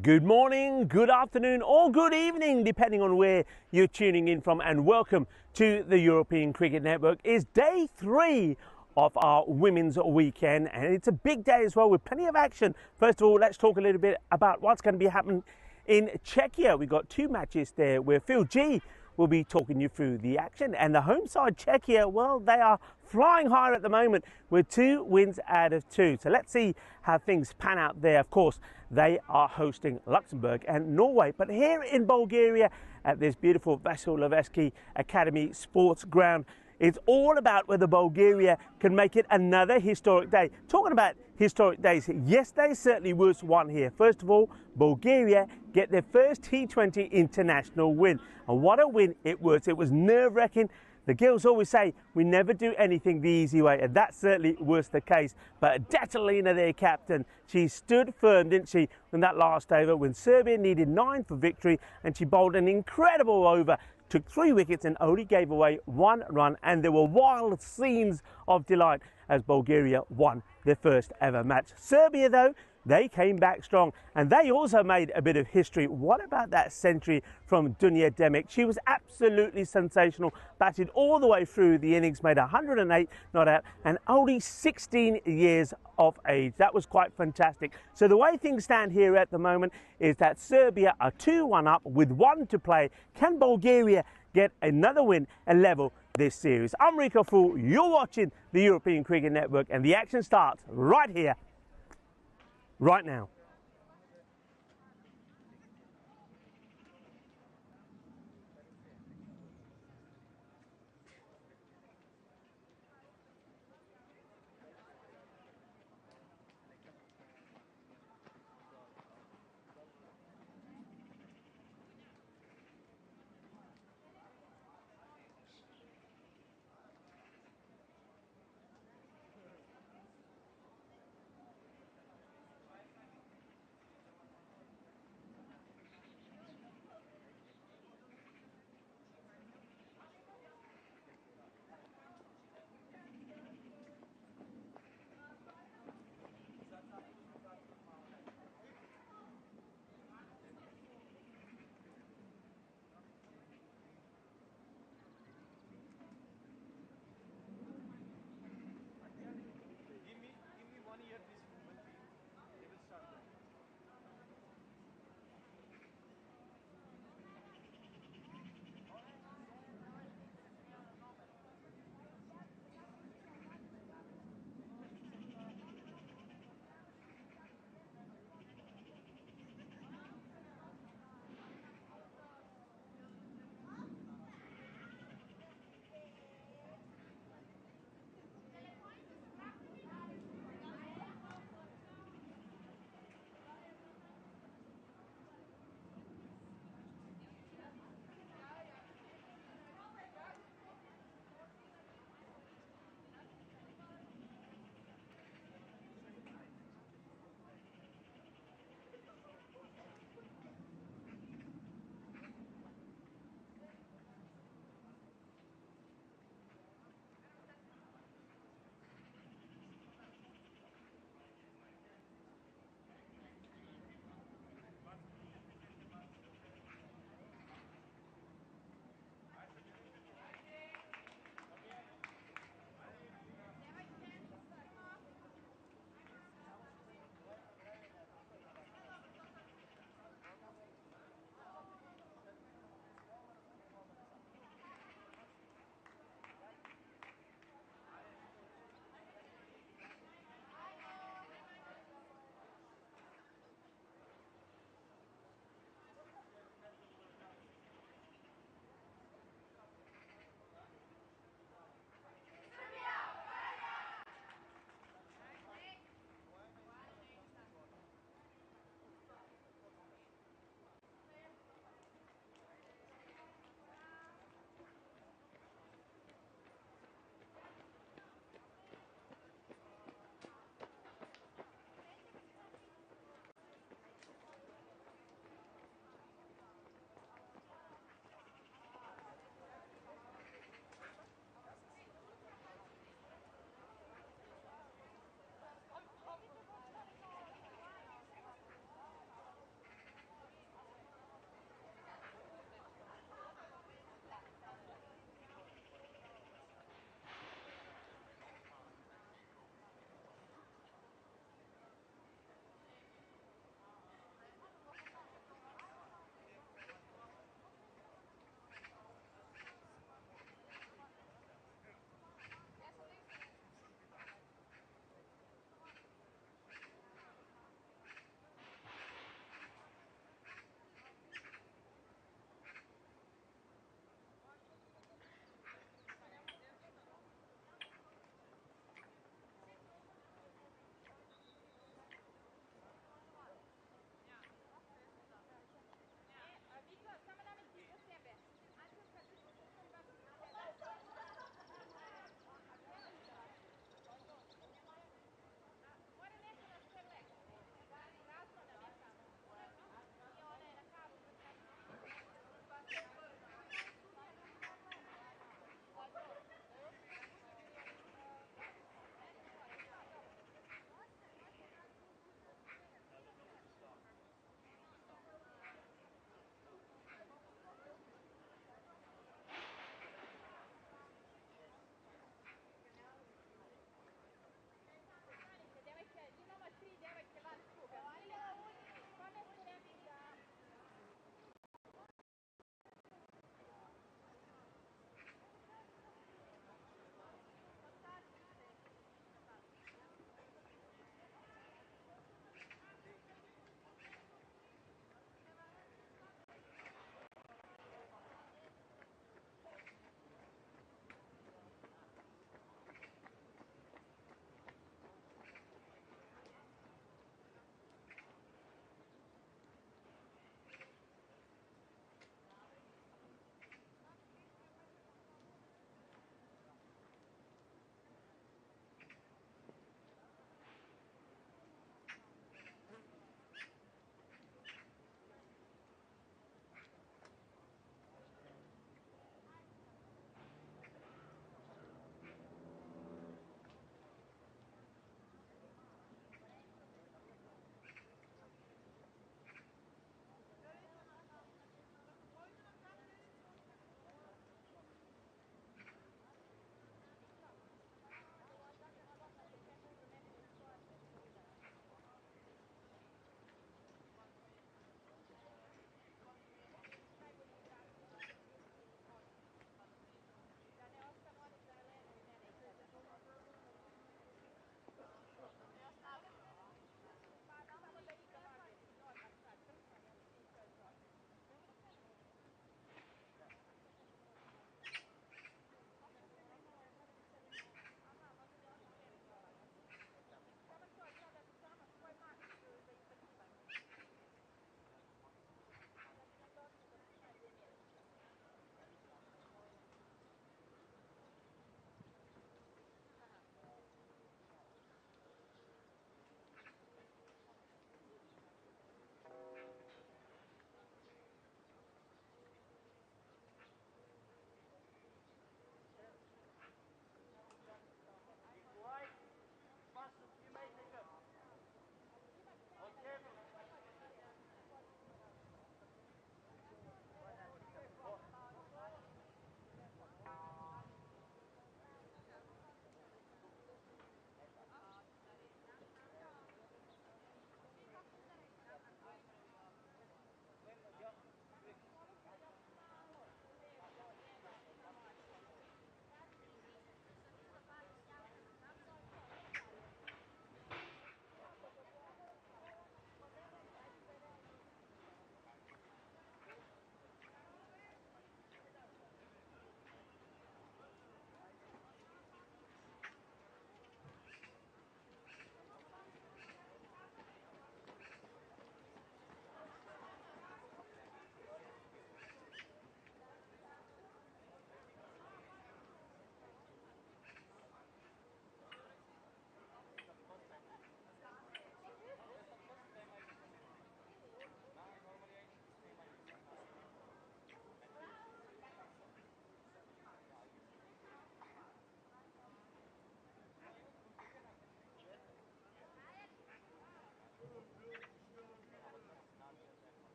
Good morning, good afternoon, or good evening, depending on where you're tuning in from, and welcome to the European Cricket Network. It's day 3 of our women's weekend, and it's a big day as well with plenty of action. First of all, let's talk a little bit about what's going to be happening in Czechia. We've got 2 matches there where Phil G will be talking you through the action, and the home side Czechia, well, they are flying higher at the moment with 2 wins out of 2. So let's see how things pan out there. Of course, they are hosting Luxembourg and Norway, but here in Bulgaria at this beautiful Vasilevsky Academy sports ground, it's all about whether Bulgaria can make it another historic day. Talking about historic days, yesterday certainly was one here. First of all, Bulgaria get their first T20 international win. And what a win it was. It was nerve-wracking. The girls always say, we never do anything the easy way, and that certainly was the case. But Datalina, their captain, she stood firm, didn't she, in that last over when Serbia needed 9 for victory, and she bowled an incredible over, took 3 wickets and only gave away 1 run, and there were wild scenes of delight as Bulgaria won their first ever match. Serbia, though, they came back strong, and they also made a bit of history. What about that century from Dunja Demic? She was absolutely sensational, batted all the way through the innings, made 108 not out, and only 16 years of age. That was quite fantastic. So the way things stand here at the moment is that Serbia are 2-1 up with 1 to play. Can Bulgaria get another win and level this series? I'm Rico Fool, you're watching the European Cricket Network, and the action starts right here, right now.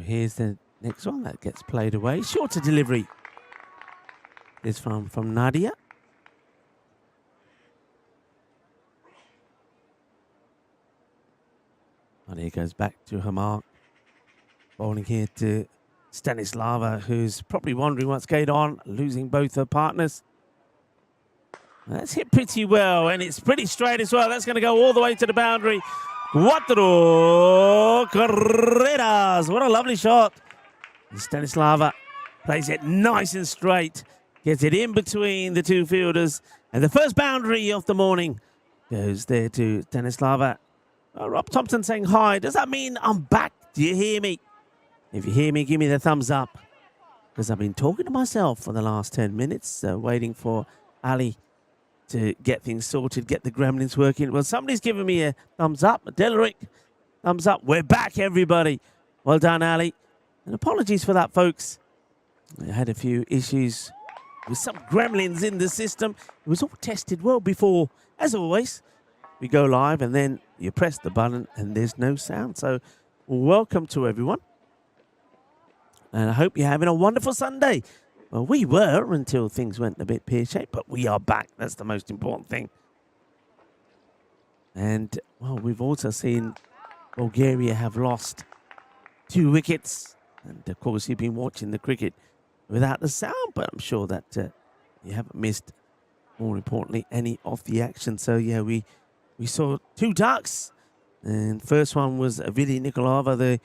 here's the next one that gets played away. Shorter delivery. This from Nadia. Nadia goes back to her mark. Bowling here to Stanislava, who's probably wondering what's going on, losing both her partners. That's hit pretty well, and it's pretty straight as well. That's going to go all the way to the boundary. Cuatro carreras. What a lovely shot. Stanislava plays it nice and straight. Gets it in between the two fielders. And the first boundary of the morning goes there to Stanislava. Rob Thompson saying hi. Does that mean I'm back? Do you hear me? If you hear me, give me the thumbs up. Because I've been talking to myself for the last 10 minutes, waiting for Ali to get things sorted, get the gremlins working. Well, somebody's giving me a thumbs up. Delric, thumbs up. We're back, everybody. Well done, Ali. And apologies for that, folks. I had a few issues with some gremlins in the system. It was all tested well before. As always, we go live and then you press the button and there's no sound. So welcome to everyone. And I hope you're having a wonderful Sunday. Well, we were until things went a bit pear-shaped, but we are back. That's the most important thing. And, well, we've also seen Bulgaria have lost 2 wickets. And, of course, you've been watching the cricket without the sound, but I'm sure that you haven't missed, more importantly, any of the action. So, yeah, we saw 2 ducks. And first one was Vili Nikolova, the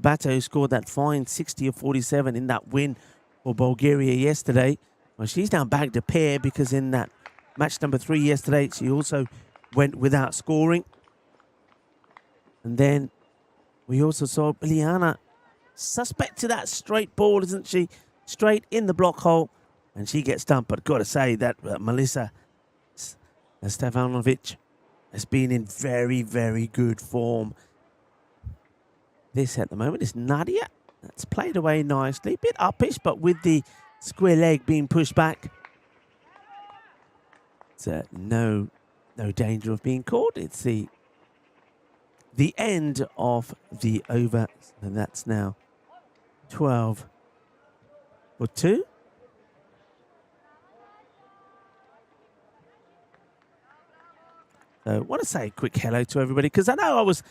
batter who scored that fine 60 of 47 in that win for Bulgaria yesterday. Well, she's now bagged a pair because in that match number 3 yesterday, she also went without scoring. And then we also saw Biliana, suspect to that straight ball, isn't she? Straight in the block hole, and she gets dumped. But got to say that Melissa Stefanovic has been in very, very good form. This at the moment is Nadia. That's played away nicely. Bit uppish, but with the square leg being pushed back. It's no danger of being caught. It's the end of the over. And that's now 12 for 2. So I want to say a quick hello to everybody, because I know I was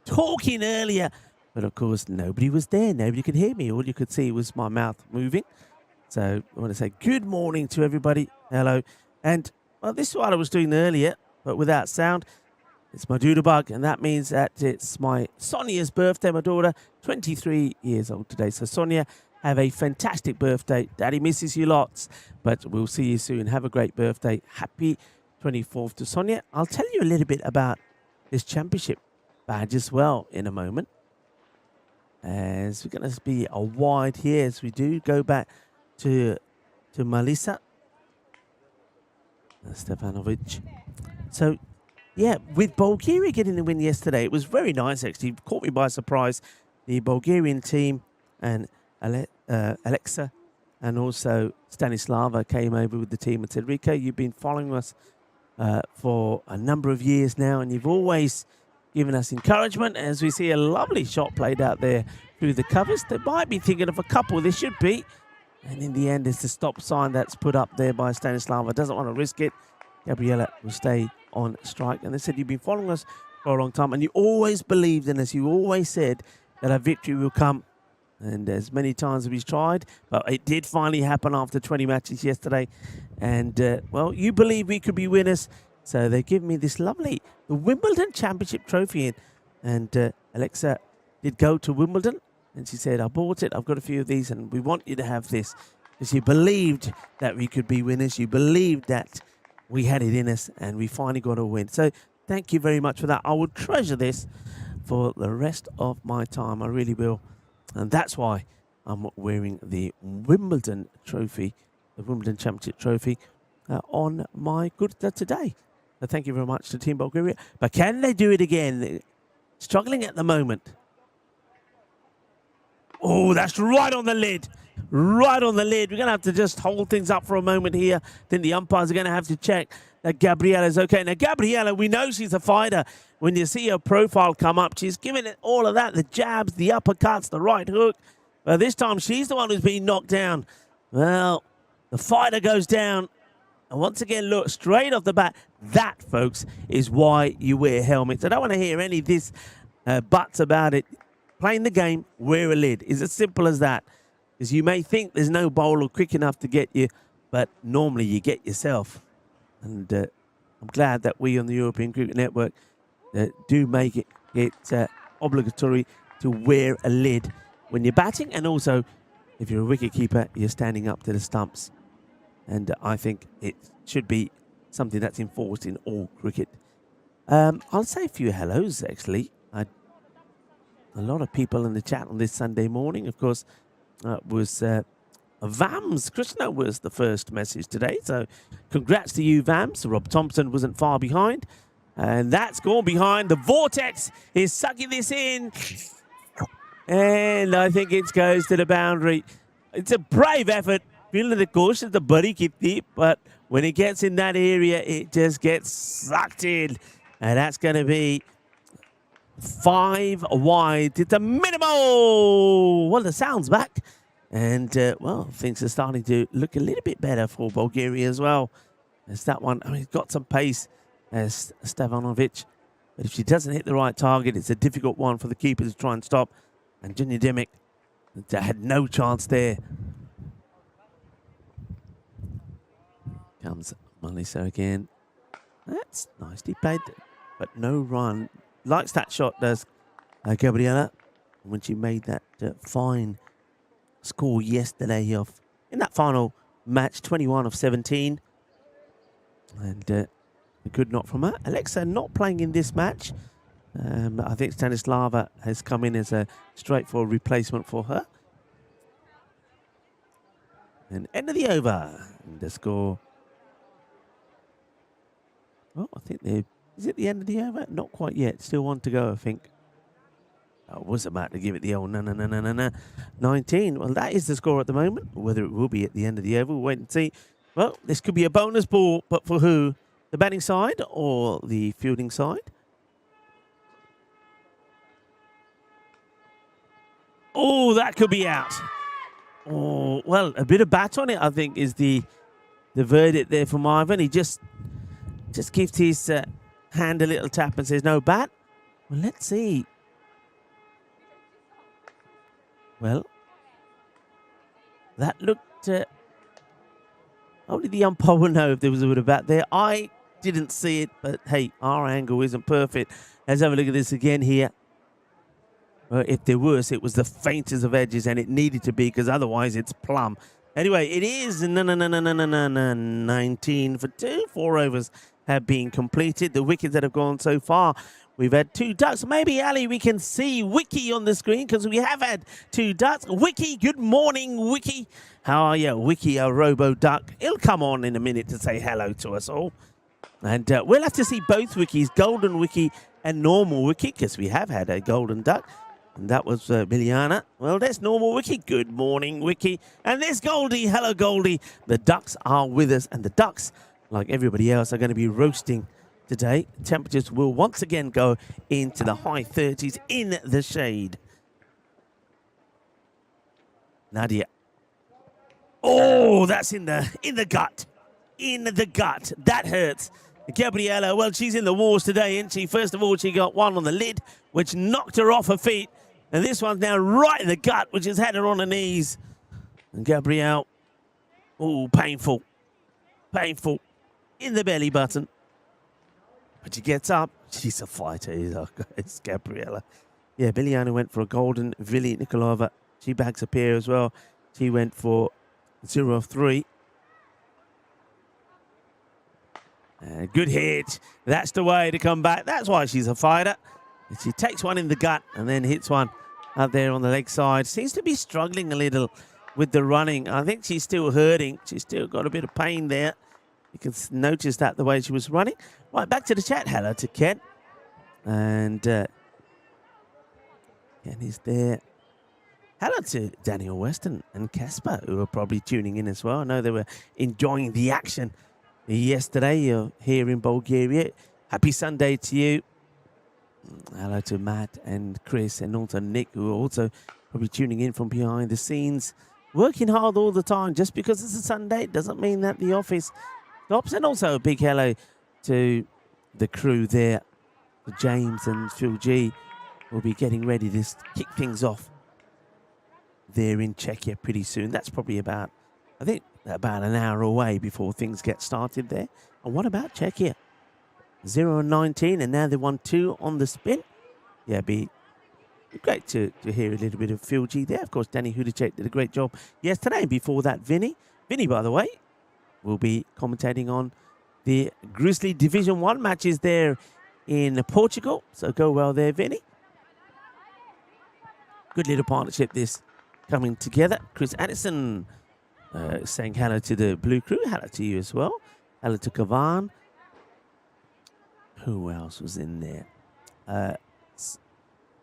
talking earlier, but of course nobody was there. Nobody could hear me. All you could see was my mouth moving. So I want to say good morning to everybody. Hello. And well, this is what I was doing earlier, but without sound. It's my doodlebug, and that means that it's my Sonia's birthday, my daughter, 23 years old today. So Sonia, have a fantastic birthday. Daddy misses you lots, but we'll see you soon. Have a great birthday. Happy 24th to Sonia. I'll tell you a little bit about this championship badge as well in a moment. As we're going to be a wide here as we do go back to Melissa Stefanovic. So, yeah, with Bulgaria getting the win yesterday, it was very nice actually. It caught me by surprise. The Bulgarian team and Alexa and also Stanislava came over with the team and said, Rico, you've been following us for a number of years now, and you've always given us encouragement. As we see a lovely shot played out there through the covers, they might be thinking of a couple. There should be. And in the end, it's the stop sign that's put up there by Stanislava. Doesn't want to risk it. Gabriella will stay on strike. And they said, you've been following us for a long time, and you always believed in us. You always said that a victory will come. And as many times as we've tried, but it did finally happen after 20 matches yesterday. And, well, you believe we could be winners. So they give me this lovely the Wimbledon Championship trophy in. And Alexa did go to Wimbledon, and she said, I bought it. I've got a few of these, and we want you to have this. Because you believed that we could be winners. You believed that we had it in us, and we finally got a win. So thank you very much for that. I will treasure this for the rest of my time. I really will. And that's why I'm wearing the Wimbledon trophy, the Wimbledon Championship trophy, on my good today. So thank you very much to Team Bulgaria. But can they do it again? They're struggling at the moment. Oh, that's right on the lid. Right on the lid. We're going to have to just hold things up for a moment here. Then the umpires are going to have to check. that Gabriella's okay. Now, Gabriella, we know she's a fighter. When you see her profile come up, she's giving it all of that, the jabs, the uppercuts, the right hook. But this time, she's the one who's been knocked down. Well, the fighter goes down. And once again, look, straight off the bat, that, folks, is why you wear helmets. I don't want to hear any of this buts about it. Playing the game, wear a lid. It's as simple as that. Because you may think there's no bowler quick enough to get you, but normally you get yourself. And I'm glad that we on the European Cricket Network do make it obligatory to wear a lid when you're batting. And also, if you're a wicketkeeper, you're standing up to the stumps. And I think it should be something that's enforced in all cricket. I'll say a few hellos, actually. A lot of people in the chat on this Sunday morning, of course, was Vams. Krishna was the first message today. So congrats to you, Vams. Rob Thompson wasn't far behind. And that's gone behind. The Vortex is sucking this in. And I think it goes to the boundary. It's a brave effort. Feeling the caution, the buddy kitty, but when it gets in that area, it just gets sucked in. And that's going to be 5 wide. It's a minimal. Well, the sound's back. And, well, things are starting to look a little bit better for Bulgaria as well. As that one, I mean, it's got some pace as Stevanovic. But if she doesn't hit the right target, it's a difficult one for the keeper to try and stop. And Junior Dimick had no chance there. Comes Malisa again. That's nicely played, but no run. Likes that shot, does Gabriella, when she made that fine score yesterday off in that final match, 21 of 17. And a good knock from her. Alexa not playing in this match. I think Stanislava has come in as a straightforward replacement for her. And end of the over. And the score. Well, I think is it the end of the over? Not quite yet. Still one to go, I think. I was about to give it the old no. 19. Well, that is the score at the moment. Whether it will be at the end of the over, we'll wait and see. Well, this could be a bonus ball, but for who? The batting side or the fielding side? Oh, that could be out. Oh, well, a bit of bat on it, I think, is the verdict there from Ivan. He just gives his hand a little tap and says, no bat. Well, let's see. Well, that looked... only the umpire will know if there was a bit of bat there. I didn't see it, but hey, our angle isn't perfect. Let's have a look at this again here. Well, if there was, it was the faintest of edges, and it needed to be, because otherwise it's plumb. Anyway, it is 19 for 2. 4 overs have been completed. The wickets that have gone so far, we've had 2 ducks. Maybe, Ali, we can see Wiki on the screen, because we have had 2 ducks. Wiki, good morning, Wiki. How are you? Wiki, a robo-duck. He'll come on in a minute to say hello to us all. And we'll have to see both Wikis, golden Wiki and normal Wiki, because we have had a golden duck. And that was Miliana. Well, there's normal Wiki. Good morning, Wiki. And there's Goldie. Hello, Goldie. The ducks are with us. And the ducks, like everybody else, are going to be roasting today. Temperatures will once again go into the high 30s in the shade. Nadia. Oh, that's in the gut. In the gut. That hurts. Gabriella, well, she's in the wars today, isn't she? First of all, she got one on the lid, which knocked her off her feet. And this one's now right in the gut, which has had her on her knees. And Gabrielle, oh, painful. Painful. In the belly button. But she gets up. She's a fighter, it's Gabriella. Yeah, Biliana went for a golden. Vili Nikolova, she bags a pair as well. She went for 0 of 3. Good hit. That's the way to come back. That's why she's a fighter. She takes one in the gut and then hits one out there on the leg side. Seems to be struggling a little with the running. I think she's still hurting. She's still got a bit of pain there. You can notice that the way she was running. Right, back to the chat. Hello to Ken. And Ken is there. Hello to Daniel Weston and Casper, who are probably tuning in as well. I know they were enjoying the action yesterday. You're here in Bulgaria. Happy Sunday to you. Hello to Matt and Chris and also Nick, who are also probably tuning in from behind the scenes. Working hard all the time. Just because it's a Sunday doesn't mean that the office stops. And also a big hello to the crew there. James and Phil G will be getting ready to kick things off there in Czechia pretty soon. That's probably about, I think, about an hour away before things get started there. And what about Czechia? 0-19, and now they won 2 on the spin. Yeah, it'd be great to hear a little bit of Phil G there. Of course, Danny Hudacek did a great job yesterday. And before that, Vinny, by the way, will be commentating on the Grizzly Division 1 matches there in Portugal. So go well there, Vinny. Good little partnership this coming together. Chris Addison saying hello to the Blue Crew. Hello to you as well. Hello to Kavan. Who else was in there?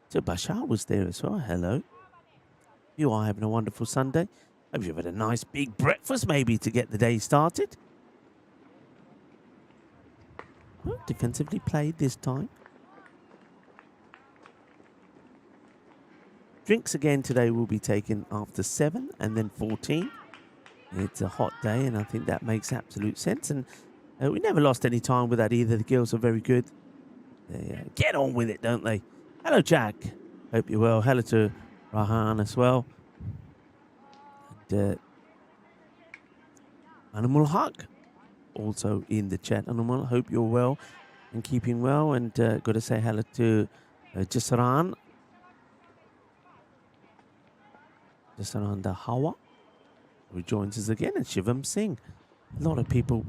So Bashar was there as well. Hello. You are having a wonderful Sunday. Hope you've had a nice big breakfast maybe to get the day started. Well, defensively played this time. Drinks again today will be taken after 7 and then 14. It's a hot day and I think that makes absolute sense. And we never lost any time with that either. The girls are very good. They get on with it, don't they? Hello, Jack. Hope you're well. Hello to Rahan as well. And Animal Hug also in the chat. Animal, hope you're well and keeping well. And got to say hello to Jasran. Jasran Dahawa, who joins us again. And Shivam Singh. A lot of people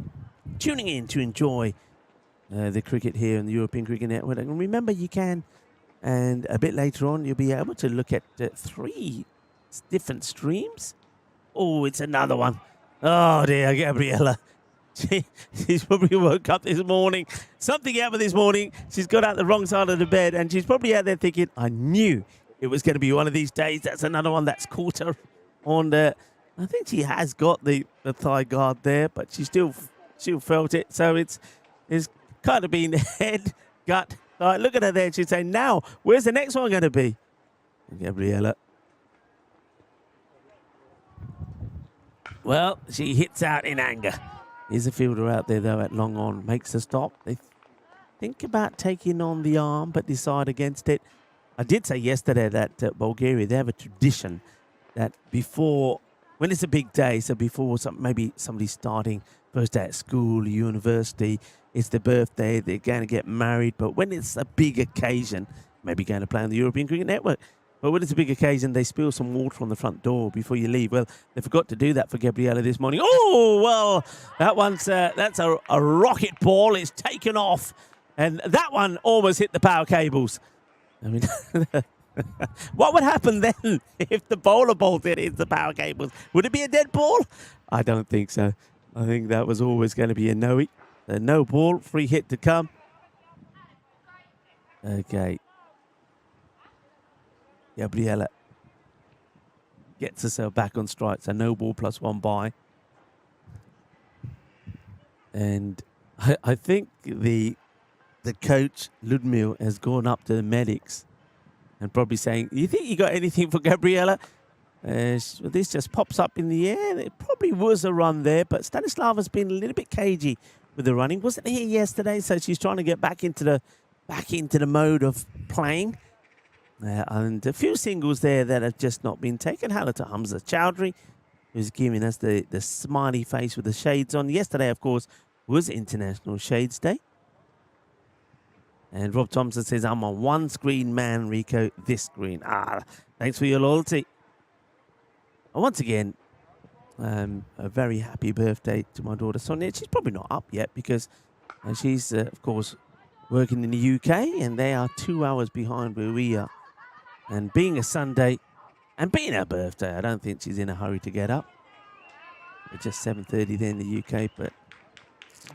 tuning in to enjoy the cricket here in the European Cricket Network. And remember, you can, and a bit later on, you'll be able to look at 3 different streams. Oh, it's another one. Oh, dear, Gabriella. She's probably woke up this morning. Something happened this morning. She's got out the wrong side of the bed, and she's probably out there thinking, I knew it was going to be one of these days. That's another one that's caught her on the... I think she has got the thigh guard there, but she still felt it. So it's kind of been head, gut. Like, look at her there. She's saying, now, where's the next one going to be? Gabriella. Well, she hits out in anger. Here's a fielder out there, though, at long on. Makes a stop. They think about taking on the arm, but decide against it. I did say yesterday that Bulgaria, they have a tradition that before... When it's a big day, so before maybe somebody's starting first day at school, university, it's their birthday, they're going to get married. But when it's a big occasion, maybe going to play on the European Cricket Network, but when it's a big occasion, they spill some water on the front door before you leave. Well, they forgot to do that for Gabriella this morning. Oh, well, that one's that's a rocket ball. It's taken off. And that one almost hit the power cables. I mean... What would happen then if the bowler ball did hit the power cables? Would it be a dead ball? I don't think so. I think that was always going to be a no ball, free hit to come. Okay. Gabriella gets herself back on strike. So no ball +1 by. And I think the coach, Ludmil, has gone up to the medics and probably saying, you think you got anything for Gabriella? This just pops up in the air. There probably was a run there, but Stanislava's been a little bit cagey with the running. Wasn't here yesterday, so she's trying to get back into the mode of playing. And a few singles there that have just not been taken. Hello to Hamza Chowdhury, who's giving us the smiley face with the shades on. Yesterday, of course, was International Shades Day. And Rob Thompson says, I'm a one-screen man, Rico, this screen. Thanks for your loyalty. And once again, a very happy birthday to my daughter, Sonia. She's probably not up yet because she's, of course, working in the UK, and they are 2 hours behind where we are. And being a Sunday and being her birthday, I don't think she's in a hurry to get up. It's just 7:30 there in the UK, but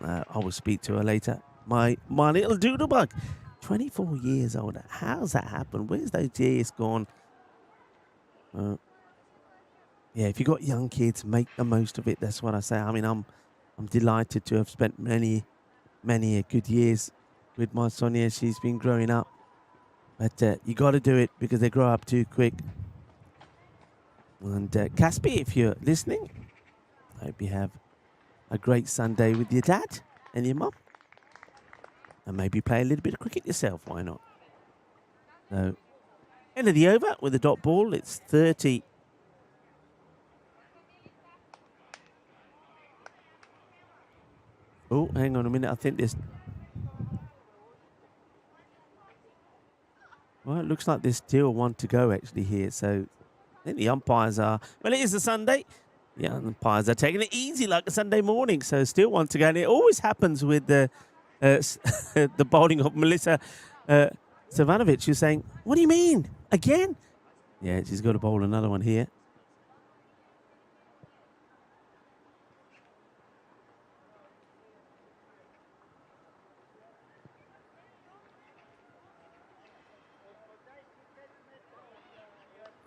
I will speak to her later. My little doodlebug, 24 years old. How's that happened? Where's those years gone? Yeah, if you've got young kids, make the most of it. That's what I say. I mean, I'm delighted to have spent many good years with my Sonia. She's been growing up. But you got to do it because they grow up too quick. And Caspi, if you're listening, I hope you have a great Sunday with your dad and your mum. And maybe play a little bit of cricket yourself. Why not? So, end of the over with a dot ball. It's 30. Oh, hang on a minute. I think there's... Well, it looks like there's still one to go actually here. So, I think the umpires are... Well, it is a Sunday. The umpires are taking it easy like a Sunday morning. So, still one to go. And it always happens with the bowling of Melissa Savanovic, who's saying, what do you mean? Again? Yeah, she's got to bowl another one here.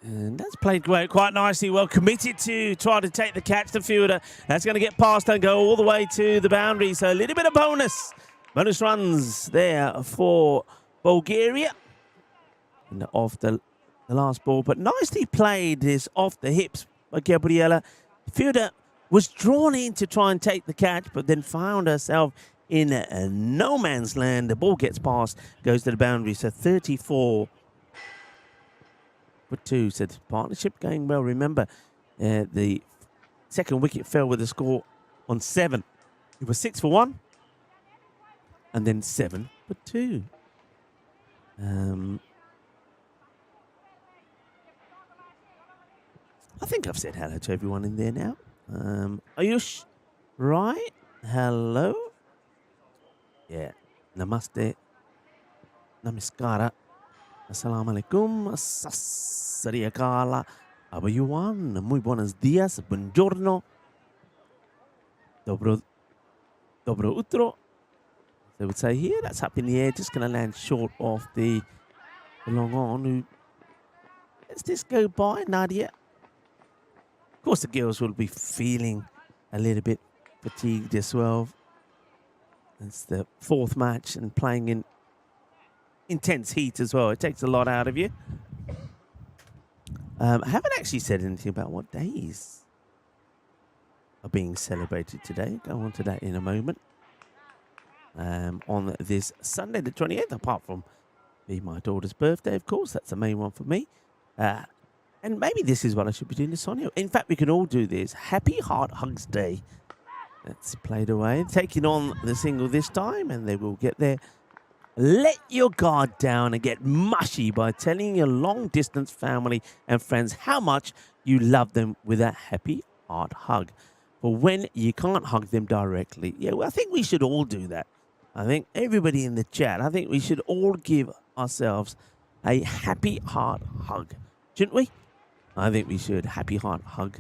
And that's played quite nicely. Well committed to try to take the catch, the fielder. That's going to get past and go all the way to the boundary. So a little bit of bonus runs there for Bulgaria. And off the last ball. But nicely played is off the hips by Gabriela. The fielder was drawn in to try and take the catch, but then found herself in no man's land. The ball gets past, goes to the boundary. So 34 for 2. So the partnership going well. Remember, the second wicket fell with a score on 7. It was 6 for 1. And then 7 for 2. I think I've said hello to everyone in there now. Ayush, right? Hello? Yeah. Namaste. Namaskara. Assalamu alaikum. Sassariakala. Abayuan. Muy buenos días. Buongiorno. Dobro utro. They would say here. That's up in the air. Just going to land short of the long on. Let's just go by, Nadia. Of course, the girls will be feeling a little bit fatigued as well. It's the 4th match and playing in intense heat as well. It takes a lot out of you. I haven't actually said anything about what days are being celebrated today. Go on to that in a moment. On this Sunday, the 28th, apart from being my daughter's birthday, of course. That's the main one for me. And maybe this is what I should be doing to Sonia. In fact, we can all do this. Happy Heart Hugs Day. That's played away. Taking on the single this time, and they will get there. Let your guard down and get mushy by telling your long-distance family and friends how much you love them with a happy heart hug. For when you can't hug them directly, yeah, well, I think we should all do that. I think everybody in the chat, I think we should all give ourselves a happy heart hug. Shouldn't we? I think we should. Happy heart hug.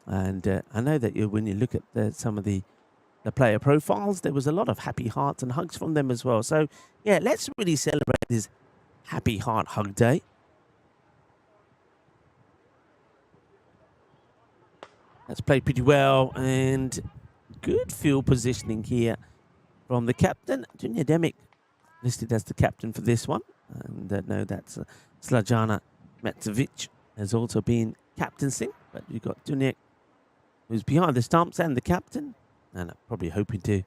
And I know that when you look at some of the player profiles, there was a lot of happy hearts and hugs from them as well. So, yeah, let's really celebrate this Happy Heart Hug Day. That's played pretty well, and good field positioning here from the captain. Dunya Demic listed as the captain for this one. And no, that's Slajana Metzovic has also been captaining, but you've got Dunya, who's behind the stumps, and the captain, and probably hoping to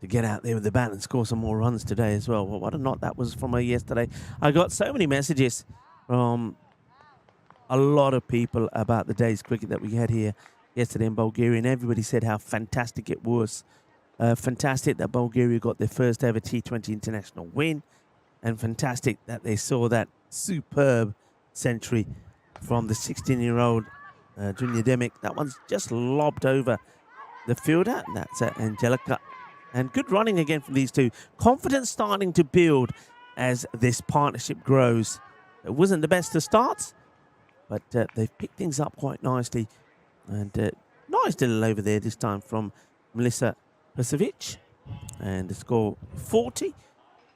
get out there with the bat and score some more runs today as well. Well, what a knot that was from her yesterday. I got so many messages from a lot of people about the day's cricket that we had here yesterday in Bulgaria, and everybody said how fantastic it was. Fantastic that Bulgaria got their first ever T20 international win, and fantastic that they saw that superb century from the 16-year-old Dunya Demic. That one's just lobbed over the fielder. That's Angelica. And good running again from these two. Confidence starting to build as this partnership grows. It wasn't the best of starts, but they've picked things up quite nicely. And nice little over there this time from Melissa Pesovic. And the score 40.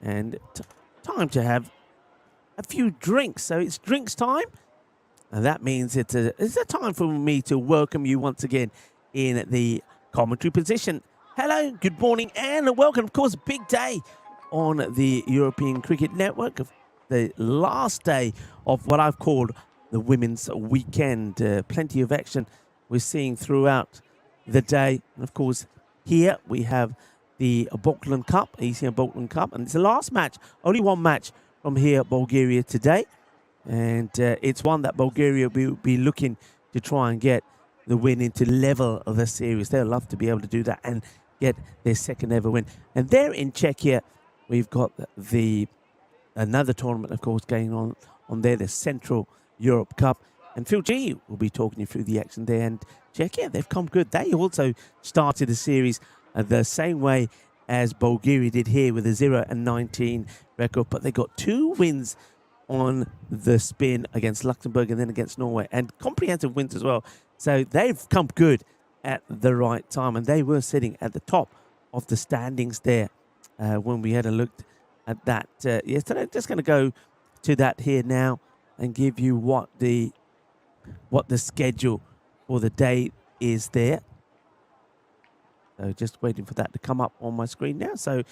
And time to have a few drinks. So it's drinks time. And that means it's a time for me to welcome you once again in the commentary position. Hello, good morning, and welcome. Of course, big day on the European Cricket Network, the last day of what I've called the women's weekend. Plenty of action we're seeing throughout the day. And of course, here we have the Balkan Cup, ECN Balkan Cup, and it's the last match, only one match from here, Bulgaria today. And it's one that Bulgaria will be looking to try and get the win into level of the series. They'll love to be able to do that and get their second ever win. And there in Czechia, we've got another tournament, of course, going on there, the Central Europe Cup. And Phil G will be talking you through the action there. And Czechia, they've come good. They also started the series the same way as Bulgaria did here with a 0-19 record. But they got 2 wins on the spin against Luxembourg and then against Norway. And comprehensive wins as well. So they've come good at the right time. And they were sitting at the top of the standings there when we had a look at that yesterday. I'm just going to go to that here now and give you what the schedule for the day is there. So just waiting for that to come up on my screen now. So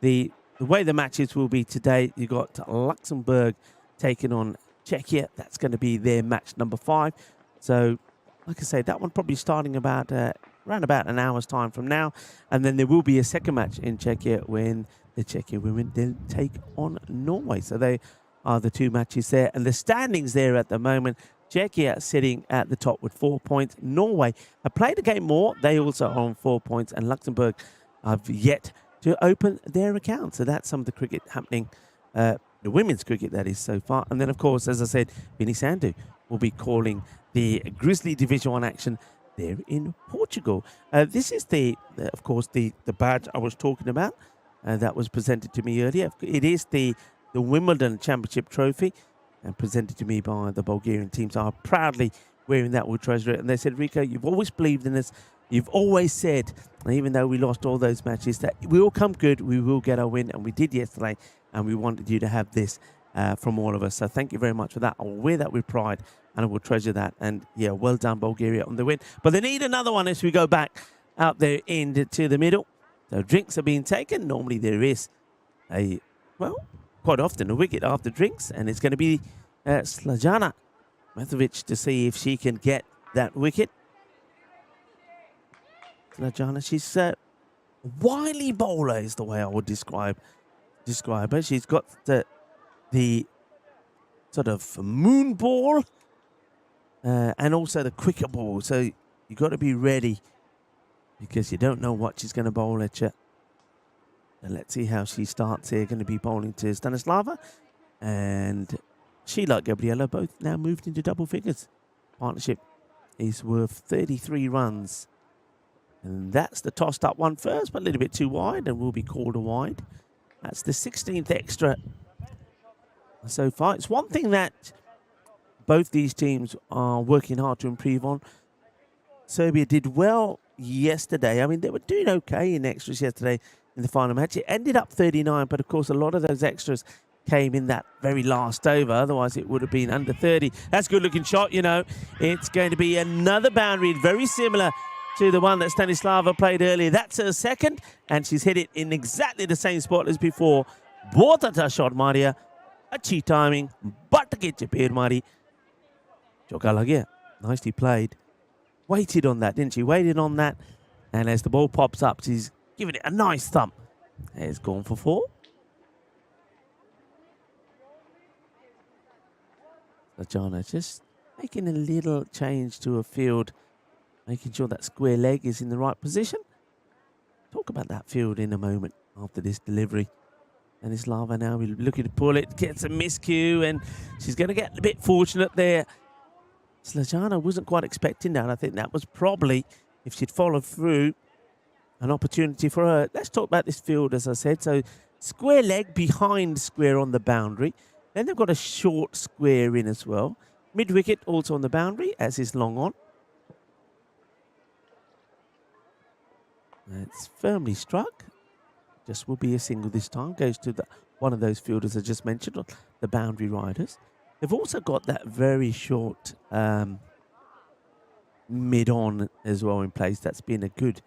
the way the matches will be today, you got Luxembourg taking on Czechia. That's going to be their match number 5. So like I say, that one probably starting about around about an hour's time from now. And then there will be a second match in Czechia when the Czechia women then take on Norway. So they are the 2 matches there. And the standings there at the moment, Czechia sitting at the top with 4 points. Norway have played a game more. They also are on 4 points. And Luxembourg have yet to open their account. So that's some of the cricket happening, the women's cricket that is so far. And then, of course, as I said, Vinny Sandu will be calling the Grizzly Division 1 action there in Portugal. This is of course, the badge I was talking about that was presented to me earlier. It is the Wimbledon Championship Trophy and presented to me by the Bulgarian team. So I'm proudly wearing that. We'll treasure it. And they said, Rico, you've always believed in us. You've always said, even though we lost all those matches, that we will come good. We will get our win. And we did yesterday. And we wanted you to have this from all of us. So thank you very much for that. I'll wear that with pride. And I will treasure that. And yeah, well done, Bulgaria, on the win. But they need another one as we go back out there into the middle. So drinks are being taken. Normally there is quite often a wicket after drinks. And it's going to be Snejana Matovic to see if she can get that wicket. Snejana, she's a wily bowler is the way I would describe her. She's got the sort of moon ball and also the quicker ball. So you've got to be ready because you don't know what she's going to bowl at you. And let's see how she starts here. Going to be bowling to Stanislava. And she, like Gabriela, both now moved into double figures. Partnership is worth 33 runs. And that's the tossed up one first, but a little bit too wide and will be called a wide. That's the 16th extra so far. It's one thing that both these teams are working hard to improve on. Serbia did well yesterday. I mean, they were doing okay in extras yesterday in the final match. It ended up 39, but of course a lot of those extras came in that very last over. Otherwise, it would have been under 30. That's a good-looking shot, you know. It's going to be another boundary, very similar to the one that Stanislava played earlier. That's her second, and she's hit it in exactly the same spot as before. Botata shot, Maria. Achhi timing. But get your Mari. Chokalagia. Nicely played. Waited on that, didn't she? Waited on that. And as the ball pops up, she's giving it a nice thump. It's gone for 4. Snejana just making a little change to her field. Making sure that square leg is in the right position. Talk about that field in a moment after this delivery. And it's Lava now looking to pull it. Gets a miscue and she's going to get a bit fortunate there. Snejana wasn't quite expecting that. I think that was probably, if she'd followed through, an opportunity for her. Let's talk about this field, as I said. So square leg behind square on the boundary. Then they've got a short square in as well. Mid-wicket also on the boundary, as is long on. It's firmly struck. Just will be a single this time. Goes to one of those fielders I just mentioned, the boundary riders. They've also got that very short mid-on as well in place. That's been a good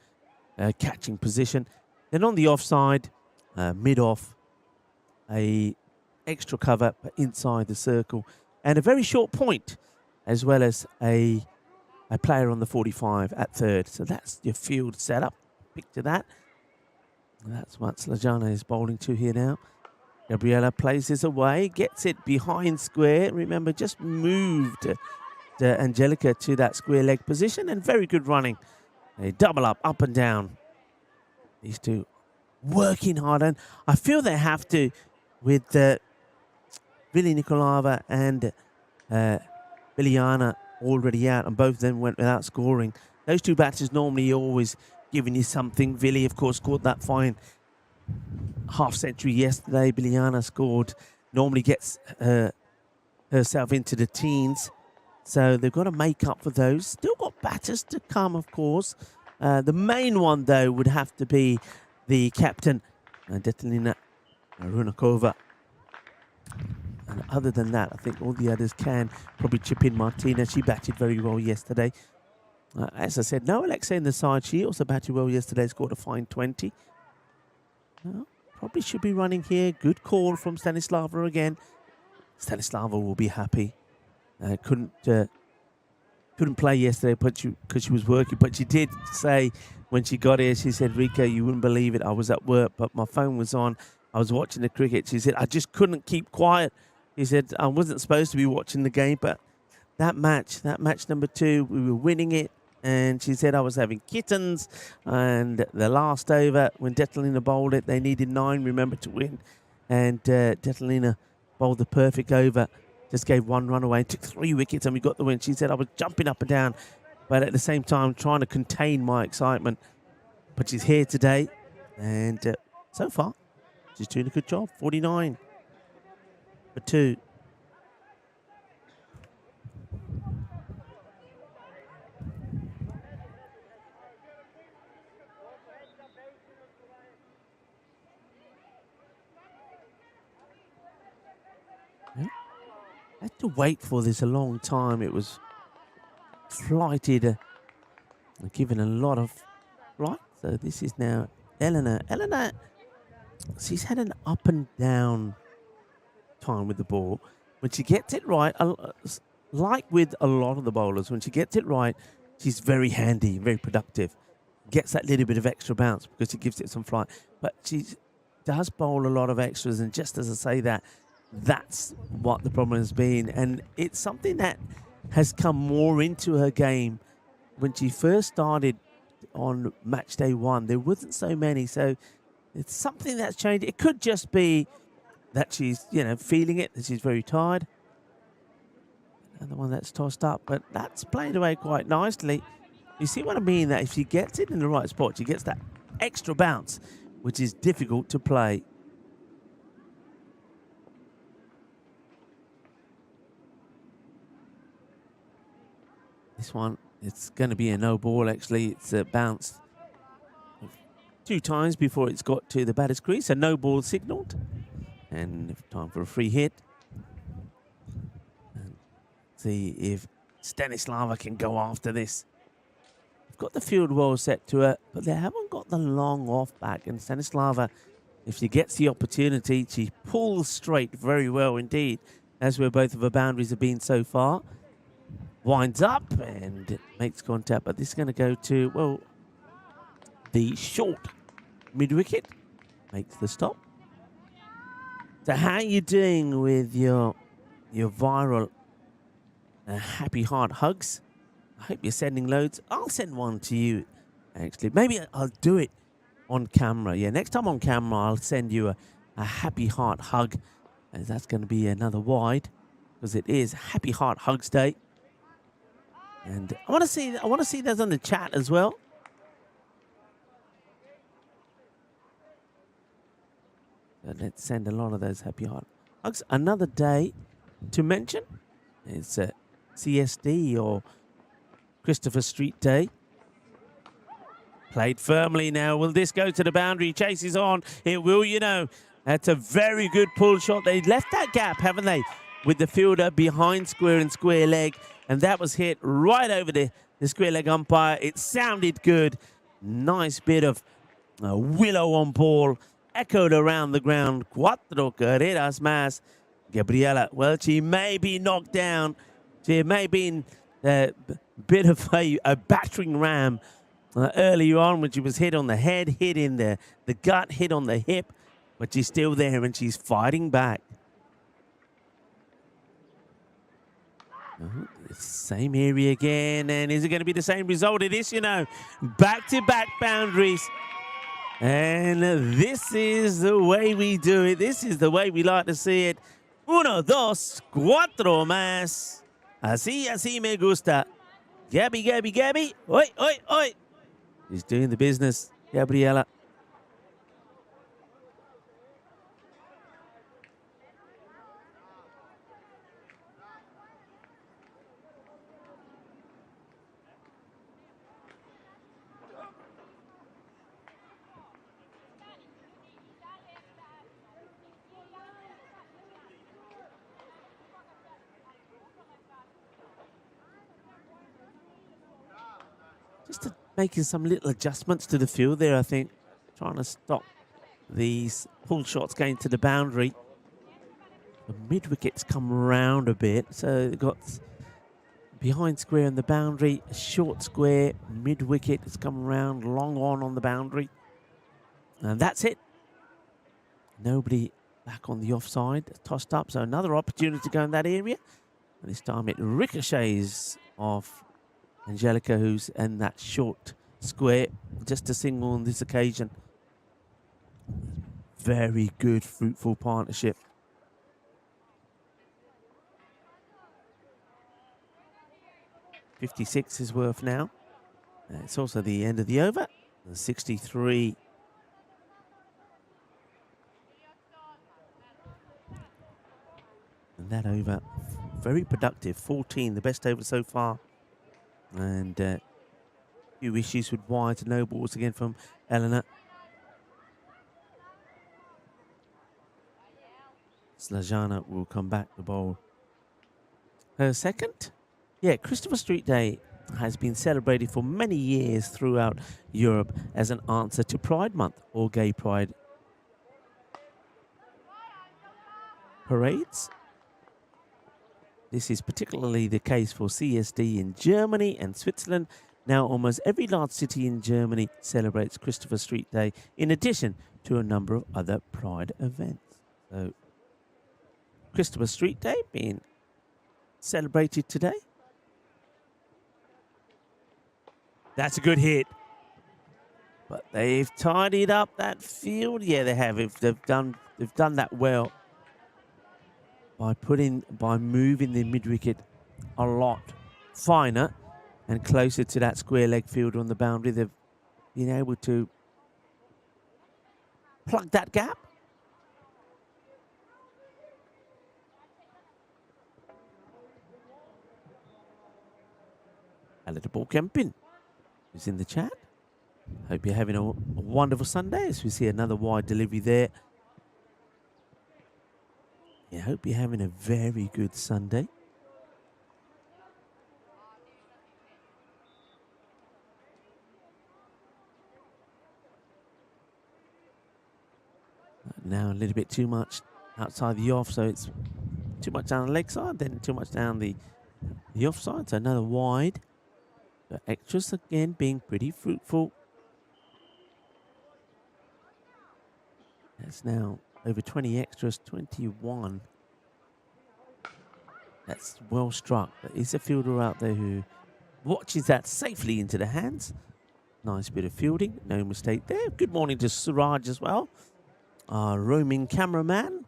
catching position. Then on the offside, mid-off, a extra cover but inside the circle, and a very short point, as well as a player on the 45 at third. So that's your field setup. Picture that. That's what Slajana is bowling to here now. Gabriela plays this away, gets it behind square. Remember, just moved Angelica to that square leg position, and very good running. A double up and down. These two working hard, and I feel they have to with Vili Nikolaeva and Biliana already out, and both of them went without scoring. Those two batters normally always giving you something. Vili, of course, scored that fine half-century yesterday. Biliana scored, normally gets herself into the teens. So they've got to make up for those. Still got batters to come, of course. The main one, though, would have to be the captain, Detlina Runakova. And other than that, I think all the others can probably chip in. Martina, she batted very well yesterday. As I said, no Alexei in the side. She also batted well yesterday, scored a fine 20. Well, probably should be running here. Good call from Stanislava again. Stanislava will be happy. Couldn't play yesterday because she was working, but she did say when she got here, she said, Rika, you wouldn't believe it, I was at work, but my phone was on. I was watching the cricket. She said, I just couldn't keep quiet. She said, I wasn't supposed to be watching the game, but that match number 2, we were winning it. And she said, I was having kittens. And the last over, when Detlina bowled it, they needed 9, remember, to win. And Detlina bowled the perfect over. Just gave 1 run away, took 3 wickets, and we got the win. She said, I was jumping up and down, but at the same time, trying to contain my excitement. But she's here today, and so far, she's doing a good job. 49 for 2. I had to wait for this a long time. It was flighted, given a lot of flight. So this is now Elena. Elena, she's had an up and down time with the ball. When she gets it right, like with a lot of the bowlers, when she gets it right, she's very handy, very productive. Gets that little bit of extra bounce because it gives it some flight. But she does bowl a lot of extras, and just as I say that, that's what the problem has been. And it's something that has come more into her game. When she first started on match day 1, there wasn't so many. So it's something that's changed. It could just be that she's, feeling it, that she's very tired. And the one that's tossed up, but that's played away quite nicely. You see what I mean? That if she gets it in the right spot, she gets that extra bounce, which is difficult to play. This one, it's going to be a no ball, actually. It's bounced 2 times before it's got to the batter's crease. A no ball signalled. And time for a free hit. And see if Stanislava can go after this. They've got the field well set to her, but they haven't got the long off back. And Stanislava, if she gets the opportunity, she pulls straight very well indeed. That's where both of her boundaries have been so far. Winds up and makes contact, but this is going to go to, well, the short mid-wicket. Makes the stop. So how are you doing with your viral happy heart hugs? I hope you're sending loads. I'll send one to you, actually. Maybe I'll do it on camera. Yeah, next time on camera, I'll send you a happy heart hug. And that's going to be another wide, because it is Happy Heart Hugs Day. And I want to see those on the chat as well. So let's send a lot of those happy heart hugs. Another day to mention. It's CSD or Christopher Street Day. Played firmly now. Will this go to the boundary? Chases on. It will, That's a very good pull shot. They left that gap, haven't they? With the fielder behind square and square leg. And that was hit right over the square leg umpire. It sounded good. Nice bit of willow on ball, echoed around the ground. Cuatro carreras más. Gabriela, well, she may be knocked down. She may be a bit of a battering ram earlier on when she was hit on the head, hit in the gut, hit on the hip, but she's still there and she's fighting back. Same area again, and is it going to be the same result? It is, you know, back-to-back boundaries. And this is the way we do it. This is the way we like to see it. 1, 2, 4 más. Así me gusta. Gabby. Oi. She's doing the business, Gabriela. Just making some little adjustments to the field there, I think. Trying to stop these pull shots going to the boundary. The mid-wicket's come round a bit. So they've got behind square in the boundary, short square, mid-wicket has come round, long on the boundary. And that's it. Nobody back on the offside, tossed up. So another opportunity to go in that area. And this time it ricochets off Angelica, who's in that short square. Just a single on this occasion. Very good, fruitful partnership. .56 is worth now. It's also the end of the over. 63. And that over, very productive. 14, the best over so far. And a few issues with wide, no balls again from Eleanor. Slajana will come back to bowl her second. Yeah, Christopher Street Day has been celebrated for many years throughout Europe as an answer to Pride Month or Gay Pride parades. This is particularly the case for CSD in Germany and Switzerland. Now, almost every large city in Germany celebrates Christopher Street Day, in addition to a number of other Pride events. So, Christopher Street Day being celebrated today. That's a good hit. But they've tidied up that field. Yeah, they have. They've done that well by moving the mid-wicket a lot finer and closer to that square leg fielder on the boundary. They've been able to plug that gap. A little ball camping is in the chat. Hope you're having a wonderful Sunday as we see another wide delivery there. Yeah, hope you're having a very good Sunday. Now a little bit too much outside the off, so it's too much down the leg side, then too much down the offside. So another wide. The extras again being pretty fruitful. That's now over 20 extras, 21. That's well struck. There is a fielder out there who watches that safely into the hands. Nice bit of fielding, no mistake there. Good morning to Suraj as well. Our roaming cameraman.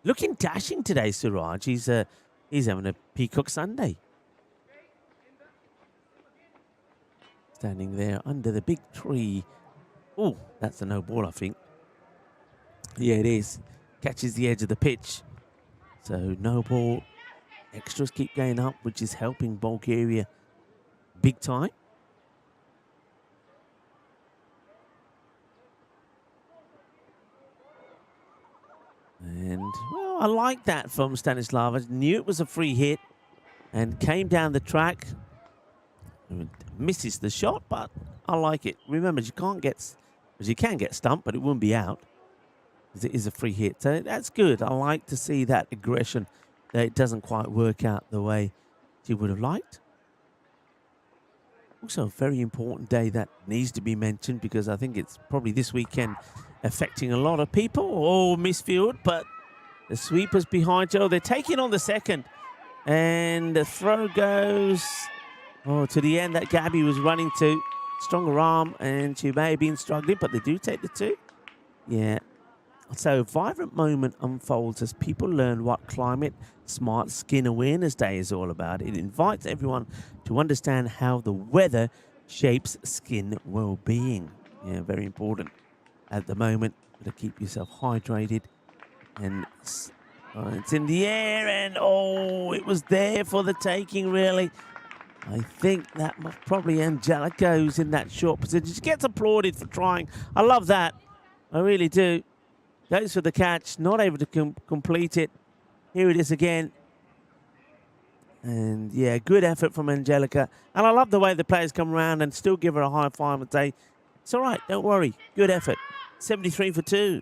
Looking dashing today, Suraj. He's having a peacock Sunday. Standing there under the big tree. Oh, that's a no ball, I think. Yeah, it is. Catches the edge of the pitch. So no ball. Extras keep going up, which is helping Bulgaria big time. And, well, I like that from Stanislava. Knew it was a free hit and came down the track. Misses the shot, but I like it. Remember, you can get stumped, but it wouldn't be out, because it is a free hit. So that's good. I like to see that aggression, that it doesn't quite work out the way you would have liked. Also, a very important day that needs to be mentioned, because I think it's probably this weekend affecting a lot of people. Oh, misfield, but the sweeper's behind Joe. They're taking on the second. And the throw goes to the end that Gabby was running to. Stronger arm, and she may have been struggling, but they do take the 2. Yeah. So, vibrant moment unfolds as people learn what Climate Smart Skin Awareness Day is all about. It invites everyone to understand how the weather shapes skin well-being. Yeah, very important at the moment to keep yourself hydrated. And it's in the air, and it was there for the taking, really. I think that was probably Angelica who's in that short position. She gets applauded for trying. I love that. I really do. Goes for the catch, not able to complete it. Here it is again. And yeah, good effort from Angelica. And I love the way the players come around and still give her a high five and say, it's all right, don't worry. Good effort. 73 for 2.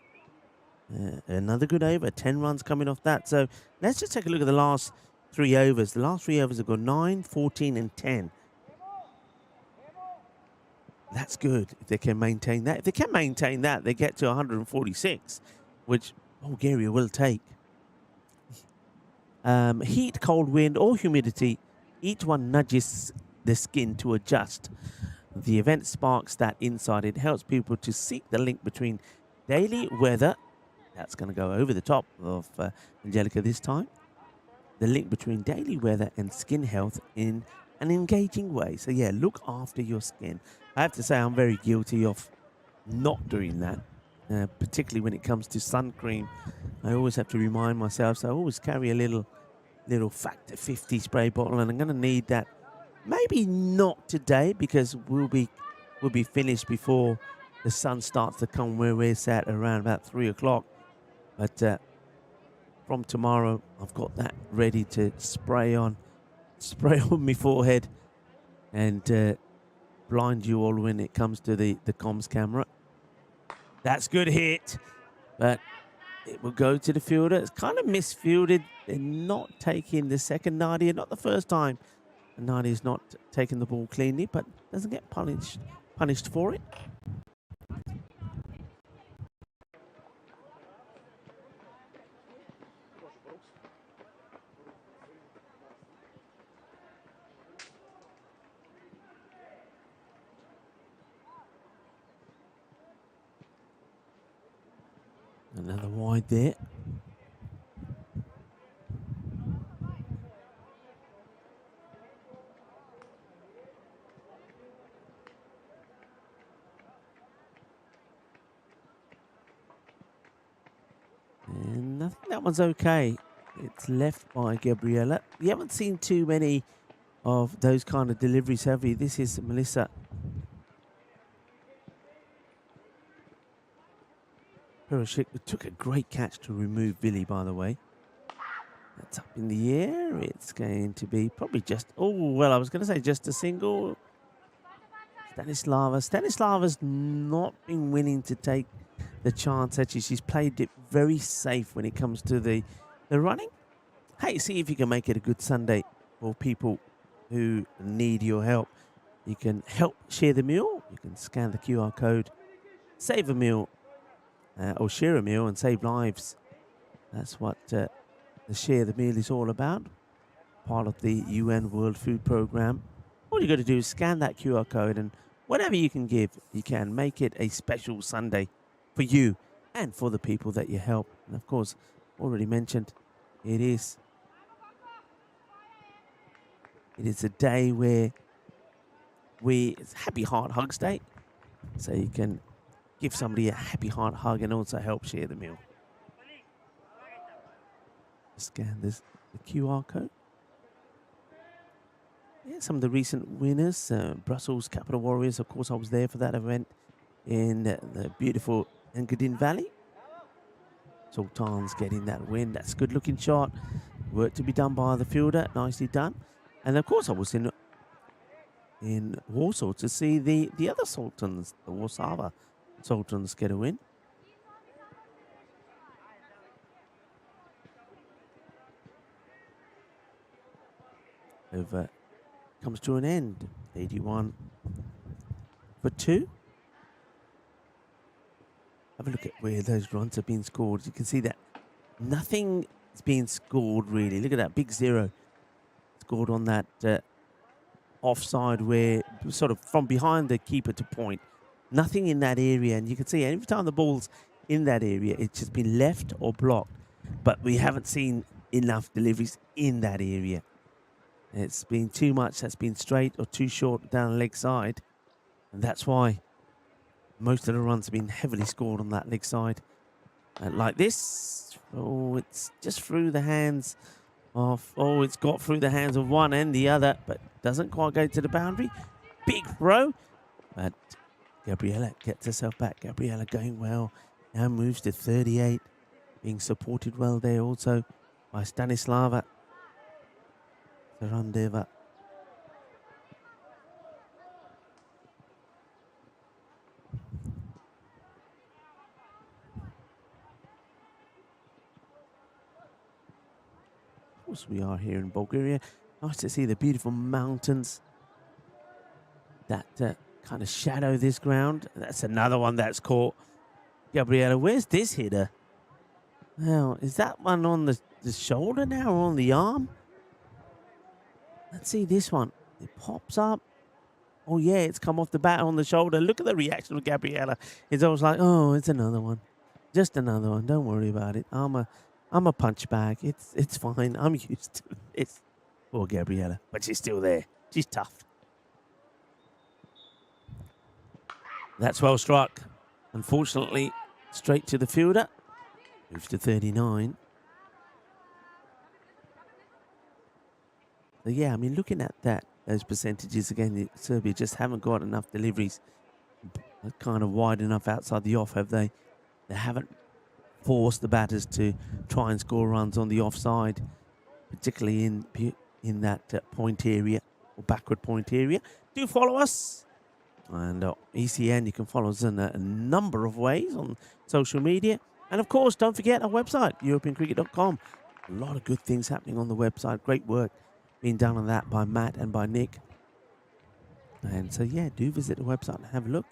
Another good over. 10 runs coming off that. So let's just take a look at the last 3 overs. The last 3 overs have got 9, 14, and 10. That's good if they can maintain that. If they can maintain that, they get to 146, which Bulgaria will take. Heat, cold wind, or humidity, each one nudges the skin to adjust. The event sparks that insight. It helps people to seek the link between daily weather. That's going to go over the top of Angelica this time. The link between daily weather and skin health in an engaging way. So yeah, look after your skin. I have to say I'm very guilty of not doing that, particularly when it comes to sun cream. I always have to remind myself, so I always carry a little Factor 50 spray bottle, and I'm going to need that. Maybe not today, because we'll be finished before the sun starts to come where we're sat around about 3 o'clock. But from tomorrow, I've got that ready to spray on my forehead and blind you all when it comes to the comms camera. That's good hit, but it will go to the fielder. It's kind of misfielded. They're not taking the second Nadia, not the first time. Nadia's not taking the ball cleanly, but doesn't get punished for it. Another wide there. And I think that one's okay. It's left by Gabriella. You haven't seen too many of those kind of deliveries, have you? This is Melissa. Perashik took a great catch to remove Billy, by the way. That's up in the air. It's going to be probably just... I was going to say just a single. Stanislava's not been willing to take the chance, actually. She's played it very safe when it comes to the running. Hey, see if you can make it a good Sunday for people who need your help. You can help share the meal. You can scan the QR code, save a meal, or share a meal and save lives. That's what the Share the Meal is all about. Part of the UN World Food Programme. All you got to do is scan that QR code, and whatever you can give, you can make it a special Sunday for you and for the people that you help. And of course, already mentioned, it is a day where it's Happy Heart Hugs Day. So you can give somebody a happy heart hug and also help share the meal. Scan the QR code. Yeah, some of the recent winners. Brussels Capital Warriors, of course, I was there for that event in the beautiful Engadin Valley. Sultan's getting that win. That's a good looking shot. Work to be done by the fielder. Nicely done. And of course, I was in in Warsaw to see the other Sultans, the Warszawa Sultans, get a win. Over comes to an end, 81 for 2. Have a look at where those runs have been scored. You can see that nothing is being scored really. Look at that big 0 scored on that offside, where sort of from behind the keeper to point. Nothing in that area, and you can see every time the ball's in that area, it's just been left or blocked. But we haven't seen enough deliveries in that area. It's been too much that's been straight or too short down the leg side, and that's why most of the runs have been heavily scored on that leg side. Like this. Oh, it's just through the hands of... Oh, it's got through the hands of one and the other, but doesn't quite go to the boundary. Big throw. But Gabriela gets herself back. Gabriela going well. Now moves to 38. Being supported well there also by Stanislava Sarandeva. Of course, we are here in Bulgaria. Nice to see the beautiful mountains that kind of shadow this ground. That's another one that's caught. Gabriela, where's this hitter? Now, is that one on the shoulder now or on the arm? Let's see this one. It pops up. Oh, yeah, it's come off the bat on the shoulder. Look at the reaction of Gabriela. It's always like, oh, it's another one. Just another one. Don't worry about it. I'm a punch bag. It's fine. I'm used to this. Poor Gabriela. But she's still there. She's tough. That's well struck. Unfortunately, straight to the fielder. Moves to 39. So yeah, I mean, looking at those percentages again, Serbia just haven't got enough deliveries kind of wide enough outside the off, have they? They haven't forced the batters to try and score runs on the offside, particularly in that point area or backward point area. Do follow us. And ECN, you can follow us in a number of ways on social media. And of course, don't forget our website, EuropeanCricket.com. A lot of good things happening on the website. Great work being done on that by Matt and by Nick. And so, yeah, do visit the website and have a look.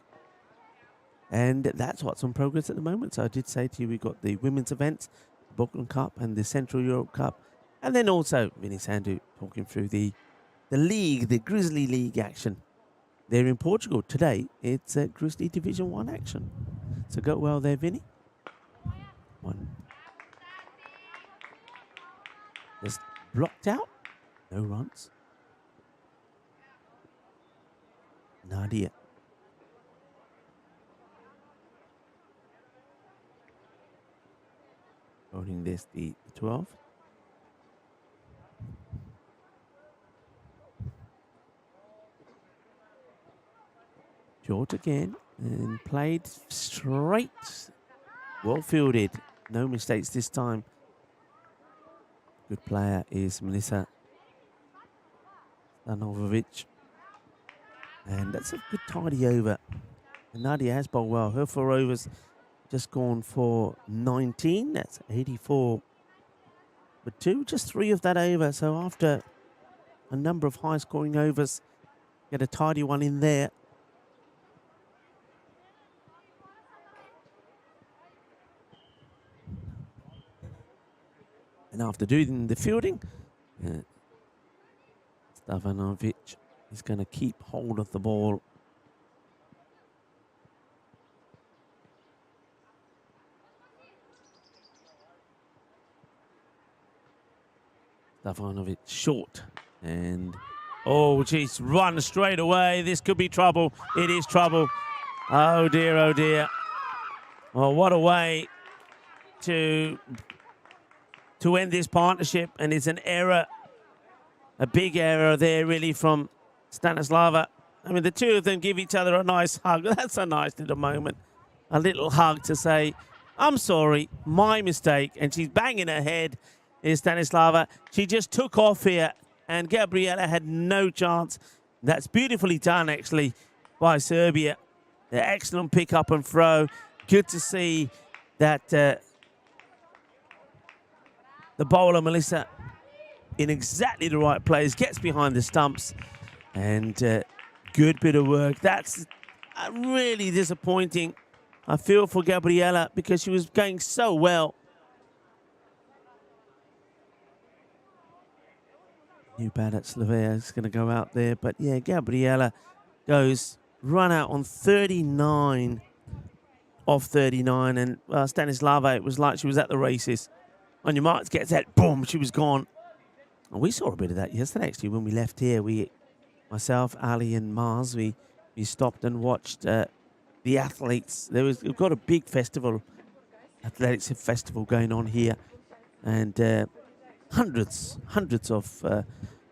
And that's what's on progress at the moment. So I did say to you, we've got the women's events, the Balkan Cup and the Central Europe Cup. And then also Vinny Sandhu talking through the league, the Grizzly League action. They're in Portugal today. It's a Grizzly Division 1 action. So go well there, Vinny. One. Just blocked out. No runs. Nadia. Holding this, the 12. Short again and played straight. Well fielded. No mistakes this time. Good player is Melissa Stanovic. And that's a good tidy over. And Nadia has bowled well. Her 4 overs just gone for 19. That's 84 for 2. Just 3 of that over. So after a number of high scoring overs, get a tidy one in there. And after doing the fielding, Stefanovic is going to keep hold of the ball. Stefanovic short. And, oh, geez, run straight away. This could be trouble. It is trouble. Oh, dear, oh, dear. Well, what a way to end this partnership, and it's an error, a big error there really from Stanislava. I mean, the two of them give each other a nice hug. That's a nice little moment, a little hug to say, I'm sorry, my mistake. And she's banging her head, is Stanislava. She just took off here, and Gabriela had no chance. That's beautifully done, actually, by Serbia. The excellent pick up and throw. Good to see that the bowler, Melissa, in exactly the right place, gets behind the stumps, and good bit of work. That's really disappointing. I feel for Gabriela because she was going so well. New bat at Sofia is going to go out there, but yeah, Gabriela goes run out on 39 off 39, and Stanislava, it was like she was at the races. On your marks, gets that, boom, she was gone. And we saw a bit of that yesterday, actually, when we left here. Myself, Ali, and Mars, we stopped and watched the athletes. We've got a big festival, athletics festival going on here, and hundreds of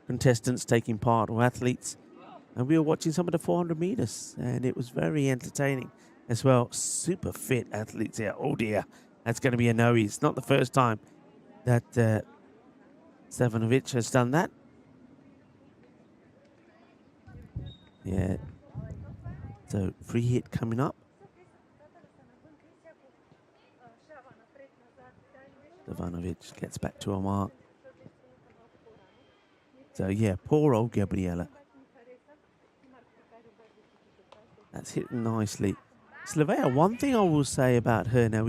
contestants taking part, or athletes, and we were watching some of the 400 meters, and it was very entertaining as well. Super fit athletes here. Oh dear, that's going to be a no. It's not the first time that Stefanovic has done that. Yeah. So free hit coming up. Stefanovic gets back to a mark. So yeah, poor old Gabriela. That's hitting nicely. Slovenia, one thing I will say about her now,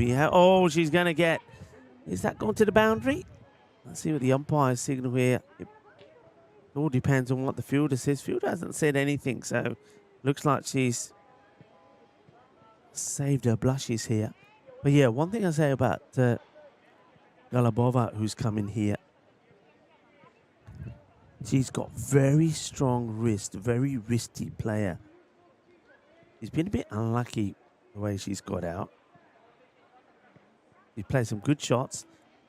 she's going to get, is that going to the boundary? Let's see what the umpire signal here. It all depends on what the fielder says. Fielder hasn't said anything, so looks like she's saved her blushes here. But yeah, one thing I say about Galabova, who's coming here, she's got very strong wrist, very wristy player. She's been a bit unlucky the way she's got out. She played some good shots,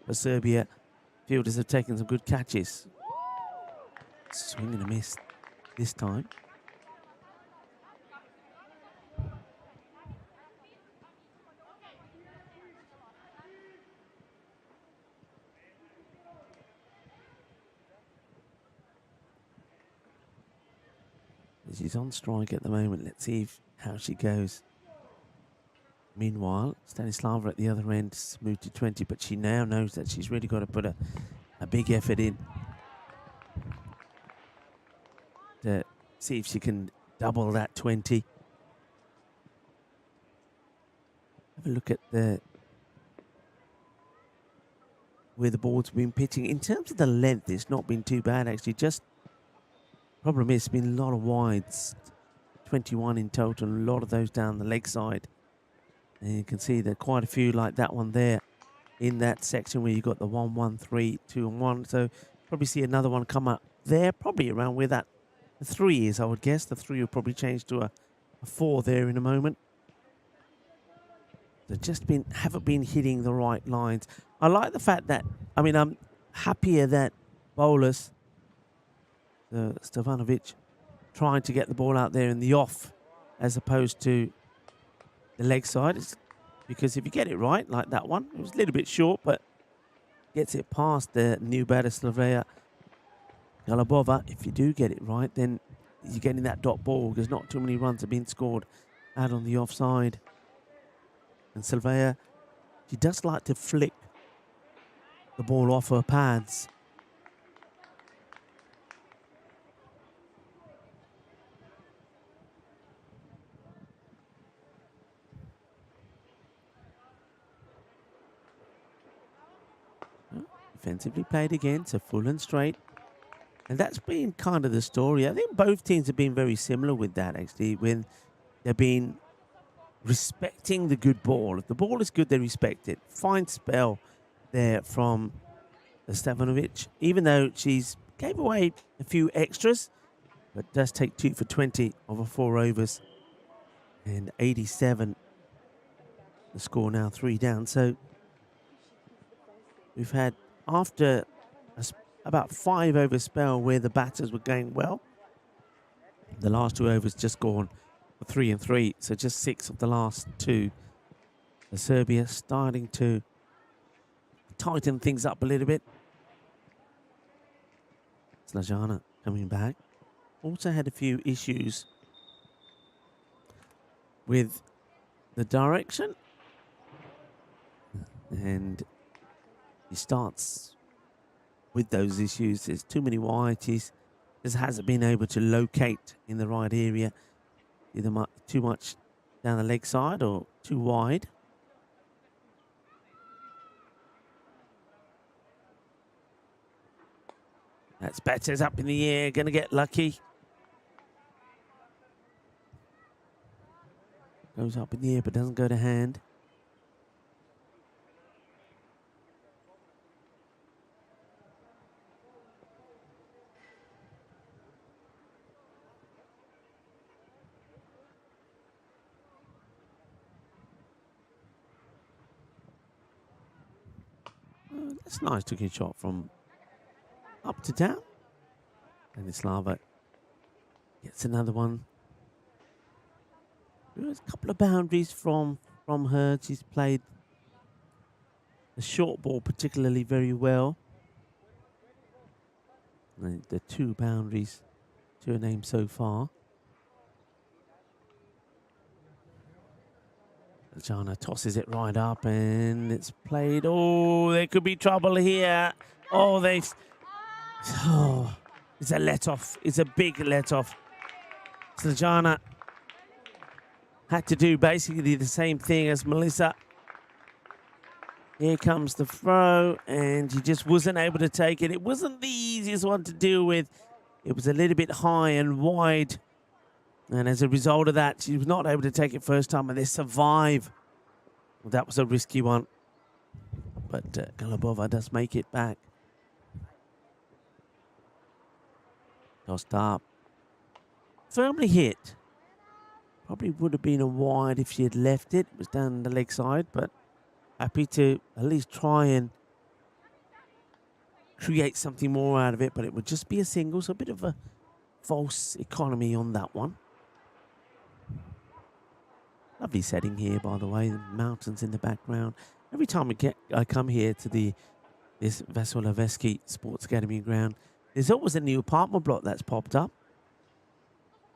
but Serbia fielders have taken some good catches. Swing and a miss this time. She's on strike at the moment. Let's see how she goes. Meanwhile, Stanislava at the other end moved to 20, but she now knows that she's really got to put a big effort in to see if she can double that 20. Have a look at where the board's been pitching. In terms of the length, it's not been too bad, actually. Just problem is, it's been a lot of wides, 21 in total, and a lot of those down the leg side. And you can see there are quite a few like that one there in that section where you got the 1, 1, 3, 2, and 1. So probably see another one come up there, probably around where that 3 is, I would guess. The 3 will probably change to a 4 there in a moment. They just haven't been hitting the right lines. I like the fact that, I'm happier that bowlers, Stefanovic, trying to get the ball out there in the off as opposed to the leg side. Because if you get it right, like that one, it was a little bit short, but gets it past the new batter, Slovenia. Galabova, if you do get it right, then you're getting that dot ball because not too many runs have been scored out on the offside. And Slovenia, she does like to flick the ball off her pads. Defensively played again, so full and straight. And that's been kind of the story. I think both teams have been very similar with that, actually, when they've been respecting the good ball. If the ball is good, they respect it. Fine spell there from Stefanovic, even though she's gave away a few extras, but does take 2 for 20 over 4 overs. And 87, the score now 3 down. So we've had, after about 5 over spell where the batters were going well, the last 2 overs just gone for 3 and 3, so just 6 of the last 2. So Serbia starting to tighten things up a little bit. Snezana coming back. also had a few issues with the direction. And he starts with those issues. There's too many whiteys. Just hasn't been able to locate in the right area. Either too much down the leg side or too wide. That's Better's up in the air, going to get lucky. Goes up in the air but doesn't go to hand. That's nice, took a shot from up to down. And Slava gets another one. There's a couple of boundaries from her. She's played the short ball particularly very well. And the 2 boundaries to her name so far. Jana tosses it right up and it's played. Oh, there could be trouble here. Oh, it's a let-off. It's a big let-off. Snejana had to do basically the same thing as Melissa. Here comes the throw, and she just wasn't able to take it. It wasn't the easiest one to deal with. It was a little bit high and wide. And as a result of that, she was not able to take it first time, and they survive. Well, that was a risky one. But Galabova does make it back. Tossed up. Firmly hit. Probably would have been a wide if she had left it. It was down the leg side, but happy to at least try and create something more out of it. But it would just be a single, so a bit of a false economy on that one. Lovely setting here, by the way. The mountains in the background. Every time I come here to this Vasilevsky Sports Academy ground, there's always a new apartment block that's popped up.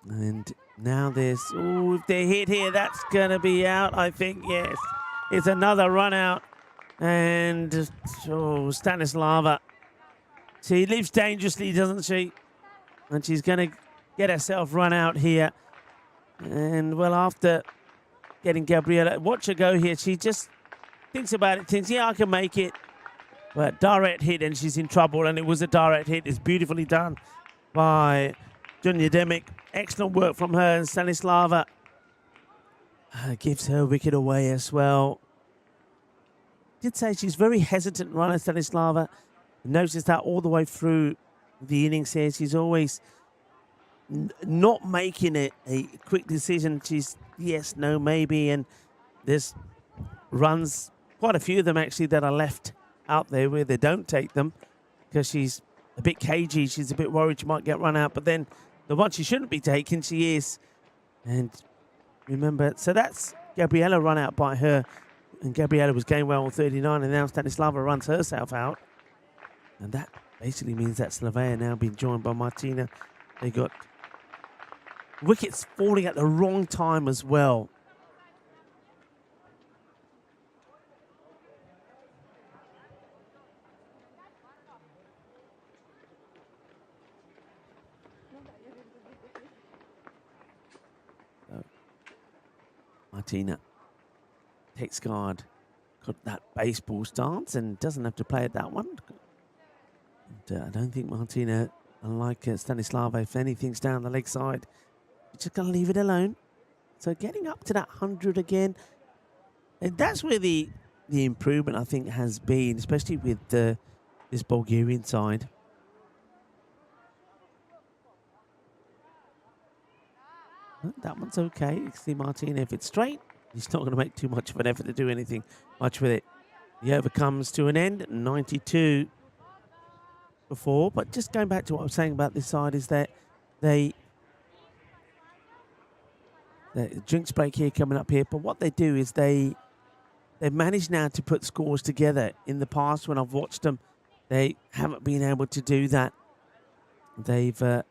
And now there's, oh, if they hit here, that's going to be out, I think, yes. It's another run out. And, Stanislava. She lives dangerously, doesn't she? And she's going to get herself run out here. And, well, after getting Gabriela, watch her go here. She just thinks about it, thinks, yeah, I can make it. But direct hit, and she's in trouble, and it was a direct hit. It's beautifully done by Junya Demic. Excellent work from her, and Stanislava gives her wicket away as well. Did say she's very hesitant runner, Stanislava. Noticed that all the way through the innings here. She's always not making it a quick decision. She's yes, no, maybe, and there's runs, quite a few of them actually, that are left out there where they don't take them because she's a bit cagey. She's a bit worried she might get run out, but then the one she shouldn't be taking, she is. And remember, so that's Gabriela run out by her, and Gabriela was going well on 39, and now Stanislava runs herself out. And that basically means that Slovenia now being joined by Martina. They got wickets falling at the wrong time as well. Martina takes guard, got that baseball stance and doesn't have to play at that one. And, I don't think Martina, unlike Stanislava, if anything's down the leg side, just going to leave it alone. So getting up to that 100 again, and that's where the improvement, I think, has been, especially with this Bulgarian side. That one's okay. You can see Martina, if it's straight, he's not going to make too much of an effort to do anything much with it. The over comes to an end, 92 before. But just going back to what I was saying about this side is that the drinks break here coming up here. But what they do is they've managed now to put scores together. In the past, when I've watched them, they haven't been able to do that. They've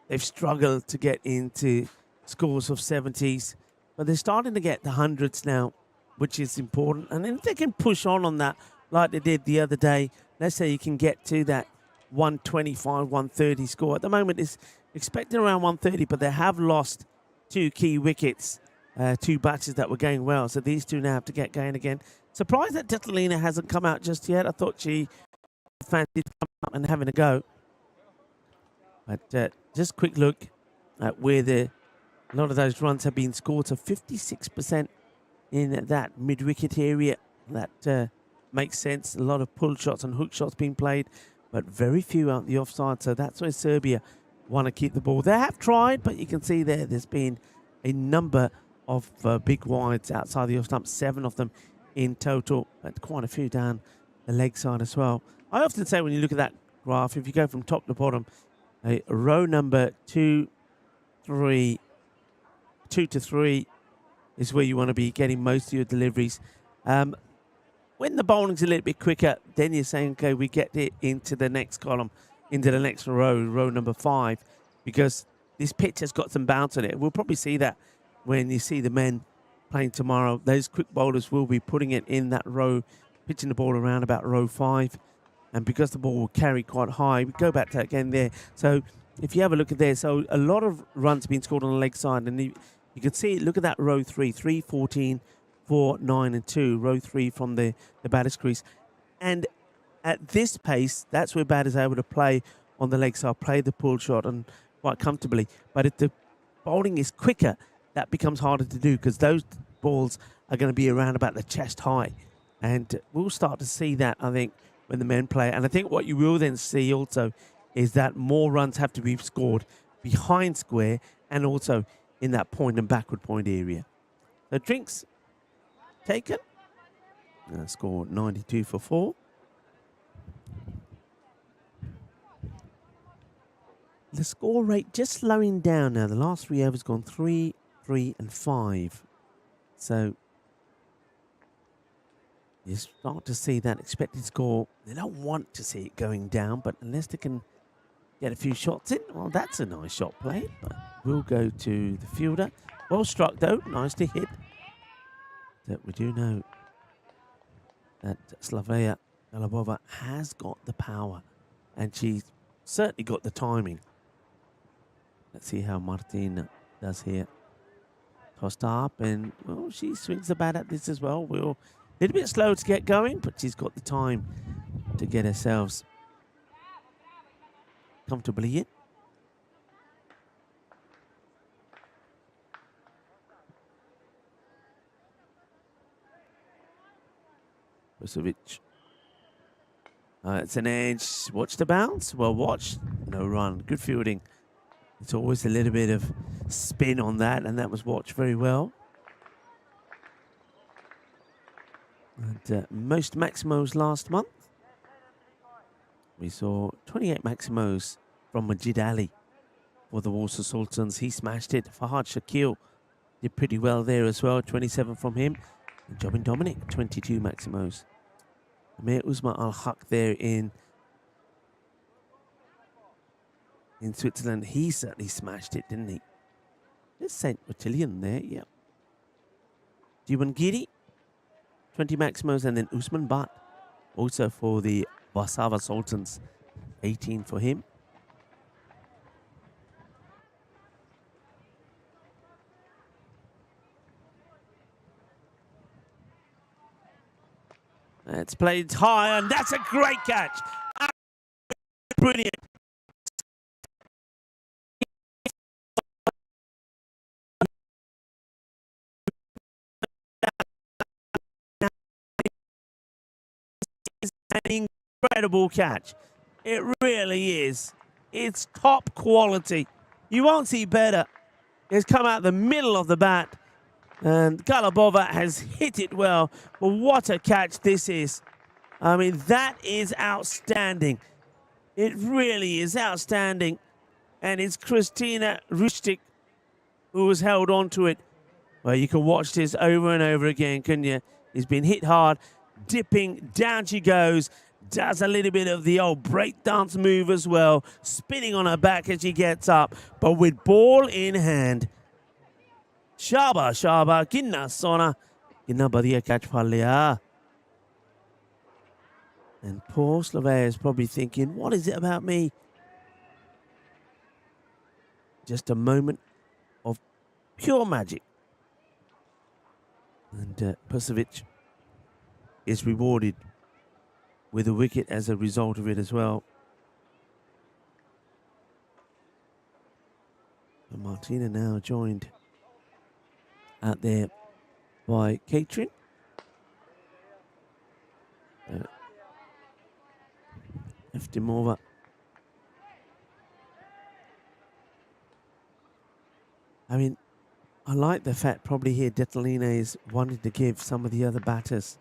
they've struggled to get into scores of 70s, but they're starting to get the hundreds now, which is important. And then if they can push on that like they did the other day, let's say you can get to that 125, 130 score. At the moment, it's expected around 130, but they have lost 2 key wickets, 2 batches that were going well. So these two now have to get going again. Surprised that Titalina hasn't come out just yet. I thought she fancied coming up and having a go. But just a quick look at where a lot of those runs have been scored. So 56% in that mid-wicket area. That makes sense. A lot of pull shots and hook shots being played, but very few out the offside. So that's where Serbia want to keep the ball. They have tried, but you can see there's been a number of big wides outside the off stump, 7 of them in total, but quite a few down the leg side as well. I often say when you look at that graph, if you go from top to bottom, row number 2 to 3 is where you want to be getting most of your deliveries. When the bowling's a little bit quicker, then you're saying, okay, we get it into the next column, into the next row number 5, because this pitch has got some bounce on it. We'll probably see that when you see the men playing tomorrow. Those quick bowlers will be putting it in that row, pitching the ball around about row 5. And because the ball will carry quite high, we go back to that again there. So if you have a look at there, so a lot of runs being scored on the leg side. And you can see, look at that row 3, 3, 14, 4, 9 and 2, row 3 from the batter's crease. And at this pace, that's where batters are able to play on the leg side, play the pull shot and quite comfortably. But if the bowling is quicker, that becomes harder to do because those balls are going to be around about the chest high. And we'll start to see that, I think, when the men play. And I think what you will then see also is that more runs have to be scored behind square and also in that point and backward point area. So drinks taken. Score 92 for 4. The score rate just slowing down now. The last 3 overs gone 3, 3 and 5. So you start to see that expected score. They don't want to see it going down, but unless they can get a few shots in, well, that's a nice shot played. But we'll go to the fielder. Well struck, though. Nice to hit. That we do know that Slavia Galabova has got the power, and she's certainly got the timing. Let's see how Martin does here. Tossed up, and well, she swings the bat at this as well. We'll a little bit slow to get going, but she's got the time to get herself comfortably in. Vuskovic. It's an edge. Watch the bounce. Well, watch. No run. Good fielding. It's always a little bit of spin on that, and that was watched very well. And most Maximos last month. We saw 28 Maximos from Majid Ali for the Warsaw Sultans. He smashed it. Fahad Shakil did pretty well there as well. 27 from him. And Jobin Dominic, 22 Maximos. Amir Uzma Al-Haq there in Switzerland. He certainly smashed it, didn't he? There's St. Otillion there, yeah. Diwan Giri, 20 Maximos, and then Usman Bat, also for the Warszawa Sultans, 18 for him. It's played high, and that's a great catch. Brilliant. An incredible catch. It really is. It's top quality. You won't see better. It's come out the middle of the bat, and Galabova has hit it well. But what a catch this is. I mean, that is outstanding. It really is outstanding. And it's Kristina Rustic who has held on to it. Well, you can watch this over and over again, couldn't you? He's been hit hard, dipping, down she goes. Does a little bit of the old breakdance move as well, spinning on her back as she gets up, but with ball in hand. Shaba, kinna sona, kinna badiya catch palya. And poor Slavea is probably thinking, what is it about me? Just a moment of pure magic. And Pusovic is rewarded with a wicket as a result of it as well. And Martina now joined out there by Katrin. Eftimova. I mean, I like the fact probably here Detalina is wanting to give some of the other batters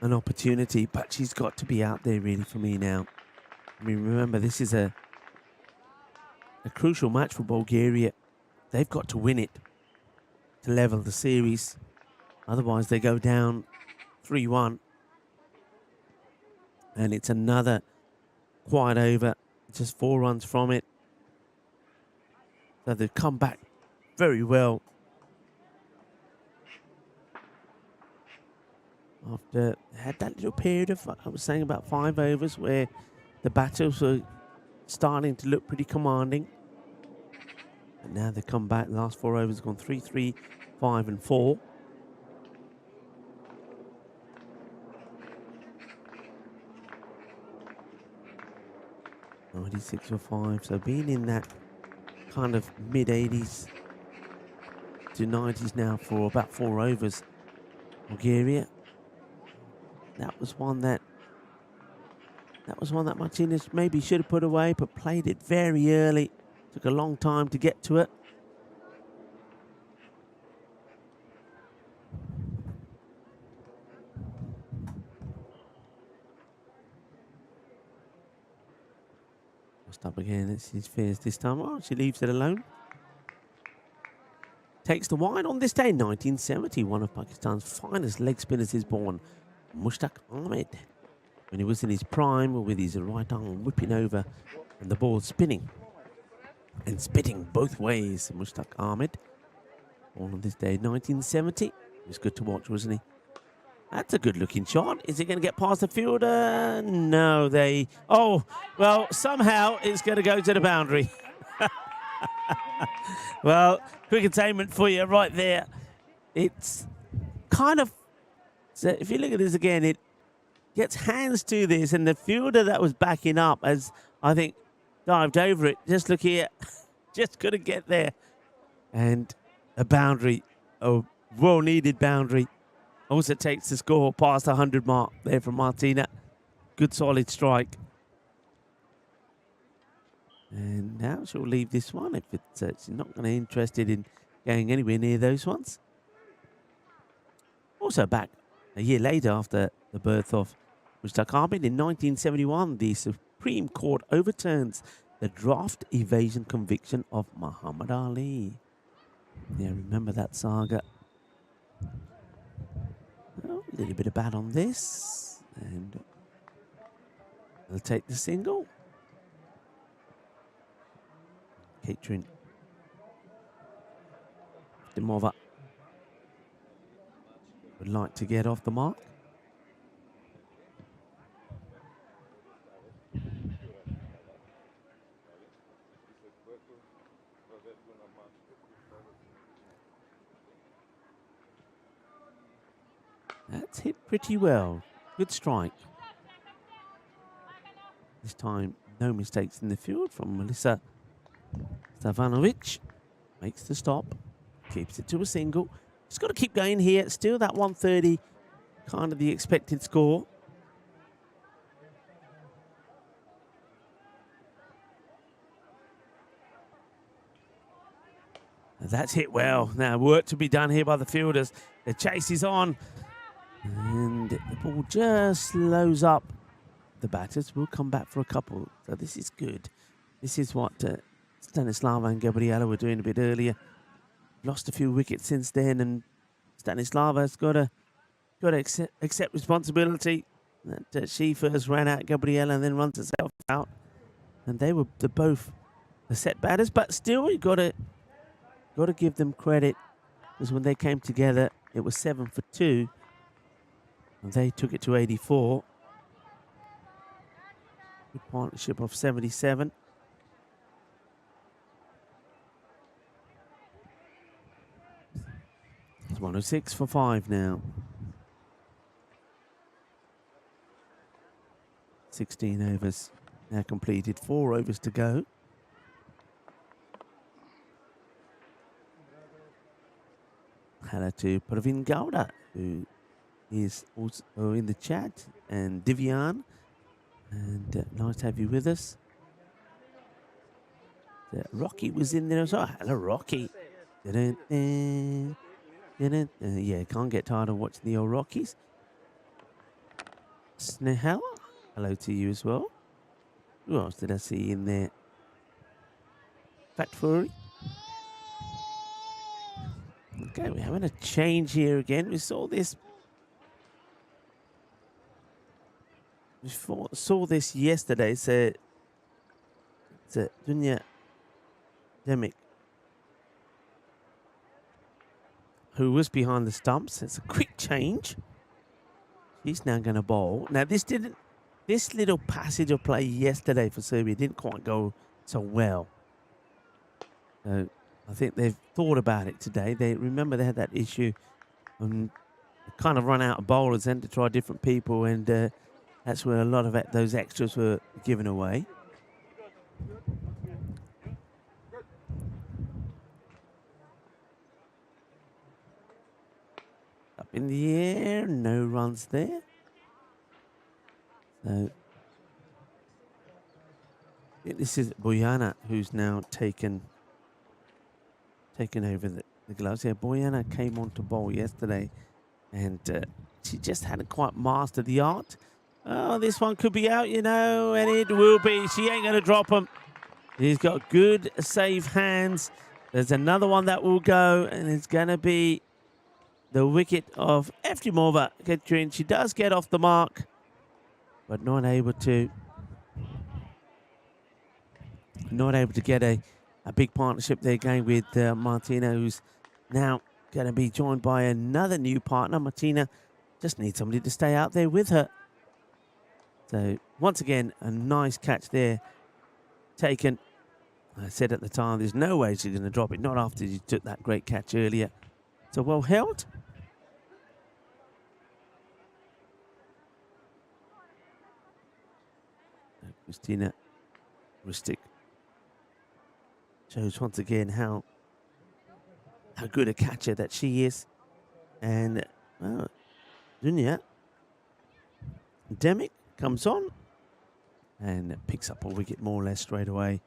an opportunity, but she's got to be out there really for me now. I mean, remember, this is a crucial match for Bulgaria. They've got to win it to level the series. Otherwise, they go down 3-1. And it's another quiet over, just 4 runs from it. So they've come back very well after had that little period of, I was saying, about 5 overs where the batters were starting to look pretty commanding. And now they come back. The last 4 overs gone 3, 3, 5 and 4. .96 for 5, so being in that kind of mid-80s to 90s now for about 4 overs. Bulgaria. That was one that Martinez maybe should have put away, but played it very early. Took a long time to get to it. Up again, it's his fears this time. Oh, she leaves it alone. Takes the wide on this day, 1970. One of Pakistan's finest leg spinners is born, Mushtaq Ahmed. When he was in his prime, with his right arm whipping over and the ball spinning and spitting both ways. Mushtaq Ahmed, born on this day, 1970. It was good to watch, wasn't he? That's a good-looking shot. Is it going to get past the fielder? No, oh, well, somehow it's going to go to the boundary. Well, quick attainment for you right there. It's kind of, so if you look at this again, it gets hands to this, and the fielder that was backing up has, I think, dived over it. Just look here. Just couldn't get there. And a boundary, a well-needed boundary. Also takes the score past the 100 mark there from Martina. Good solid strike. And now she'll leave this one if she's not going to be interested in going anywhere near those ones. Also back a year later after the birth of Mushtaq Ahmed in 1971, the Supreme Court overturns the draft evasion conviction of Muhammad Ali. Yeah, remember that saga. Well, a little bit of bat on this, and they'll take the single. Katrin Demova would like to get off the mark. That's hit pretty well. Good strike. This time, no mistakes in the field from Melissa Stavanovic. Makes the stop. Keeps it to a single. Just got to keep going here. Still that 130, kind of the expected score. That's hit well. Now, work to be done here by the fielders. The chase is on. And the ball just slows up. The batters will come back for a couple. So this is good. This is what Stanislava and Gabriela were doing a bit earlier. Lost a few wickets since then, and Stanislava's got to accept responsibility. that she first ran out Gabriella and then runs herself out. And they were both the set batters, but still you got to give them credit, because when they came together, it was 7 for 2, and they took it to 84. Good partnership of 77. It's 106 for 5 now. 16 overs now completed, 4 overs to go. Hello to Pravin Gowda, who is also in the chat, and Divian, and nice to have you with us. Rocky was in there as well. Hello, Rocky. Yeah, can't get tired of watching the old Rockies. Snehal, hello to you as well. Who else did I see in there? Fat Fury. Okay, we're having a change here again. We saw this. We saw this yesterday. So it's Dunya Demic, who was behind the stumps. It's a quick change. She's now going to bowl. Now this little passage of play yesterday for Serbia didn't quite go so well. So I think they've thought about it today. They remember they had that issue and kind of run out of bowlers then to try different people, and that's where a lot of those extras were given away. Up in the air, no runs there. So this is Boyana, who's now taken over the gloves. Yeah, Boyana came on to bowl yesterday, and she just hadn't quite mastered the art. Oh, this one could be out, you know, and it will be. She ain't going to drop him. He's got good, safe hands. There's another one that will go, and it's going to be the wicket of Eftimova. She does get off the mark, but not able to get a big partnership there going with Martina, who's now going to be joined by another new partner. Martina just needs somebody to stay out there with her. So once again, a nice catch there taken. I said at the time, there's no way she's going to drop it, not after she took that great catch earlier. So well held. Christina Ristic shows once again how good a catcher that she is. And Dunya Demic comes on and picks up a wicket more or less straight away.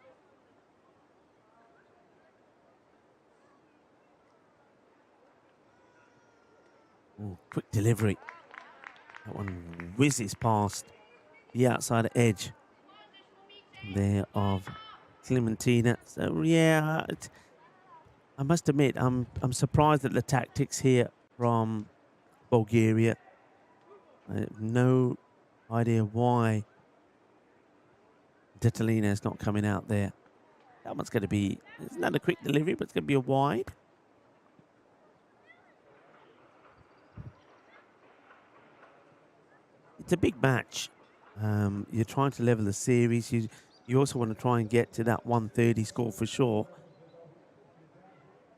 Ooh, quick delivery. That one whizzes past the outside edge there of Clementina. So yeah, I must admit, I'm surprised at the tactics here from Bulgaria. I have no idea why Detalina is not coming out there. That one's going to be, it's not a quick delivery, but it's going to be a wide. It's a big match. You're trying to level the series. You also want to try and get to that 130 score for sure.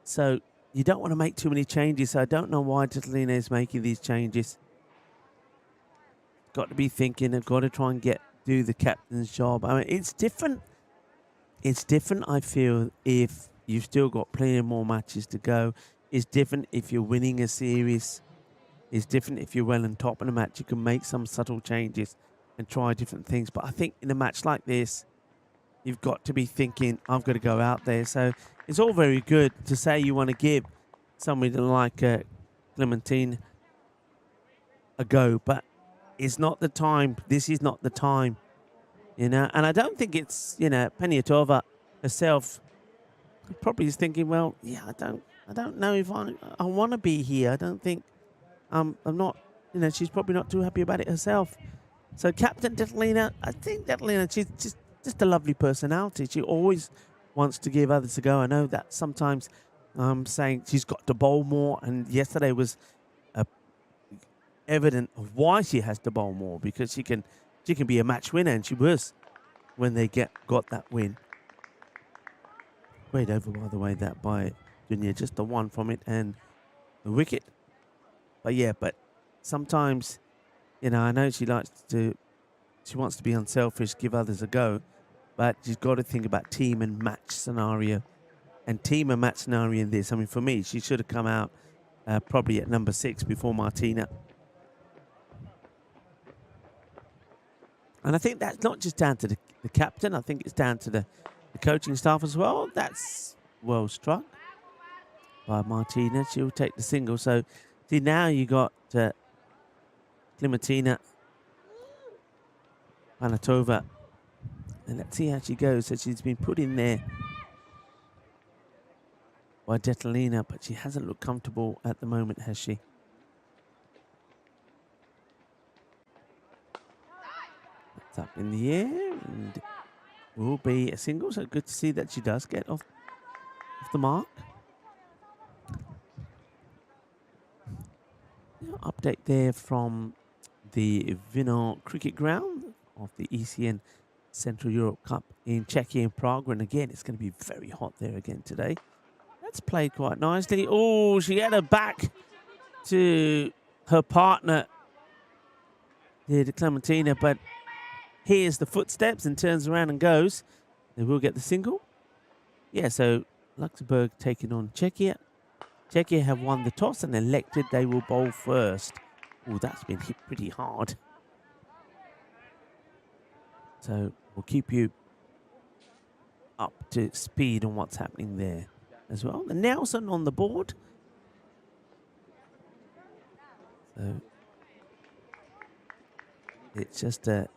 So you don't want to make too many changes. So I don't know why Detalina is making these changes. Got to be thinking, I've got to try and do the captain's job. I mean, it's different. It's different, I feel, if you've still got plenty of more matches to go. It's different if you're winning a series. It's different if you're well on top in a match. You can make some subtle changes and try different things. But I think in a match like this, you've got to be thinking, I've got to go out there. So it's all very good to say you want to give somebody like Clementine a go, but it's not the time. This is not the time, you know. And I don't think it's, you know, Peniatova herself probably is thinking, well, yeah, I don't know if I want to be here. I don't think, I'm not, you know, she's probably not too happy about it herself. So Captain Detlina, I think Detlina, she's just a lovely personality. She always wants to give others a go. I know that sometimes saying she's got to bowl more, and yesterday was evident of why she has to bowl more, because she can be a match winner, and she was when they got that win. Great over, by the way, that by Junior, just the one from it and the wicket. But yeah, but sometimes, you know, I know she wants to be unselfish, give others a go, but she's got to think about team and match scenario. And team and match scenario in this, I mean, for me, she should have come out probably at number 6 before Martina. And I think that's not just down to the captain. I think it's down to the coaching staff as well. That's well struck by Martina. She'll take the single. So, see, now you got Klimatina, Panatova. And let's see how she goes. So she's been put in there by Detlina, but she hasn't looked comfortable at the moment, has she? It's up in the air and will be a single. So good to see that she does get off the mark. Update there from the Vinor Cricket Ground of the ECN Central Europe Cup in Czechia and Prague. And again, it's going to be very hot there again today. That's played quite nicely. Oh, she had her back to her partner, the Clementina, but here's the footsteps and turns around and goes. They will get the single. Yeah, so Luxembourg taking on Czechia. Czechia have won the toss and elected they will bowl first. Oh, that's been hit pretty hard. So we'll keep you up to speed on what's happening there as well. The Nelson on the board. So it's just a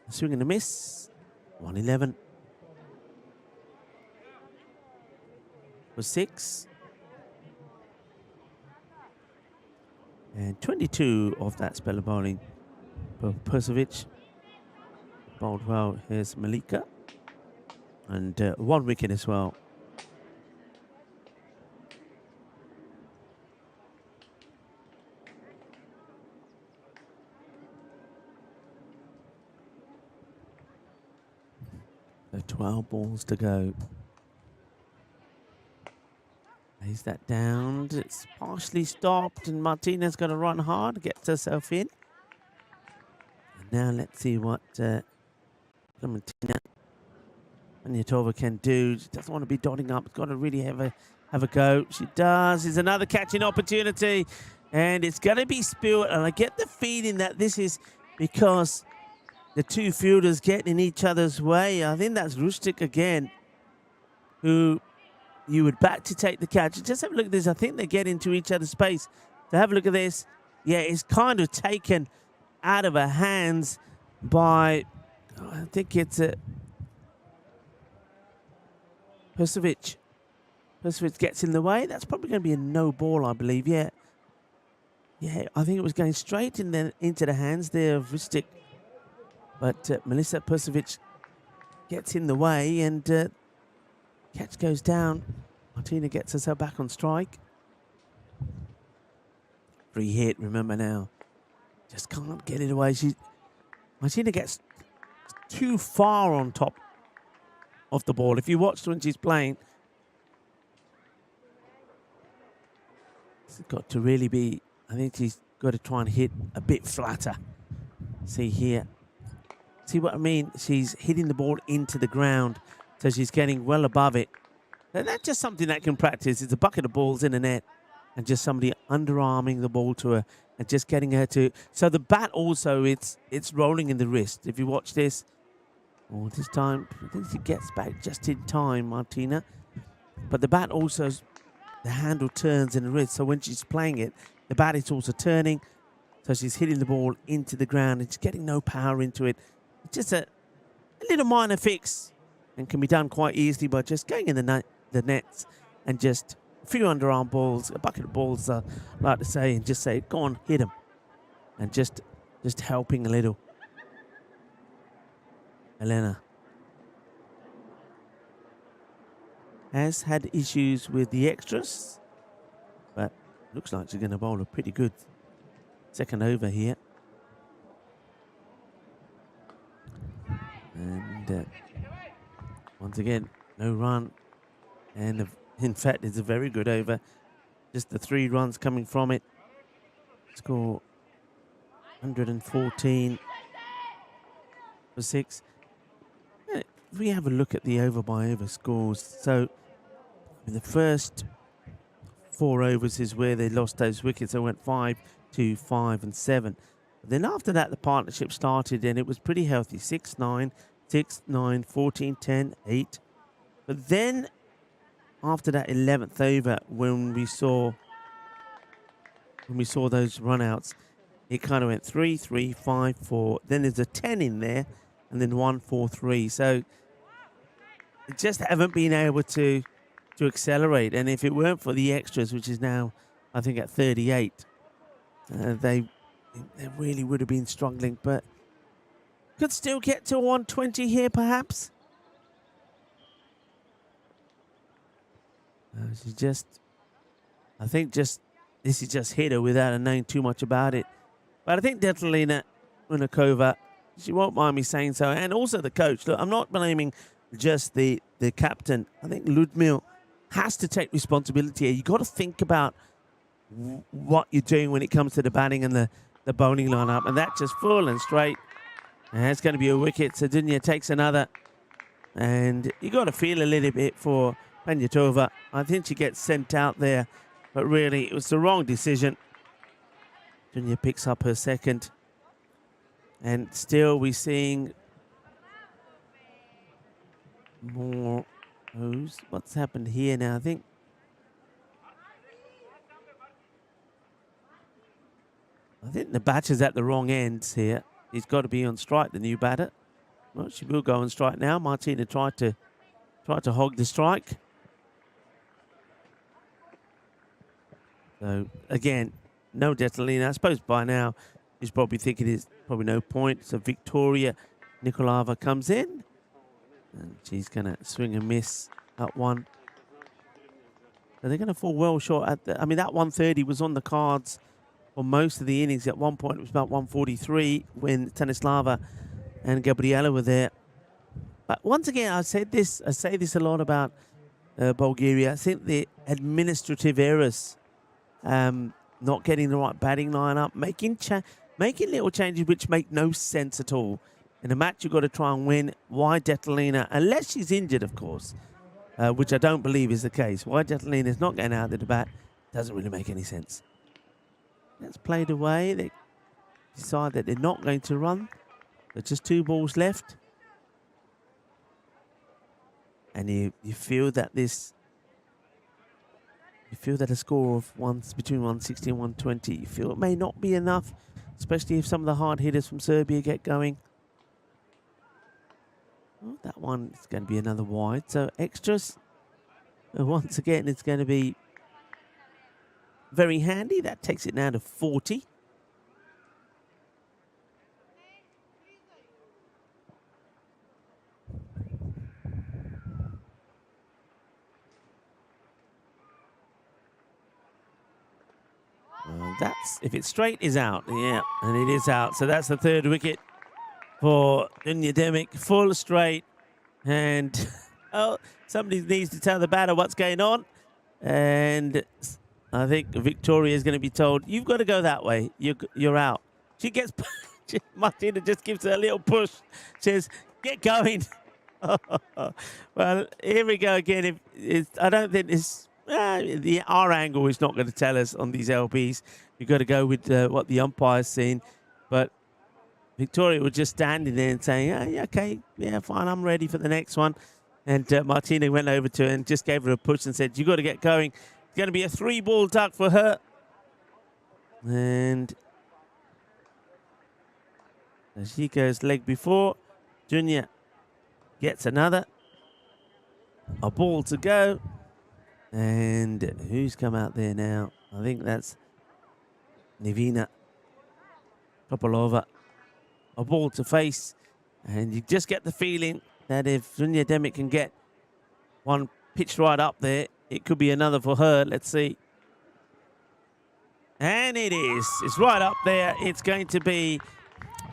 swing and a miss. 111 for 6. And 22 of that spell of bowling for Persevic. Bowled well. Here's Malika. And 1 wicket as well. So 12 balls to go. Lays that down. It's partially stopped, and Martina's got to run hard, gets herself in. And now let's see what Clementina Paniatova can do. She doesn't want to be dotting up. She's got to really have a go. She does. It's another catching opportunity, and it's going to be spilled. And I get the feeling that this is because the two fielders get in each other's way. I think that's Rustic again, who you would back to take the catch. Just have a look at this. I think they get into each other's space. So have a look at this. Yeah, it's kind of taken out of her hands by, I think it's Persevic. Persevic gets in the way. That's probably going to be a no ball, I believe. Yeah, I think it was going straight into the hands there of Rustic. But Melissa Persevic gets in the way, and catch goes down. Martina gets herself back on strike. Free hit, remember now. Just can't get it away. Martina gets too far on top of the ball. If you watch when she's playing, she's got to really be, I think she's got to try and hit a bit flatter. See here. See what I mean? She's hitting the ball into the ground, so she's getting well above it. And that's just something that can practice. It's a bucket of balls in the net, and just somebody underarming the ball to her and just getting her to. So the bat also, it's rolling in the wrist. If you watch this, this time I think she gets back just in time, Martina. But the bat also, the handle turns in the wrist. So when she's playing it, the bat is also turning. So she's hitting the ball into the ground. It's getting no power into it. It's just a little minor fix, and can be done quite easily by just going in the nets and just a few underarm balls, a bucket of balls, I like to say, and just say, go on, hit them. And just helping a little. Elena has had issues with the extras, but looks like she's going to bowl a pretty good second over here. And once again, no run. And in fact, it's a very good over. Just the 3 runs coming from it. Score 114 for 6. If we have a look at the over by over scores, so in the first 4 overs is where they lost those wickets. They went 5, 2, 5 and 7. But then after that, the partnership started and it was pretty healthy. 6, 9, 6, 9, 14, 10, 8. But then after that 11th over, when we saw those runouts, it kind of went 3, 3, 5, 4. Then there's a 10 in there, and then 1, 4, 3. So just haven't been able to accelerate. And if it weren't for the extras, which is now, I think, at 38, they really would have been struggling. But could still get to 120 here, perhaps. I think this is just hit her without knowing too much about it. But I think Detlina Unikova, she won't mind me saying so, and also the coach. Look, I'm not blaming just the captain. I think Ludmil has to take responsibility here. You've got to think about what you're doing when it comes to the batting and the bowling lineup, and that's just full and straight. And it's going to be a wicket. So Dunya takes another, and you got to feel a little bit for Panyatova. I think she gets sent out there, but really it was the wrong decision. Dunya picks up her second, and still we're seeing more O's. What's happened here now? I think the batter's at the wrong ends here. He's got to be on strike, the new batter. Well, she will go on strike now. Martina tried to hog the strike. So again, no Detlina. I suppose by now he's probably thinking there's probably no point. So Victoria Nikolava comes in, and she's going to swing and miss at one. So they're going to fall well short at the. I mean, that 130 was on the cards for most of the innings. At one point, it was about 143 when Stanislava and Gabriela were there. But once again, I say this a lot about Bulgaria. I think the administrative errors, not getting the right batting lineup, making little changes which make no sense at all. In a match, you've got to try and win. Why Detlina? Unless she's injured, of course, which I don't believe is the case. Why Detlina is not getting out of the bat doesn't really make any sense. That's played away. They decide that they're not going to run. There's just 2 balls left. And you feel that a score of between 160 and 120, you feel it may not be enough, especially if some of the hard hitters from Serbia get going. Oh, that one is going to be another wide. So extras, once again, it's going to be very handy. That takes it now to 40. That's, if it's straight, is out. Yeah, and it is out. So that's the 3rd wicket for Dunya Demic. Full straight. And, oh, somebody needs to tell the batter what's going on. And I think Victoria is going to be told, you've got to go that way. You're out. She gets, Martina just gives her a little push. Says, get going. Well, here we go again. I don't think it's, our angle is not going to tell us on these LBs. You've got to go with what the umpire's seen. But Victoria was just standing there and saying, yeah, okay, yeah, fine, I'm ready for the next one. And Martina went over to her and just gave her a push and said, you've got to get going. It's going to be a 3-ball duck for her. And as she goes leg before, Dunya gets another. A ball to go. And who's come out there now? I think that's Nivina Topolova. A ball to face. And you just get the feeling that if Dunja Demic can get one pitched right up there, it could be another for her. Let's see. And it is. It's right up there. It's going to be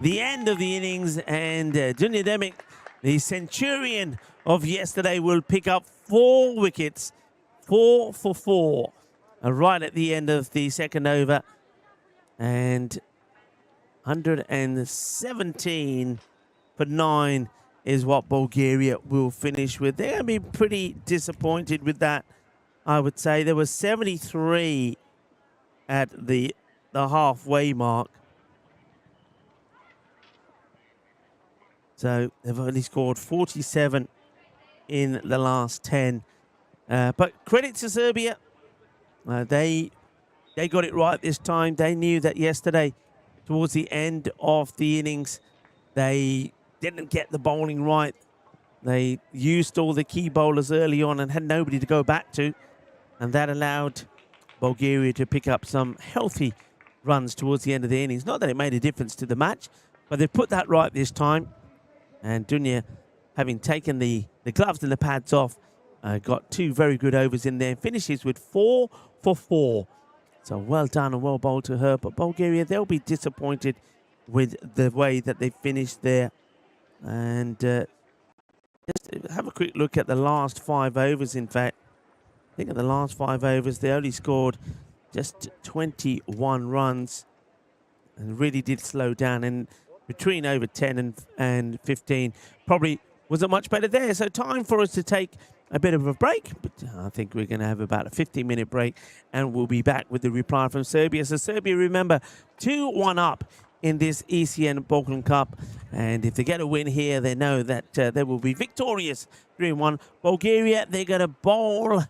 the end of the innings. And Dunja Demic, the centurion of yesterday, will pick up 4 wickets. 4 for 4. Right at the end of the second over. And 117 for 9 is what Bulgaria will finish with. They're going to be pretty disappointed with that, I would say. There was 73 at the halfway mark. So they've only scored 47 in the last 10. But credit to Serbia. They got it right this time. They knew that yesterday, towards the end of the innings, they didn't get the bowling right. They used all the key bowlers early on and had nobody to go back to. And that allowed Bulgaria to pick up some healthy runs towards the end of the innings. Not that it made a difference to the match, but they put that right this time. And Dunja, having taken the gloves and the pads off, got 2 very good overs in there. Finishes with 4 for 4. So well done and well bowled to her. But Bulgaria, they'll be disappointed with the way that they finished there. And just have a quick look at the last 5 overs, in fact. I think in the last 5 overs, they only scored just 21 runs and really did slow down. And between over 10 and 15, probably wasn't much better there. So time for us to take a bit of a break. But I think we're going to have about a 15-minute break, and we'll be back with the reply from Serbia. So Serbia, remember, 2-1 up in this ECN Balkan Cup. And if they get a win here, they know that they will be victorious 3-1. Bulgaria, they're going to bowl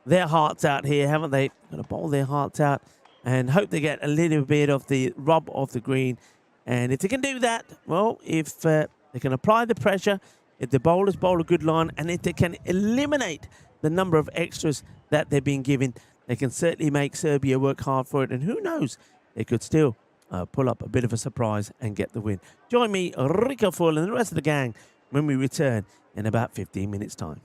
their hearts out here, haven't they? Going to bowl their hearts out and hope they get a little bit of the rub of the green. And if they can do that, well, if they can apply the pressure, if the bowlers bowl a good line, and if they can eliminate the number of extras that they're being given, they can certainly make Serbia work hard for it. And who knows, they could still pull up a bit of a surprise and get the win. Join me, Rico Full, and the rest of the gang when we return in about 15 minutes' time.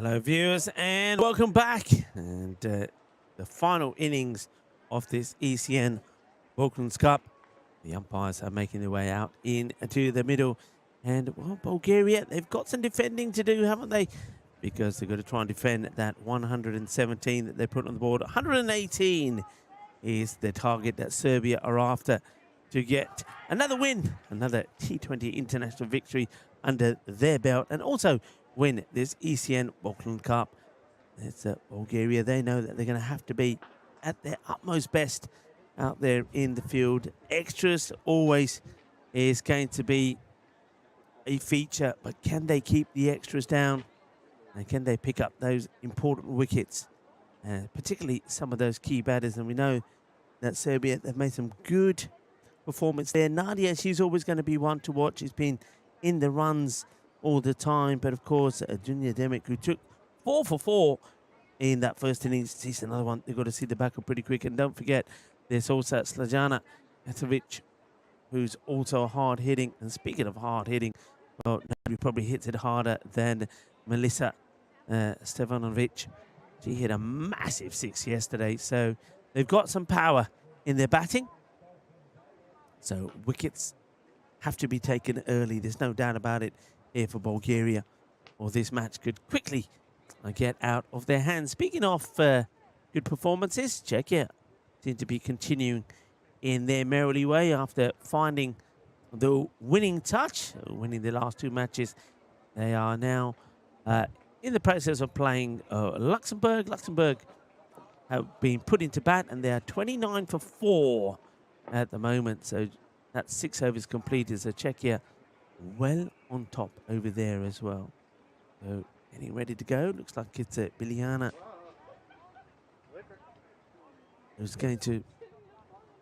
Hello, viewers, and welcome back. And the final innings of this ECN Balkan Cup. The umpires are making their way out into the middle. And, well, Bulgaria, they've got some defending to do, haven't they? Because they've got to try and defend that 117 that they put on the board. 118 is the target that Serbia are after to get another win, another T20 international victory under their belt, and also win this ECN Balkan Cup. It's Bulgaria. They know that they're going to have to be at their utmost best out there in the field. Extras always is going to be a feature, but can they keep the extras down? And can they pick up those important wickets? Particularly some of those key batters. And we know that Serbia, they've made some good performance there. Nadia, she's always going to be one to watch. She's been in the runs all the time. But, of course, Dunya Demic, who took 4 for 4 in that first innings. She's another one. They've got to see the back up pretty quick. And don't forget, there's also Slađana Etović, who's also hard-hitting. And speaking of hard-hitting, well, nobody probably hits it harder than Melissa Stevanovic. She hit a massive 6 yesterday. So they've got some power in their batting. So wickets have to be taken early. There's no doubt about it here for Bulgaria, or this match could quickly get out of their hands. Speaking of good performances, Czechia seem to be continuing in their merrily way after finding the winning touch, winning the last 2 matches. They are now in the process of playing Luxembourg. Luxembourg have been put into bat, and they are 29 for 4 at the moment. So that's 6 overs completed. So Czechia well on top over there as well. So getting ready to go. Looks like it's Biljana who's going to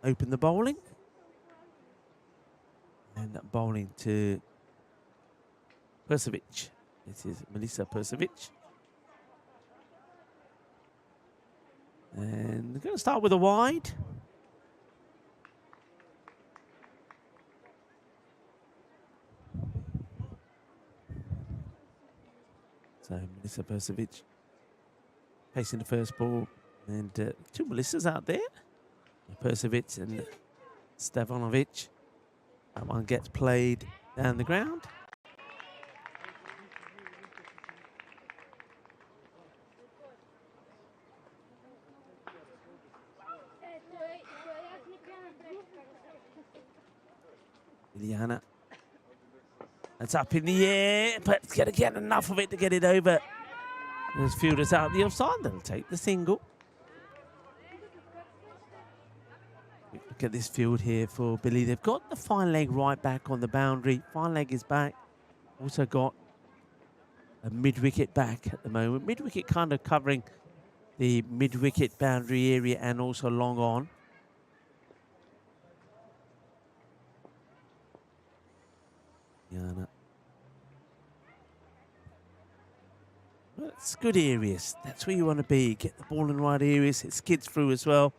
open the bowling. And bowling to Persevic. This is Melissa Persevic. And they're going to start with a wide. So Melissa Persevic facing the first ball. And 2 Melissas out there. Persevic and Stevanovic. That one gets played down the ground. Biljana. That's up in the air, but it's going to get enough of it to get it over. There's fielders out the offside. They'll take the single. Look at this field here for Billy. They've got the fine leg right back on the boundary. Fine leg is back. Also got a mid-wicket back at the moment. Mid-wicket kind of covering the mid-wicket boundary area and also long on. Well, it's good areas. That's where you want to be. Get the ball in the right areas. It skids through as well.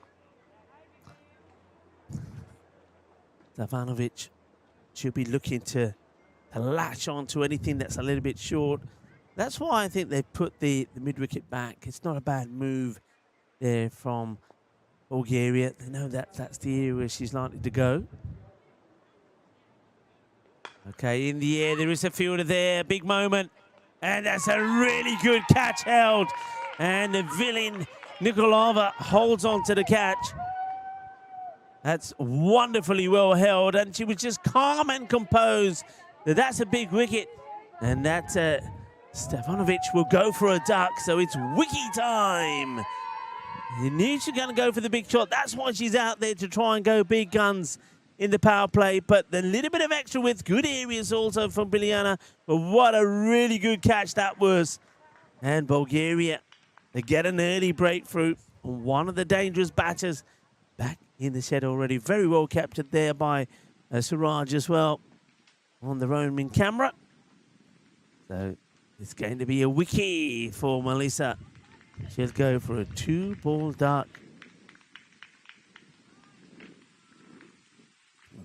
Stevanovic should be looking to latch on to anything that's a little bit short. That's why I think they've put the mid-wicket back. It's not a bad move there from Bulgaria. They know that that's the area where she's likely to go. Okay, in the air, there is a fielder there. Big moment. And that's a really good catch held. And the villain Nikolova holds on to the catch. That's wonderfully well held. And she was just calm and composed. That's a big wicket. And that Stevanovic will go for a duck. So it's wicket time. He knew she's going to go for the big shot. That's why she's out there, to try and go big guns in the power play. But the little bit of extra width, good areas also from Biljana. But what a really good catch that was. And Bulgaria, they get an early breakthrough. One of the dangerous batters back in the shed already. Very well captured there by Suraj as well on the roaming camera. So it's going to be a wicket for Melissa. She'll go for a 2-ball duck.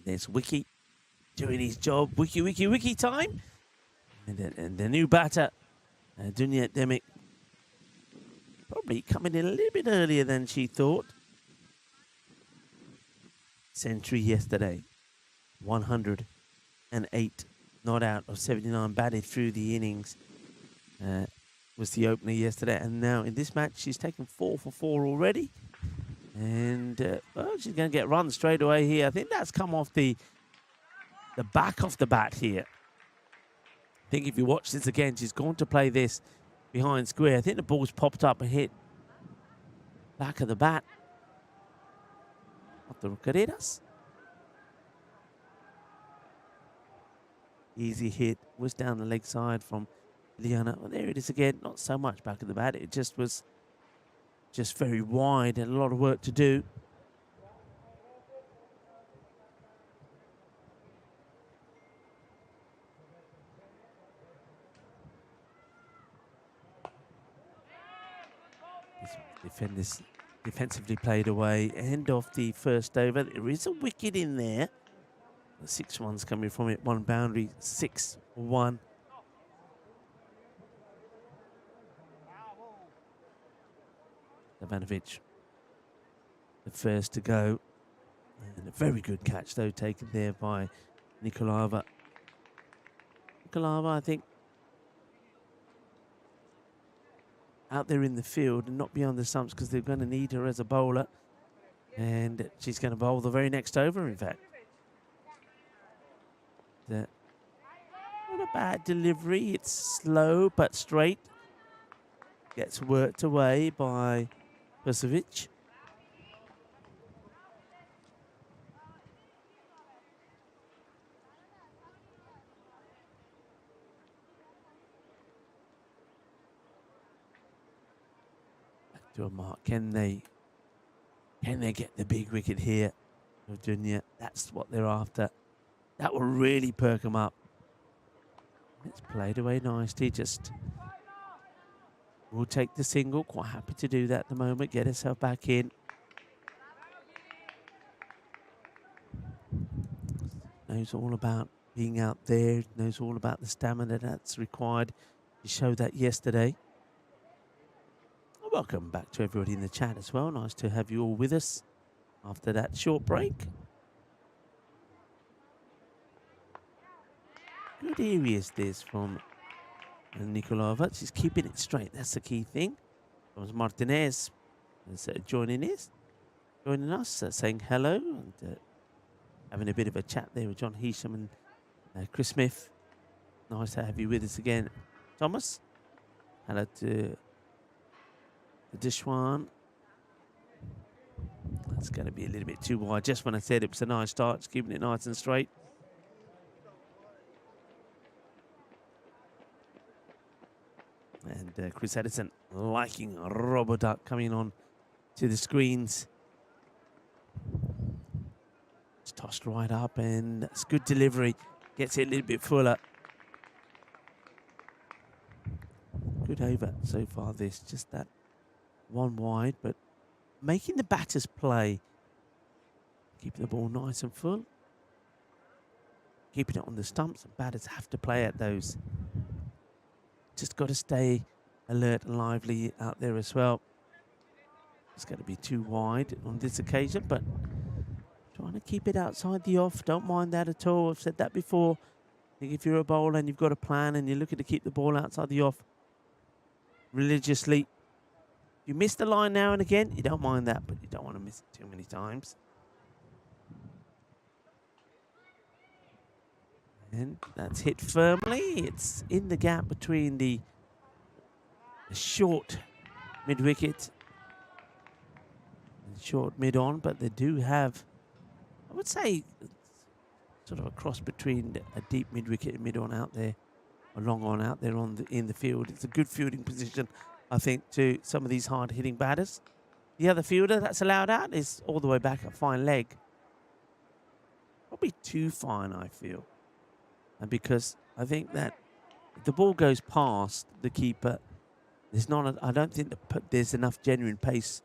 There's Wiki doing his job. Wiki time. And the new batter, Dunya Demic, probably coming in a little bit earlier than she thought. Century yesterday, 108 not out of 79 batted through the innings. Was the opener yesterday, and now in this match she's taken 4 for 4 already, and well, she's going to get run straight away here. I think that's come off the back of the bat here. I think if you watch this again, she's going to play this behind square. I think the ball's popped up and hit back of the bat of the Carreras. Easy hit, was down the leg side from Liana. Well, there it is again. Not so much back of the bat. It just was just very wide and a lot of work to do. Defenders defensively played away. End of the first over. There is a wicket in there. The 6 runs coming from it. One boundary, 6-1. Ivanovic, the first to go. And a very good catch, though, taken there by Nikolaeva. Nikolaeva, I think, out there in the field and not beyond the stumps because they're going to need her as a bowler. And she's going to bowl the very next over, in fact. Not a bad delivery. It's slow but straight. Gets worked away by Persevic. Back to a mark. Can they get the big wicket here? Dunya, that's what they're after. That will really perk them up. It's played away nicely. Just will take the single. Quite happy to do that at the moment. Get herself back in. Knows all about being out there. Knows all about the stamina that's required. You showed that yesterday. Welcome back to everybody in the chat as well. Nice to have you all with us after that short break. Good areas this from Nikolaeva. She's keeping it straight. That's the key thing. Thomas Martinez is joining us, saying hello and having a bit of a chat there with John Heasham and Chris Smith. Nice to have you with us again, Thomas. Hello to Dishwan. That's going to be a little bit too wide. Just when I said it was a nice start, just keeping it nice and straight. And Chris Edison liking Roboduck coming on to the screens. It's tossed right up and it's good delivery. Gets it a little bit fuller. Good over so far this. Just that one wide, but making the batters play. Keeping the ball nice and full. Keeping it on the stumps. And batters have to play at those. Just got to stay alert and lively out there as well. It's going to be too wide on this occasion, but trying to keep it outside the off. Don't mind that at all. I've said that before. I think if you're a bowler and you've got a plan and you're looking to keep the ball outside the off religiously, you miss the line now and again, you don't mind that, but you don't want to miss it too many times. And that's hit firmly. It's in the gap between the short mid-wicket and short mid-on, but they do have, I would say, sort of a cross between a deep mid-wicket and mid-on out there, or long on out there in the field. It's a good fielding position, I think, to some of these hard-hitting batters. The other fielder that's allowed out is all the way back at fine leg. Probably too fine, I feel. And because I think that if the ball goes past the keeper, I don't think that there's enough genuine pace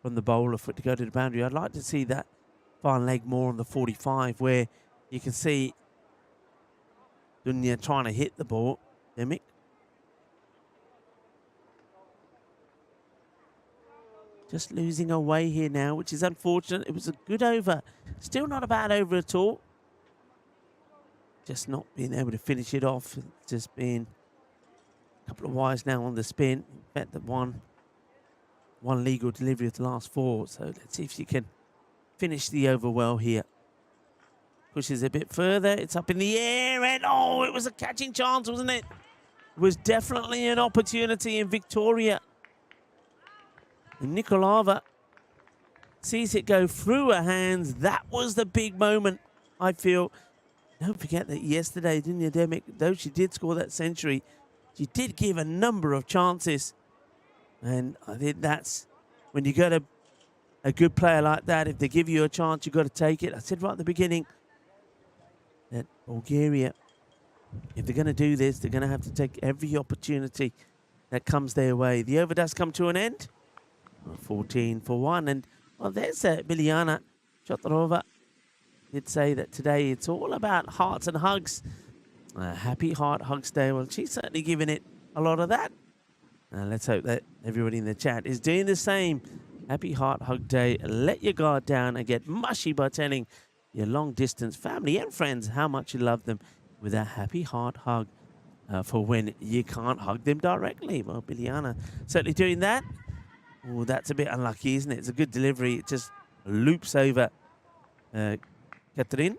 from the bowler for it to go to the boundary. I'd like to see that fine leg more on the 45, where you can see Dunya trying to hit the ball. Demick. Just losing away here now, which is unfortunate. It was a good over. Still not a bad over at all. Just not being able to finish it off. Just being a couple of wires now on the spin. In fact, the one legal delivery of the last 4. So let's see if she can finish the over well here. Pushes a bit further. It's up in the air. And oh, it was a catching chance, wasn't it? It was definitely an opportunity in Victoria. And Nikolava sees it go through her hands. That was the big moment, I feel. Don't forget that yesterday, T20IW, though she did score that century, she did give a number of chances. And I think that's when you got a good player like that, if they give you a chance, you've got to take it. I said right at the beginning that Bulgaria, if they're going to do this, they're going to have to take every opportunity that comes their way. The over does come to an end. 14 for 1. And, well, there's Biljana Chotarova. Did say that today it's all about hearts and hugs. Happy Heart Hugs Day. Well, she's certainly giving it a lot of that. Let's hope that everybody in the chat is doing the same. Happy Heart Hug Day. Let your guard down and get mushy by telling your long-distance family and friends how much you love them with a happy heart hug for when you can't hug them directly. Well, Biljana certainly doing that. Oh, that's a bit unlucky, isn't it? It's a good delivery. It just loops over Catherine.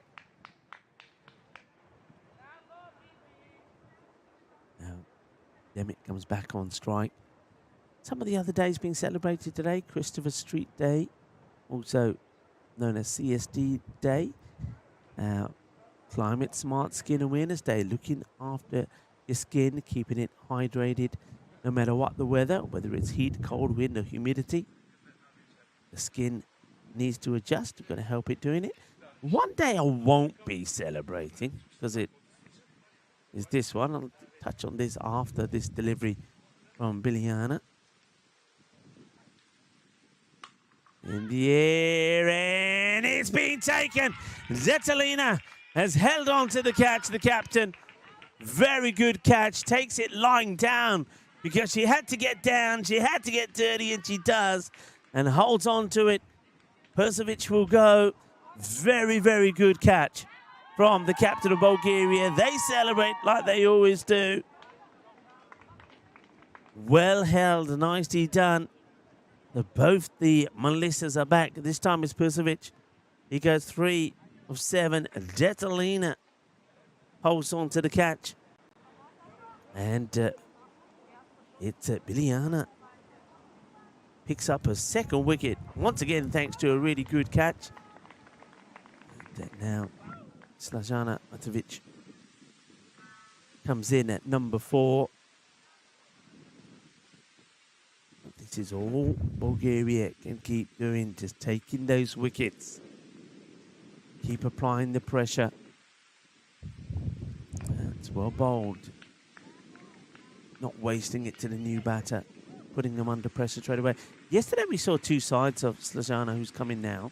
Now, Demick comes back on strike. Some of the other days being celebrated today. Christopher Street Day, also known as CSD Day. Climate Smart Skin Awareness Day, looking after your skin, keeping it hydrated no matter what the weather, whether it's heat, cold, wind or humidity. The skin needs to adjust. You've got to help it doing it. One day I won't be celebrating because it is this one. I'll touch on this after this delivery from Biljana. In the air, and it's been taken. Zetalina has held on to the catch, the captain. Very good catch. Takes it lying down because she had to get down. She had to get dirty, and she does. And holds on to it. Persevic will go. Very, very good catch from the captain of Bulgaria. They celebrate like they always do. Well held, nicely done. Both the Melissas are back. This time it's Persevic. He goes 3 of 7. Detalina holds on to the catch. And it's Biljana. Picks up a second wicket. Once again, thanks to a really good catch. And now, Snezana Matovic comes in at number 4. This is all Bulgaria can keep doing, just taking those wickets. Keep applying the pressure. That's well bowled. Not wasting it to the new batter. Putting them under pressure straight away. Yesterday we saw 2 sides of Snezana, who's coming now.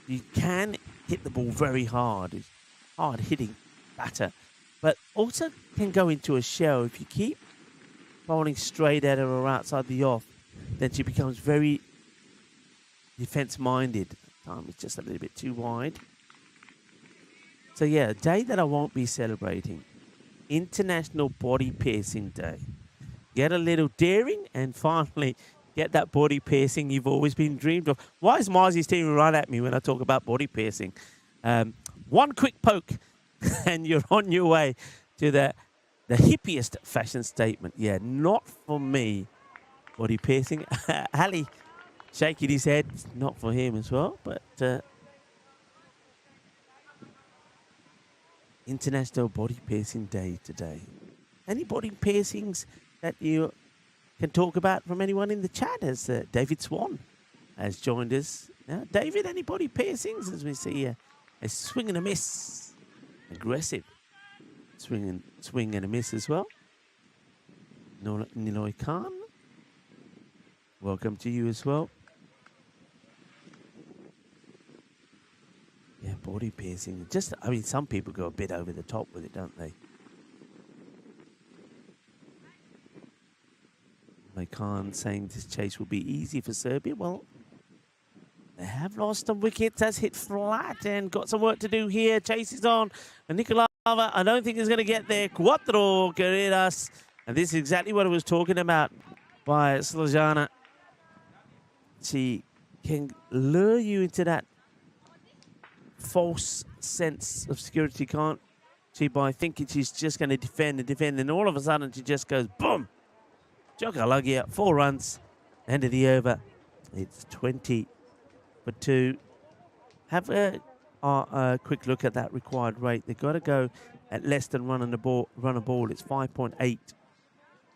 You can hit the ball very hard. It's hard hitting batter. But also can go into a shell. If you keep bowling straight at her or outside the off, then she becomes very defense-minded. It's just a little bit too wide. So yeah, a day that I won't be celebrating. International Body Piercing Day. Get a little daring and finally get that body piercing you've always been dreamed of. Why is Marzi staring right at me when I talk about body piercing? One quick poke and you're on your way to the hippiest fashion statement. Yeah, not for me, body piercing. Ali shaking his head, not for him as well. But International Body Piercing Day today. Any body piercings that you can talk about from anyone in the chat? As David Swan has joined us. David, any body piercings? As we see a swing and a miss. Aggressive. Swing and a miss as well. Niloy Khan, welcome to you as well. Yeah, body piercing. Just, I mean, some people go a bit over the top with it, don't they? Balkan saying this chase will be easy for Serbia. Well, they have lost some wickets. That's hit flat and got some work to do here. Chase is on. And Nikolava, I don't think he's going to get there. Cuatro carreras. And this is exactly what I was talking about by Slajana. She can lure you into that false sense of security, can't she, by thinking she's just going to defend and defend, and all of a sudden she just goes boom, Jogalagia, 4 runs, end of the over. It's 20 for 2. Have a quick look at that required rate. They've got to go at less than run a ball. It's 5.8.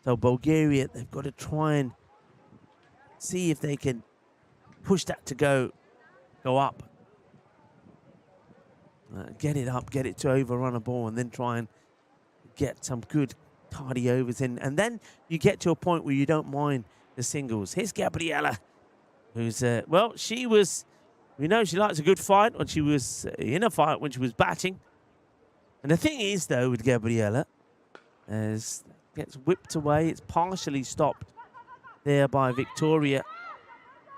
So Bulgaria, they've got to try and see if they can push that to go up. Get it up, get it to overrun a ball, and then try and get some good tidy overs in. And then you get to a point where you don't mind the singles. Here's Gabriela, who's, well, she was, we know she likes a good fight when she was in a fight, when she was batting. And the thing is, though, with Gabriela, as gets whipped away, it's partially stopped there by Victoria.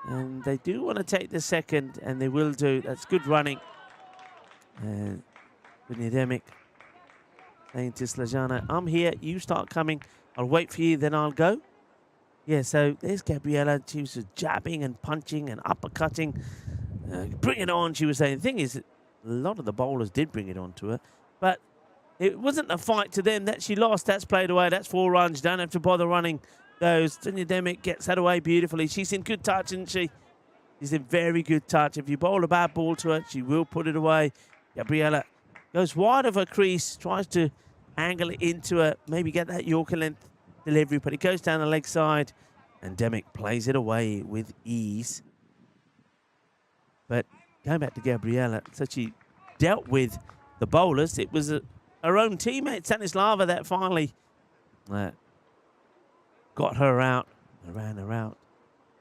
And they do want to take the second, and they will do. That's good running. And Bunidemic saying to Slajana, I'm here, you start coming, I'll wait for you, then I'll go. Yeah, so there's Gabriela. She was jabbing and punching and uppercutting. Bring it on, she was saying. The thing is, a lot of the bowlers did bring it on to her, but it wasn't a fight to them. That she lost, that's played away, that's 4 runs. Don't have to bother running those. Bunidemic gets that away beautifully. She's in good touch, isn't she? She's in very good touch. If you bowl a bad ball to her, she will put it away. Gabriela goes wide of her crease, tries to angle it into her, maybe get that Yorker length delivery, but it goes down the leg side, and Demick plays it away with ease. But going back to Gabriela, so she dealt with the bowlers. It was her own teammate, Stanislava, that finally got her out, ran her out.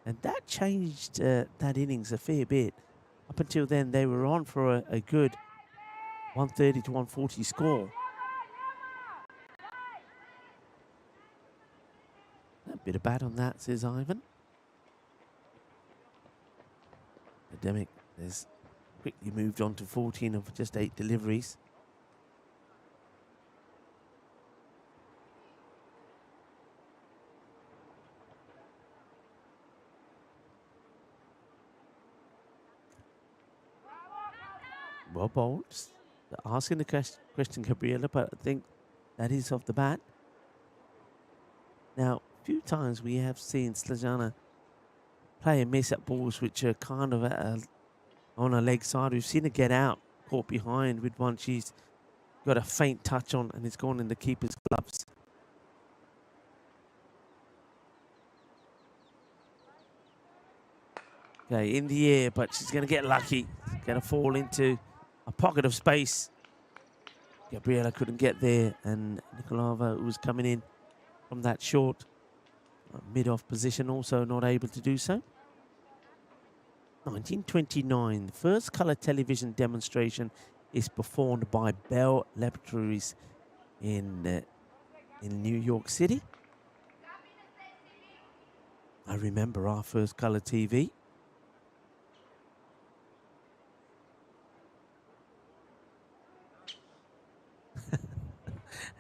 And that changed that innings a fair bit. Up until then, they were on for a good 130 to 140 score. A bit of bat on that, says Ivan. Demick has quickly moved on to 14 of just 8 deliveries. Well bowled. Asking the question, Gabriela, but I think that is off the bat. Now, a few times we have seen Slajana play and miss at balls which are kind of on her leg side. We've seen her get out, caught behind with one she's got a faint touch on, and it's gone in the keeper's gloves. Okay, in the air, but she's going to get lucky. Going to fall into a pocket of space. Gabriela couldn't get there, and Nikolava, who was coming in from that short mid-off position, also not able to do so. 1929, the first colour television demonstration is performed by Bell Laboratories in New York City. I remember our first colour TV.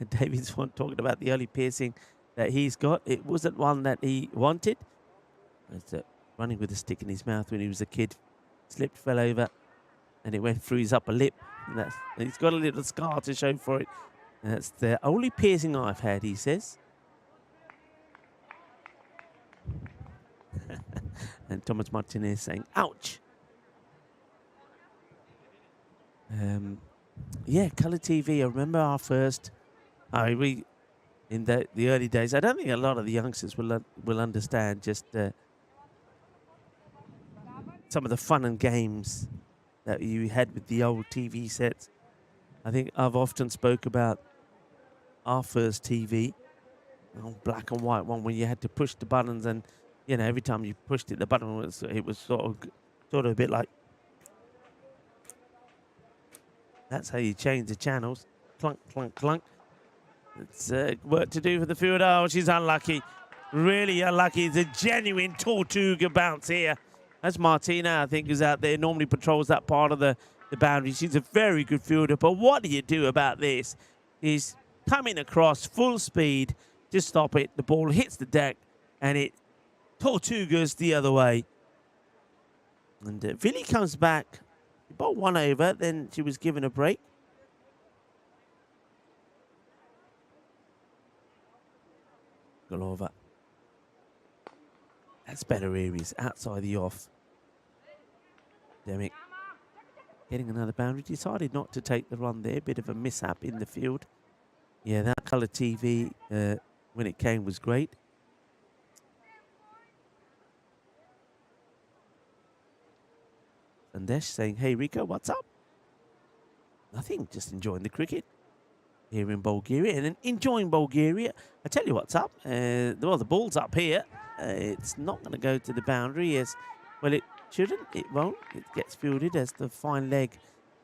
And David's talking about the early piercing that he's got. It wasn't one that he wanted. It's running with a stick in his mouth when he was a kid. Slipped, fell over, and it went through his upper lip. And he's got a little scar to show for it. And that's the only piercing I've had, he says. And Thomas Martinez saying, ouch. Yeah, colour TV. I remember our first... in the early days, I don't think a lot of the youngsters will understand just some of the fun and games that you had with the old TV sets. I think I've often spoke about our first TV, an old black and white one, where you had to push the buttons, and you know, every time you pushed it, the button was sort of a bit like. That's how you change the channels. Clunk, clunk, clunk. It's work to do for the fielder. Oh, she's unlucky. really unlucky. It's a genuine Tortuga bounce here. That's Martina, I think, who's out there, normally patrols that part of the boundary. She's a very good fielder, but what do you do about this? He's coming across full speed to stop it. The ball hits the deck, and it Tortugas the other way. And Vili comes back. She bowled one over, then she was given a break. Golova. That's better areas outside the off. Demick getting another boundary. Decided not to take the run there. Bit of a mishap in the field. Yeah, that colour TV when it came was great. Sandesh saying, "Hey Rico, what's up?" Nothing, just enjoying the cricket here in Bulgaria and then enjoying Bulgaria. I tell you what's up. Well, the ball's up here. It's not going to go to the boundary. Yes, well, it shouldn't. It won't. It gets fielded as the fine leg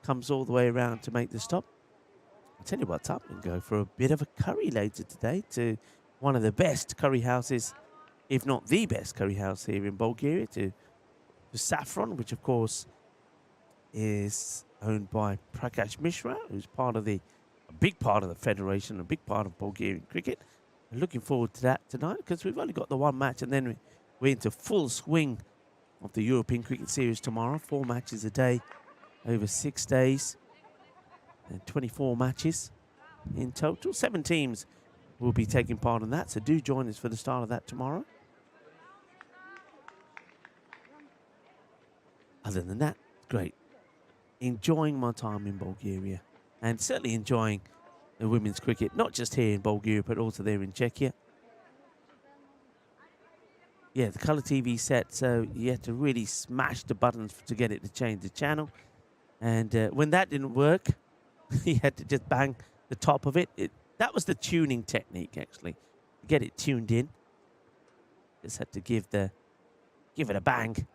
comes all the way around to make the stop. I'll tell you what's up and go for a bit of a curry later today to one of the best curry houses, if not the best curry house here in Bulgaria, to Saffron, which of course is owned by Prakash Mishra, who's a big part of the federation, a big part of Bulgarian cricket. I'm looking forward to that tonight because we've only got the one match and then we're into full swing of the European Cricket Series tomorrow. 4 matches a day over 6 days and 24 matches in total. 7 teams will be taking part in that, so do join us for the start of that tomorrow. Other than that, great. Enjoying my time in Bulgaria and certainly enjoying the women's cricket, not just here in Bulgaria, but also there in Czechia. Yeah, the colour TV set, so you had to really smash the buttons to get it to change the channel. And when that didn't work, you had to just bang the top of it. That was the tuning technique, actually, to get it tuned in. Just had to give it a bang.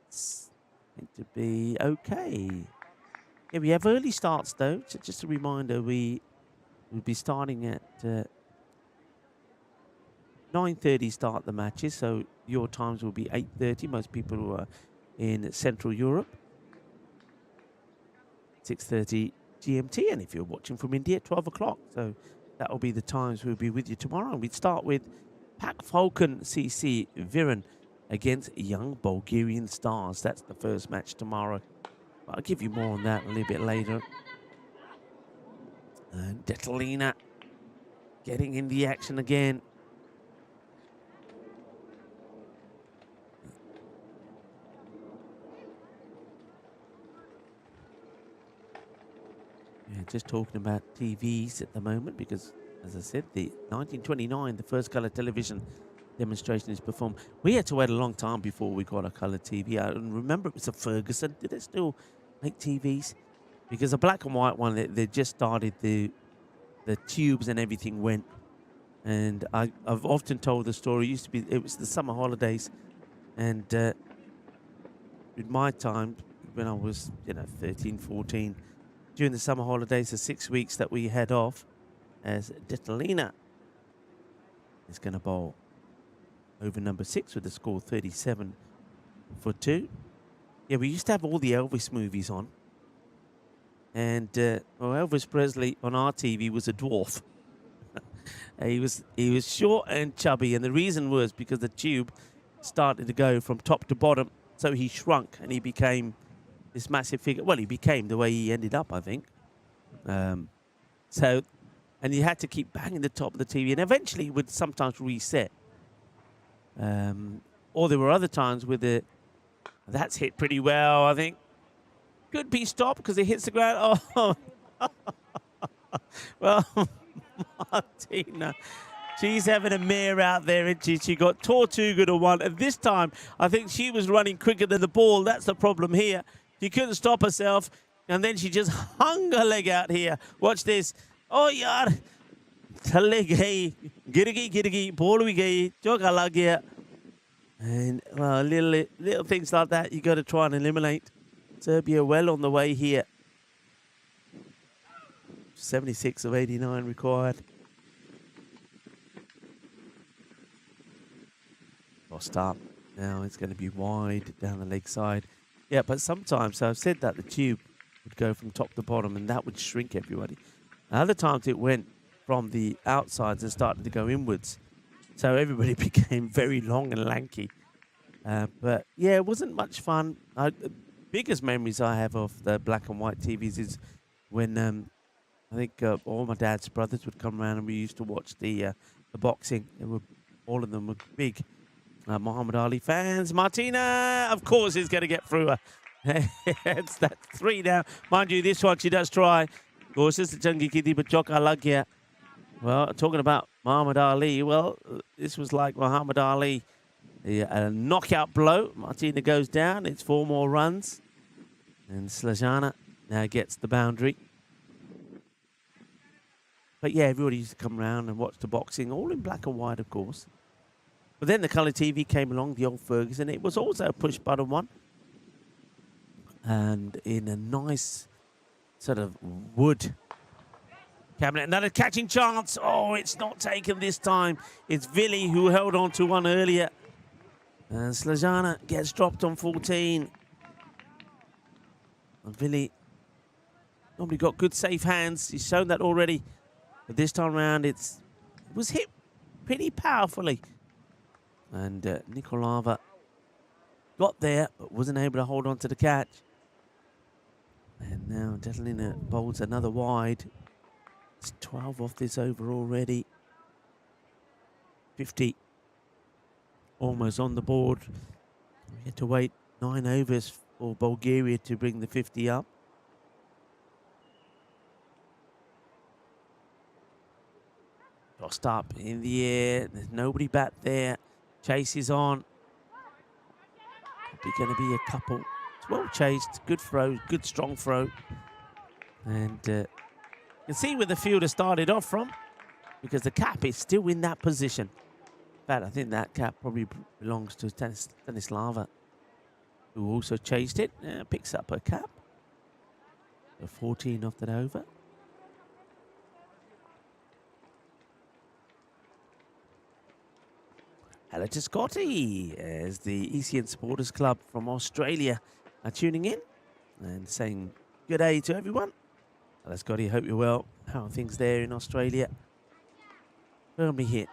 It's meant to be okay. Yeah, we have early starts though. So just a reminder, we will be starting at 9:30 start the matches. So your times will be 8:30. Most people who are in Central Europe. 6:30 GMT, and if you're watching from India, 12 o'clock. So that will be the times we'll be with you tomorrow. We'd start with Pak Falcon CC Viren against Young Bulgarian Stars. That's the first match tomorrow. I'll give you more on that a little bit later. And Detalina getting in the action again. Yeah, just talking about TVs at the moment because, as I said, the 1929, the first colour television demonstration is performed. We had to wait a long time before we got a colour TV. I remember it was a Ferguson. Did they still make TVs? Because the black and white one, they just started, the tubes and everything went. And I've often told the story. It was the summer holidays, and in my time when I was 13, 14, during the summer holidays, the 6 weeks that we had off, as Detalina is going to bowl over number 6 with the score 37 for 2. Yeah, we used to have all the Elvis movies on. And Elvis Presley on our TV was a dwarf. He was short and chubby, and the reason was because the tube started to go from top to bottom, so he shrunk and he became this massive figure. Well, he became the way he ended up, I think. And you had to keep banging the top of the TV, and eventually it would sometimes reset. Or there were other times with that's hit pretty well, I think. Could be stopped because it hits the ground. Oh, well, Martina, she's having a mare out there, isn't she? She got Tortuga to 1, and this time I think she was running quicker than the ball. That's the problem here. She couldn't stop herself, and then she just hung her leg out here. Watch this. Oh, yaar. Thalle gayi. Gir gayi. Ball bhi gayi. Choka lag gaya. And well, little things like that you got to try and eliminate. Serbia well on the way here. 76 of 89 required. Lost up. Now it's going to be wide down the leg side. Yeah, but sometimes, so I've said that the tube would go from top to bottom and that would shrink everybody. Other times it went from the outsides and started to go inwards. So everybody became very long and lanky. But yeah, it wasn't much fun. The biggest memories I have of the black and white TVs is when I think all my dad's brothers would come around and we used to watch the boxing. All of them were big Muhammad Ali fans. Martina, of course, is going to get through her. It's that 3 now. Mind you, this one she does try. Of course, it's the Changi Kiti Bachoka Lagya. Well, talking about Muhammad Ali, well, this was like Muhammad Ali. A knockout blow. Martina goes down. It's 4 more runs. And Slajana now gets the boundary. But yeah, everybody used to come around and watch the boxing, all in black and white, of course. But then the colour TV came along, the old Ferguson. It was also a push-button one. And in a nice sort of wood cabinet. Another catching chance. Oh, it's not taken this time. It's Vili who held on to one earlier. And Slajana gets dropped on 14. And Vili normally got good safe hands. He's shown that already. But this time around, it was hit pretty powerfully. And Nikolava got there, but wasn't able to hold on to the catch. And now Detlina bowls another wide. It's 12 off this over already. 50. Almost on the board. We had to wait 9 overs for Bulgaria to bring the 50 up. Tossed up in the air. There's nobody back there. Chase is on. Probably going to be a couple. It's well chased. Good throw. Good strong throw. And you can see where the fielder started off from because the cap is still in that position. In fact, I think that cap probably belongs to Stanislava, who also chased it. Picks up her cap. So 14 off that over. Hello to Scotty, as the ECN Supporters Club from Australia are tuning in and saying good day to everyone. Hello Scotty, hope you're well. How are things there in Australia? Firmly hit.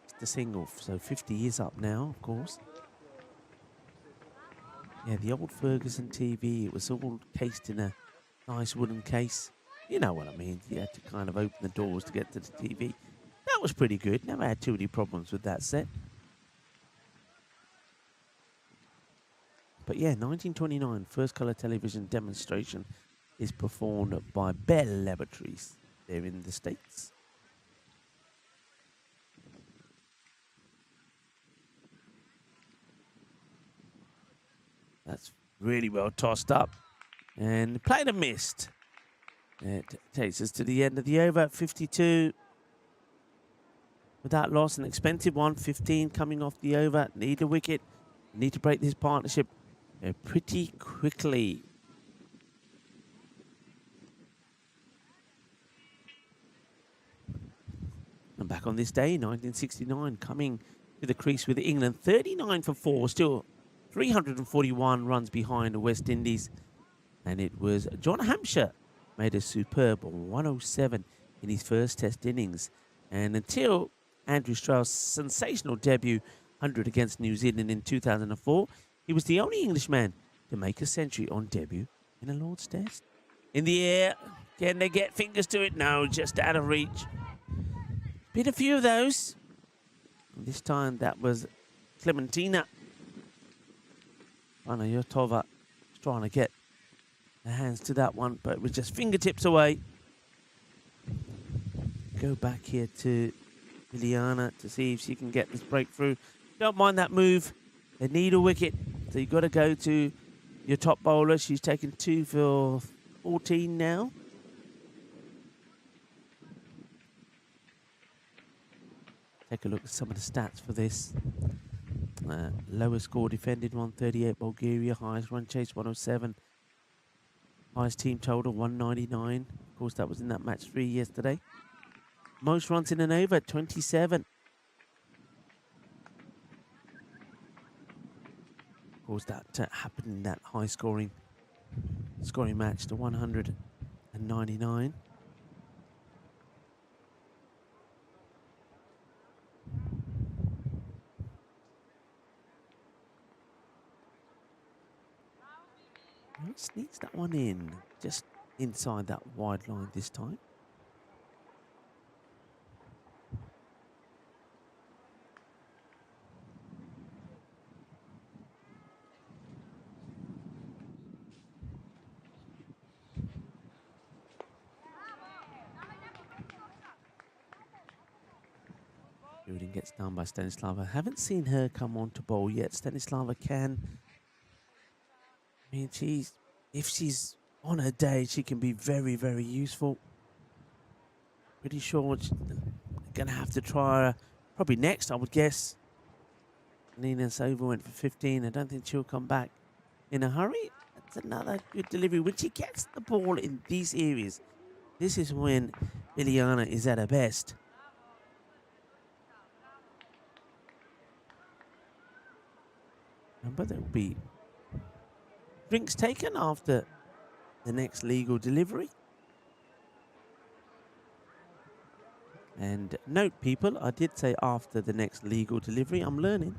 It's the single, so 50 is up now, of course. Yeah, the old Ferguson TV, it was all cased in a nice wooden case. You know what I mean. You had to kind of open the doors to get to the TV. That was pretty good. Never had too many problems with that set. But yeah, 1929, first colour television demonstration is performed by Bell Laboratories. They're in the States. That's really well tossed up. And played and missed. It takes us to the end of the over at 52. Without loss, an expensive one. 15 coming off the over. Need a wicket. Need to break this partnership pretty quickly. And back on this day, 1969, coming to the crease with England. 39 for 4. Still 341 runs behind the West Indies. And it was John Hampshire made a superb 107 in his first Test innings. And until Andrew Strauss' sensational debut 100 against New Zealand in 2004, he was the only Englishman to make a century on debut in a Lord's Test. In the air, can they get fingers to it? No, just out of reach. Been a few of those. And this time that was Clementina Panayotova trying to get the hands to that one, but it was just fingertips away. Go back here to Liliana to see if she can get this breakthrough. Don't mind that move. They need a wicket. So you've got to go to your top bowler. She's taken 2 for 14 now. Take a look at some of the stats for this. Lowest score defended, 138 Bulgaria. Highest run chase, 107. Highest team total, 199. Of course, that was in that match 3 yesterday. Most runs in an over, 27. Of course, that happened in that high scoring match, the 199. Sneaks that one in, just inside that wide line this time. Fielding gets done by Stanislava. Haven't seen her come on to bowl yet. Stanislava can. I mean, if she's on her day, she can be very, very useful. Pretty sure she's going to have to try her probably next, I would guess. Nina Sova went for 15. I don't think she'll come back in a hurry. That's another good delivery. When she gets the ball in these areas, this is when Liliana is at her best. Remember, there will be drinks taken after the next legal delivery. And note, people, I did say after the next legal delivery. I'm learning.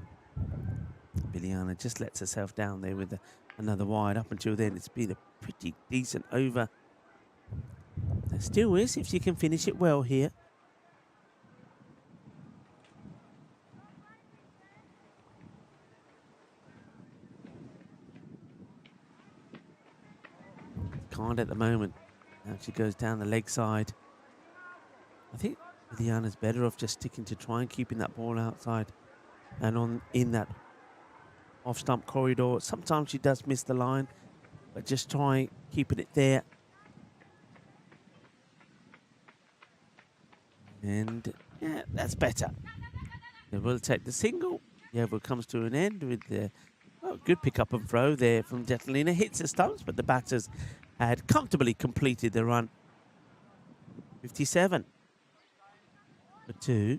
Liliana just lets herself down there with another wide. Up until then, it's been a pretty decent over. There still is, if she can finish it well here. Can't at the moment. Now she goes down the leg side. I think Liliana's better off just sticking to try and keeping that ball outside and in that off-stump corridor. Sometimes she does miss the line, but just try keeping it there. And yeah, that's better. They will take the single. The over comes to an end with the good pick up and throw there from Detalina. Hits the stumps, but the batters had comfortably completed the run. 57 for 2.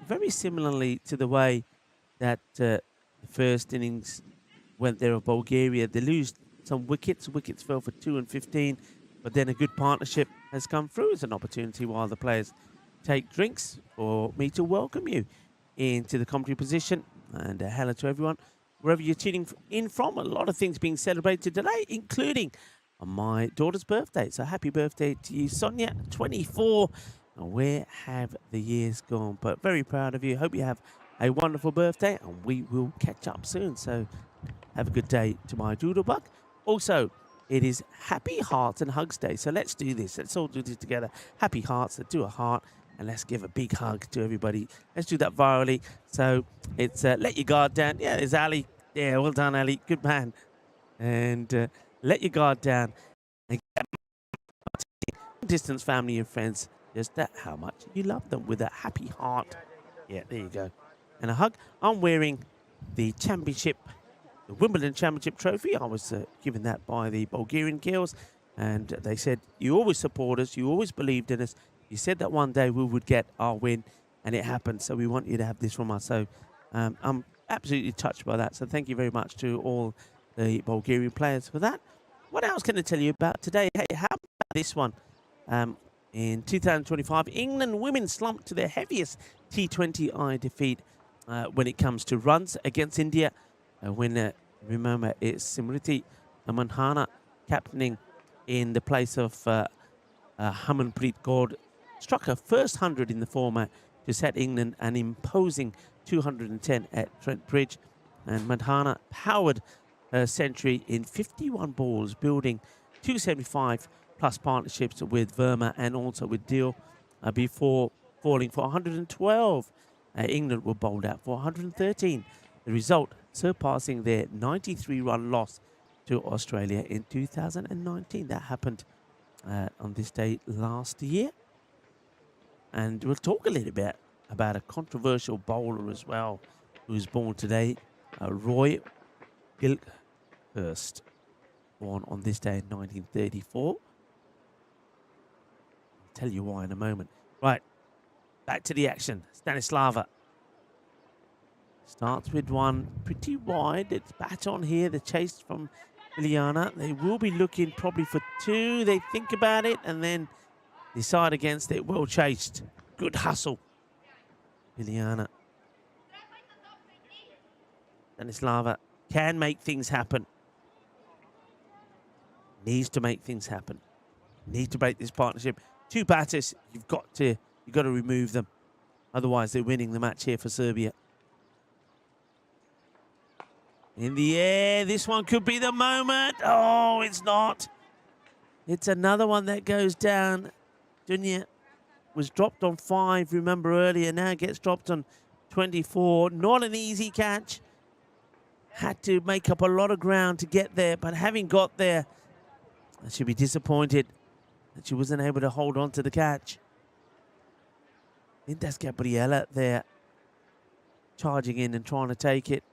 Very similarly to the way that the first innings went there of Bulgaria. They lose some wickets. Wickets fell for 2 and 15. But then a good partnership has come through as an opportunity while the players take drinks for me to welcome you into the commentary position. And hello to everyone, wherever you're tuning in from. A lot of things being celebrated today, including on my daughter's birthday. So happy birthday to you, Sonia, 24. And where have the years gone? But very proud of you. Hope you have a wonderful birthday, and we will catch up soon. So have a good day to my doodlebug. Also, it is Happy Hearts and Hugs Day. So let's do this. Let's all do this together. Happy Hearts. Let's do a heart. And let's give a big hug to everybody. Let's do that virally. So it's let your guard down. Yeah, there's Ali. Yeah, well done, Ali. Good man. And let your guard down. And distance family and friends. Just that how much you love them with a happy heart. Yeah, there you go. And a hug. I'm wearing the championship, the Wimbledon Championship trophy. I was given that by the Bulgarian girls. And they said, you always support us. You always believed in us. You said that one day we would get our win, and it happened. So we want you to have this from us. So I'm absolutely touched by that. So thank you very much to all the Bulgarian players for that. What else can I tell you about today? Hey, how about this one? In 2025, England women slumped to their heaviest T20I defeat when it comes to runs against India. Remember, it's Simriti Manhana captaining in the place of Harmanpreet Kaur. Struck her first 100 in the format to set England an imposing 210 at Trent Bridge. And Madhana powered her century in 51 balls, building 275 plus partnerships with Verma and also with Deal before falling for 112. England were bowled out for 113. The result surpassing their 93-run loss to Australia in 2019. That happened on this day last year. And we'll talk a little bit about a controversial bowler as well, who was born today, Roy Gilchrist, born on this day in 1934. I'll tell you why in a moment. Right, back to the action. Stanislava. Starts with one pretty wide. It's bat on here. The chase from Liliana. They will be looking probably for two. They think about it and then decide against it. Well chased. Good hustle. Liliana. Stanislava can make things happen. Needs to make things happen. Need to break this partnership. Two batters. You've got to remove them. Otherwise, they're winning the match here for Serbia. In the air, this one could be the moment. Oh, it's not. It's another one that goes down. Dunya was dropped on 5, remember earlier. Now gets dropped on 24. Not an easy catch. Had to make up a lot of ground to get there, but having got there, I should be disappointed that she wasn't able to hold on to the catch. I think that's Gabriela there, charging in and trying to take it.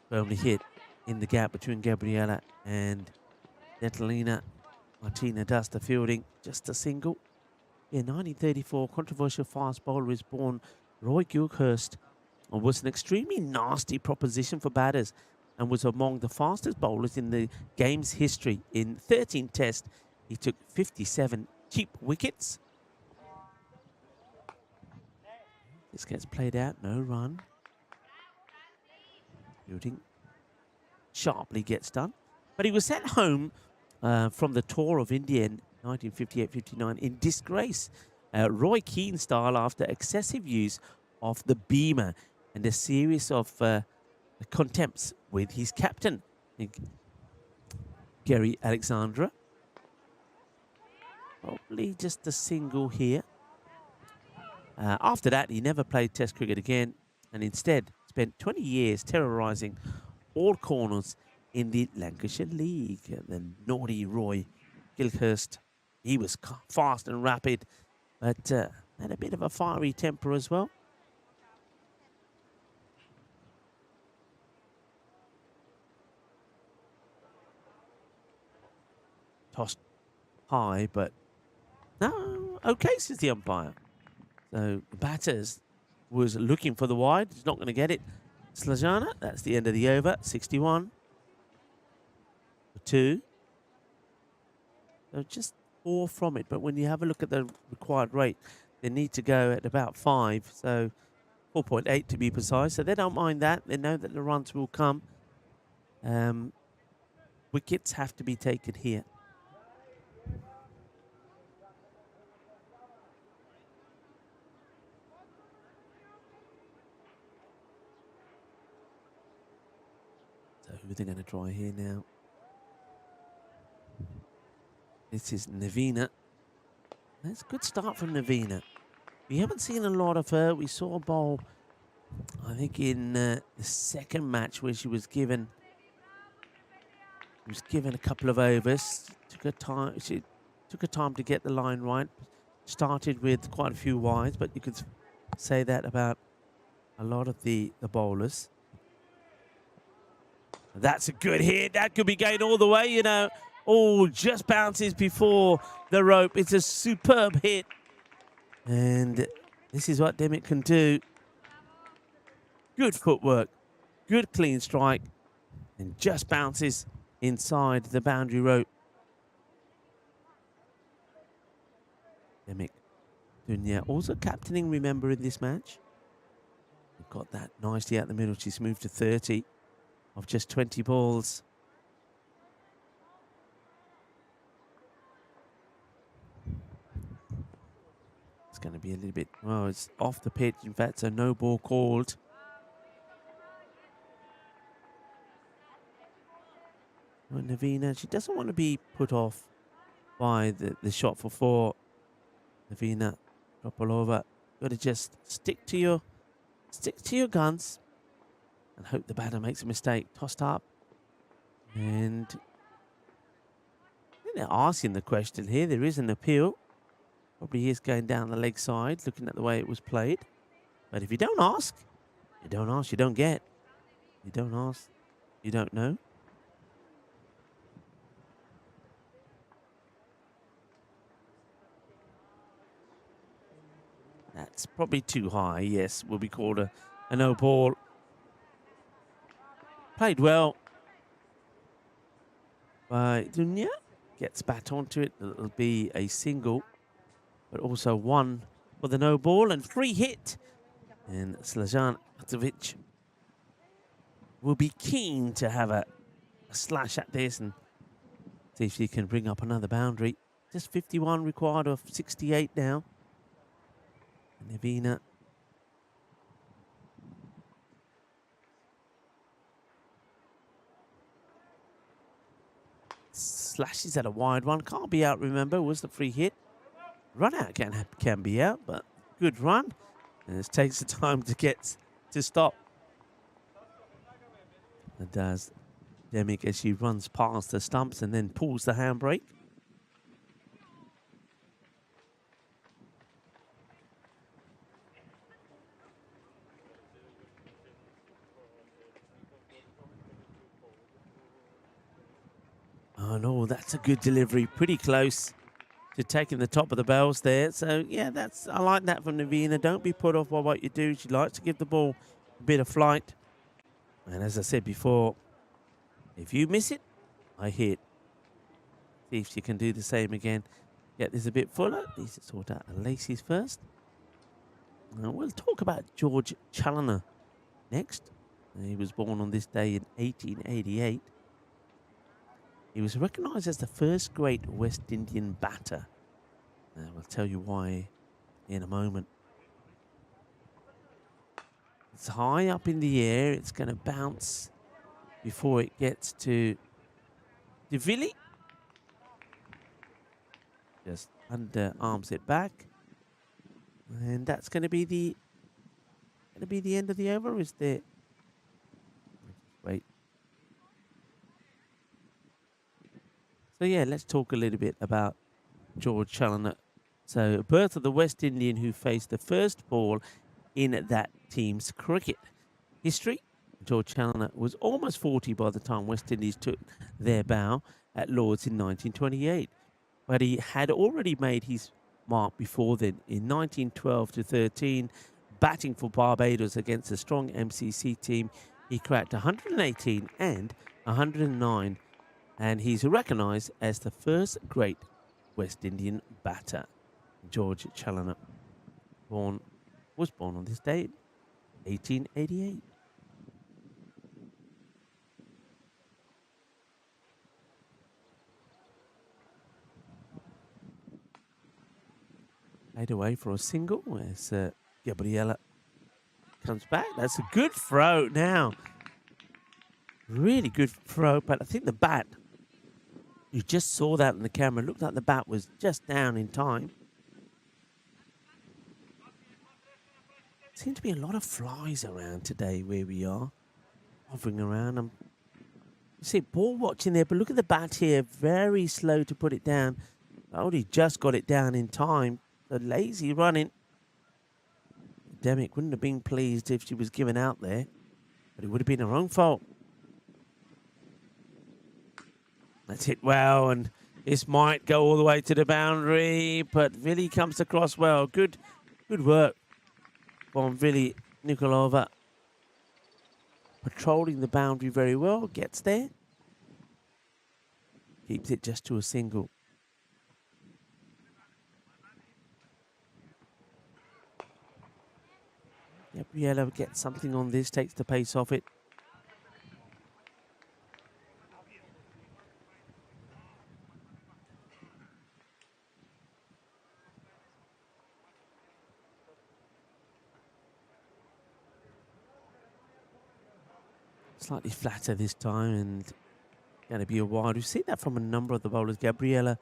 Firmly hit in the gap between Gabriela and Netalina. Martina does the fielding, just a single. In 1934, controversial fast bowler is born Roy Gilchrist and was an extremely nasty proposition for batters and was among the fastest bowlers in the game's history. In 13 tests, he took 57 cheap wickets. This gets played out, no run. Fielding sharply gets done. But he was sent home from the tour of India in 1958-59 in disgrace. Roy Keane style after excessive use of the beamer and a series of contempts with his captain, Gary Alexandra. Probably just a single here. After that, he never played Test cricket again and instead spent 20 years terrorising all corners in the Lancashire League. The naughty Roy Gilchrist, he was fast and rapid, but had a bit of a fiery temper as well. Tossed high, but no, okay, says the umpire. So the batters was looking for the wide. He's not going to get it. Slajana, that's the end of the over. 61 for 2. So just 4 from it. But when you have a look at the required rate, they need to go at about 5. So 4.8 to be precise. So they don't mind that. They know that the runs will come. Wickets have to be taken here. Who are they going to try here now? This is Navina. That's a good start from Navina. We haven't seen a lot of her. We saw a bowl, I think, in the second match where she was given a couple of overs. She took her time to get the line right. Started with quite a few wides, but you could say that about a lot of the bowlers. That's a good hit. That could be going all the way, you know. Oh, just bounces before the rope. It's a superb hit. And this is what Demick can do. Good footwork. Good clean strike. And just bounces inside the boundary rope. Demick Dunya also captaining, remember, in this match. Got that nicely out the middle. She's moved to 30. Of just 20 balls. It's going to be a little bit, well, it's off the pitch, in fact, so no ball called. Well, Navina, she doesn't want to be put off by the shot for 4. Navina Kropolova, got to just stick to your guns. And hope the batter makes a mistake. Tossed up. And I think they're asking the question here. There is an appeal. Probably is going down the leg side, looking at the way it was played. But if you don't ask, you don't get. You don't ask, you don't know. That's probably too high. Yes, will be called a no ball. Played well by Dunya. Gets back onto it. It'll be a single, but also one for the no ball and free hit. And Slajan Atovic will be keen to have a slash at this and see if she can bring up another boundary. Just 51 required of 68 now. And Evina slashes at a wide one. Can't be out, remember, was the free hit. Run out can be out, but good run. And it takes the time to get to stop. And does Demick as she runs past the stumps and then pulls the handbrake. Oh no, that's a good delivery. Pretty close to taking the top of the bells there. So yeah, I like that from Navina. Don't be put off by what you do. She likes to give the ball a bit of flight. And as I said before, if you miss it, I hit. See if she can do the same again. Get this a bit fuller. Needs to sort out the laces first. Now we'll talk about George Challoner next. He was born on this day in 1888. He was recognised as the first great West Indian batter. I'll tell you why in a moment. It's high up in the air. It's going to bounce before it gets to Villi. Just underarms it back. And that's going to be the end of the over, is there? Wait. So yeah, let's talk a little bit about George Challoner. So, birth of the West Indian who faced the first ball in that team's cricket history. George Challoner was almost 40 by the time West Indies took their bow at Lord's in 1928. But he had already made his mark before then. In 1912-13, batting for Barbados against a strong MCC team, he cracked 118 and 109. And he's recognised as the first great West Indian batter. George Challoner was born on this date, 1888. Played away for a single as Gabriella comes back. That's a good throw now. Really good throw, but I think the bat, you just saw that in the camera. It looked like the bat was just down in time. Seems to be a lot of flies around today where we are, hovering around. You see ball watching there, but look at the bat here. Very slow to put it down. I only just got it down in time. The lazy running. Demick wouldn't have been pleased if she was given out there, but it would have been her own fault. That's hit well, and this might go all the way to the boundary, but Villi comes across well. Good work from Villi Nikolova. Patrolling the boundary very well, gets there. Keeps it just to a single. Gabriella gets something on this, takes the pace off it. Slightly flatter this time and going to be a wide. We've seen that from a number of the bowlers. Gabriella,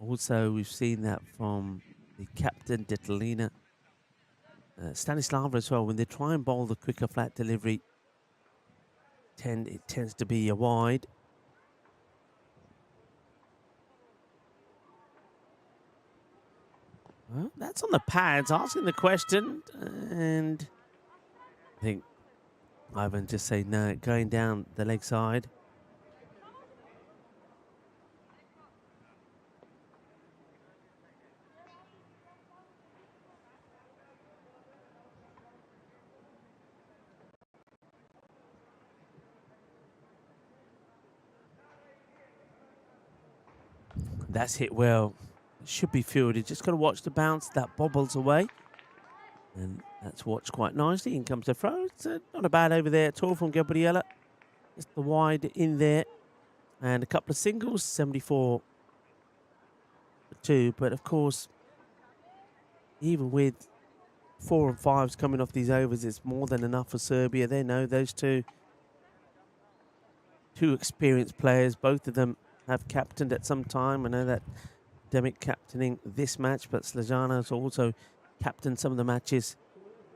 also we've seen that from the captain, Detalina. Stanislava as well. When they try and bowl the quicker flat delivery, it tends to be a wide. Well, that's on the pads, asking the question, and I think Ivan just say no, going down the leg side. That's hit well. It should be fielded. Just got to watch the bounce. That bobbles away. And that's watched quite nicely. In comes the throw. It's not a bad over there at all from Gabriella. Just the wide in there. And a couple of singles, 74 for 2. But of course, even with 4 and 5s coming off these overs, it's more than enough for Serbia. They know those two experienced players. Both of them have captained at some time. I know that Demic captaining this match, but Slajana's also captained some of the matches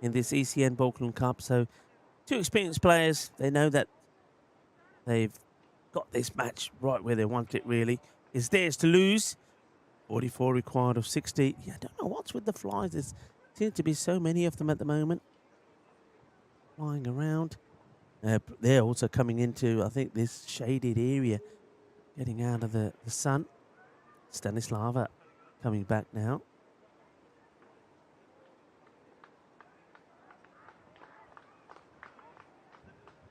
in this ECN Balkan Cup. So 2 experienced players. They know that they've got this match right where they want it, really. It's theirs to lose. 44 required of 60. Yeah, I don't know what's with the flies. There seems to be so many of them at the moment. Flying around. They're also coming into, I think, this shaded area. Getting out of the sun. Stanislava coming back now.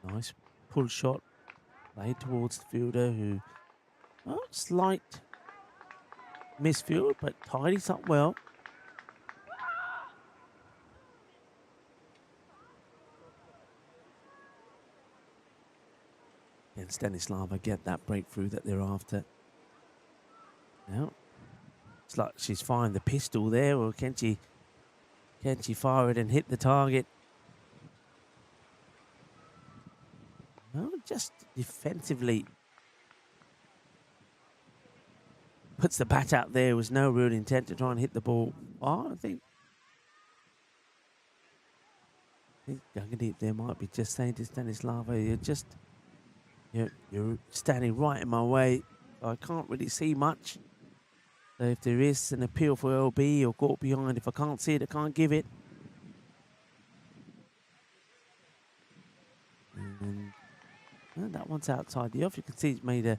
Nice pull shot. Played towards the fielder who, well, slight misfield, but tidies up well. And Stanislava get that breakthrough that they're after. Now, it's like she's firing the pistol there, or can she fire it and hit the target? No, just defensively puts the bat out there. Was no real intent to try and hit the ball. Oh, I think Gungadeep there might be just saying to Stanislava, you're standing right in my way. I can't really see much. So if there is an appeal for LB or caught behind, if I can't see it, I can't give it. And that one's outside the off. You can see it's made a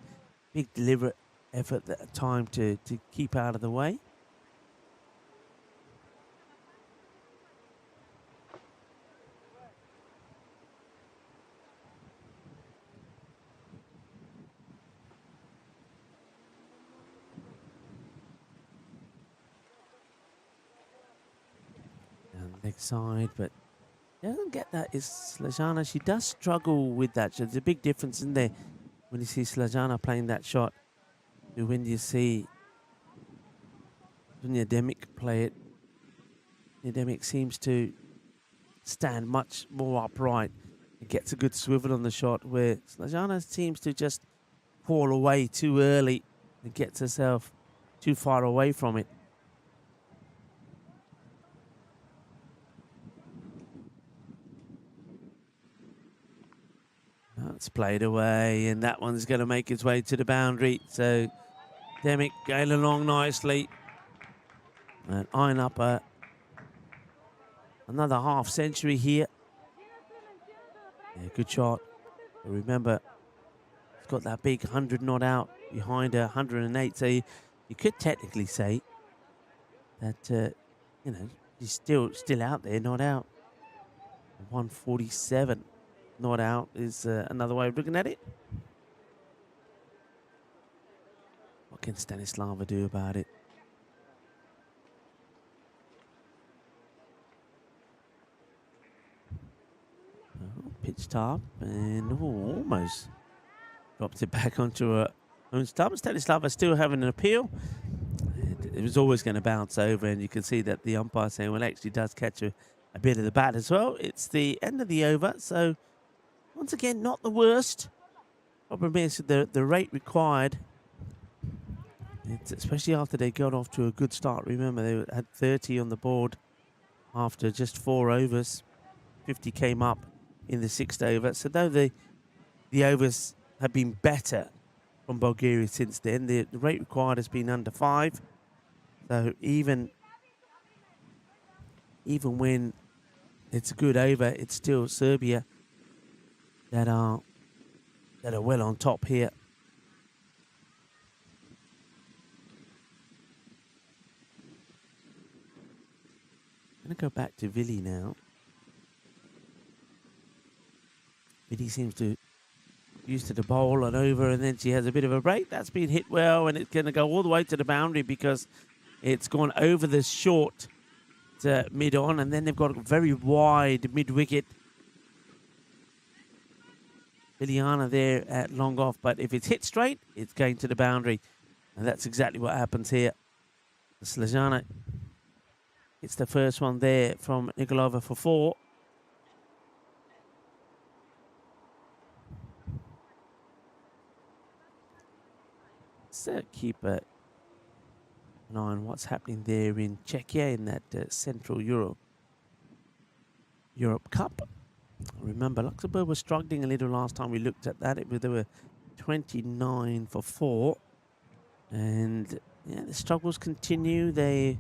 big deliberate effort at a time to keep out of the way. Down the leg side, but doesn't get that is Slajana. She does struggle with that. So there's a big difference in there when you see Slajana playing that shot to when you see Dunya Demic play it. Dunya Demic seems to stand much more upright. It gets a good swivel on the shot, where Slajana seems to just fall away too early and gets herself too far away from it. That's played away, and that one's going to make its way to the boundary. So Demic going along nicely. And eyeing up another half century here. Yeah, good shot. But remember, it's got that big 100 not out behind her, 108. So you could technically say that, she's still out there, not out. 147. Not out is another way of looking at it. What can Stanislava do about it? Oh, pitched up and almost dropped it back onto her own stump. Stanislava still having an appeal. It was always going to bounce over, and you can see that the umpire saying, well, actually does catch a bit of the bat as well. It's the end of the over, so once again, not the worst. Problem is the rate required. It's especially after they got off to a good start. Remember, they had 30 on the board after just 4 overs. 50 came up in the 6th over. So though the overs have been better from Bulgaria since then, the rate required has been under 5. So even when it's a good over, it's still Serbia that are well on top here. I'm going to go back to Vili now. Vili seems to used to the bowl and over, and then she has a bit of a break. That's been hit well, and it's going to go all the way to the boundary because it's gone over the short mid-on, and then they've got a very wide mid-wicket. Liliana there at long off, but if it's hit straight, it's going to the boundary, and that's exactly what happens here. Slajana hits the first one there from Nikolova for 4. So keep an eye on what's happening there in Czechia in that Central Europe Cup. Remember, Luxembourg was struggling a little last time we looked at that. They were 29 for 4. And yeah, the struggles continue. They,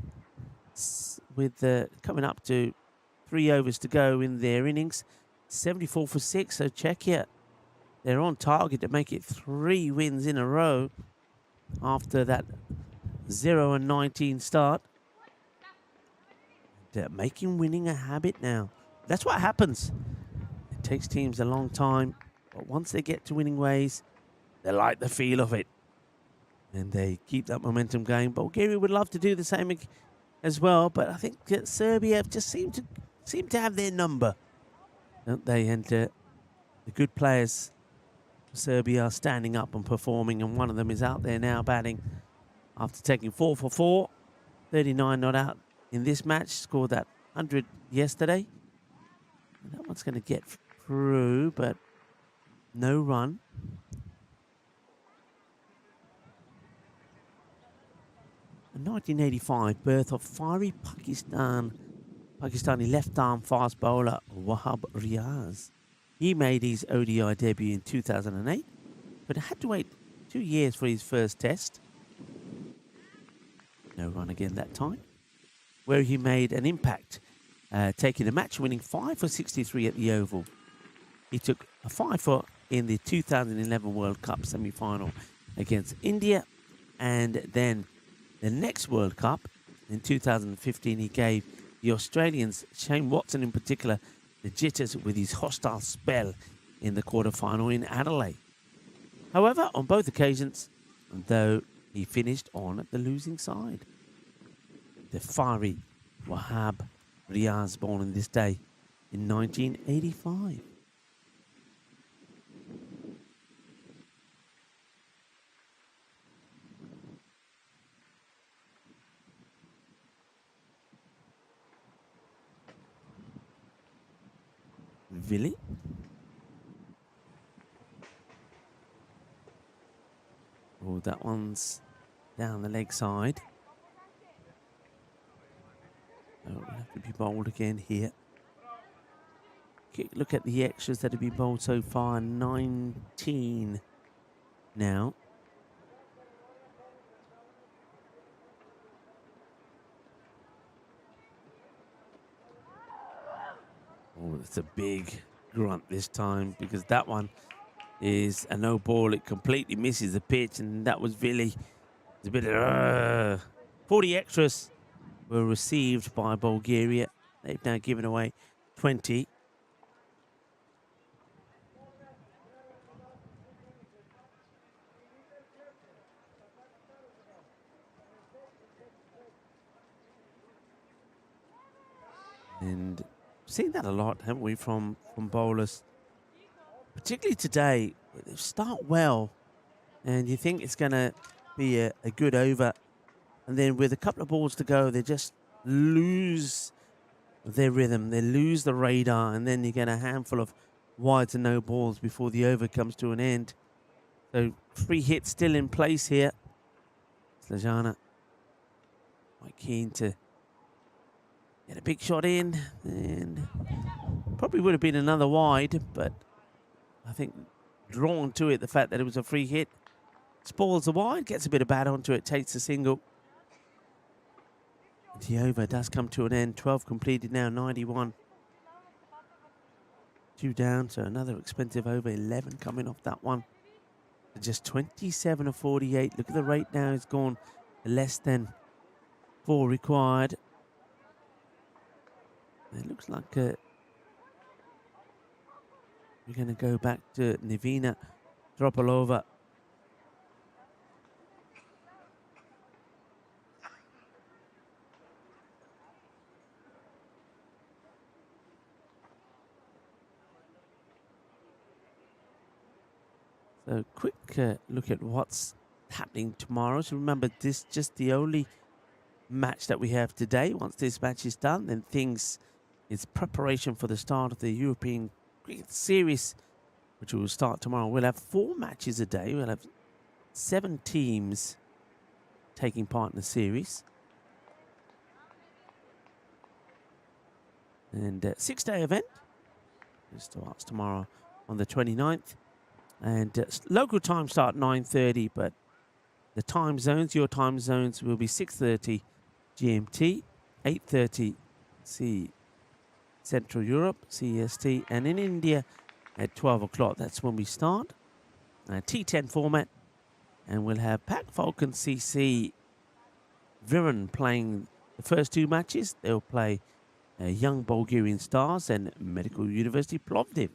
with coming up to 3 overs to go in their innings, 74 for 6. So Czechia, they're on target to make it 3 wins in a row after that 0-19 start. They're making winning a habit now. That's what happens. It takes teams a long time, but once they get to winning ways, they like the feel of it. And they keep that momentum going. Bulgaria would love to do the same as well, but I think Serbia just seem to have their number, don't they? And the good players of Serbia are standing up and performing, and one of them is out there now batting after taking 4 for 4. 39 not out in this match, scored that 100 yesterday. And that one's going to get through, but no run. A 1985 birth of fiery Pakistani left-arm fast bowler Wahab Riaz. He made his ODI debut in 2008, but had to wait 2 years for his first test. No run again that time, where he made an impact, taking a match-winning 5 for 63 at the Oval. He took a 5 for in the 2011 World Cup semi-final against India, and then the next World Cup in 2015, he gave the Australians, Shane Watson in particular, the jitters with his hostile spell in the quarter-final in Adelaide. However, on both occasions, though, he finished on the losing side. The fiery Wahab Riaz, born on this day in 1985. Vili. Oh, that one's down the leg side. Oh, we'll have to be bowled again here. Look at the extras that have been bowled so far. 19 now. Oh, it's a big grunt this time because that one is a no ball. It completely misses the pitch, and that was Vili. It's a bit of 40 extras were received by Bulgaria. They've now given away 20. And seen that a lot, haven't we, from bowlers, particularly today. They start well, and you think it's going to be a good over, and then with a couple of balls to go, they just lose their rhythm. They lose the radar, and then you get a handful of wides and no balls before the over comes to an end. So 3 hits still in place here. Slajana quite keen to get a big shot in, and probably would have been another wide, but I think drawn to it, the fact that it was a free hit. Spoils the wide, gets a bit of bat onto it, takes a single. The over does come to an end. 12 completed now, 91. 2 down, so another expensive over. 11 coming off that one. Just 27 of 48. Look at the rate now, it's gone less than 4 required. It looks like we're going to go back to Nivina Tropolova. So quick look at what's happening tomorrow. So remember, this is just the only match that we have today. Once this match is done, then it's preparation for the start of the European Cricket Series, which will start tomorrow. We'll have 4 matches a day. We'll have 7 teams taking part in the series. And 6-day event. It starts tomorrow on the 29th. And local time start 9:30, but the time zones, your time zones, will be 6:30 GMT, 8:30 Central Europe, CEST, and in India at 12 o'clock. That's when we start. T10 format, and we'll have Pak Falcon CC Viren playing the first 2 matches. They'll play Young Bulgarian Stars and Medical University Plovdiv.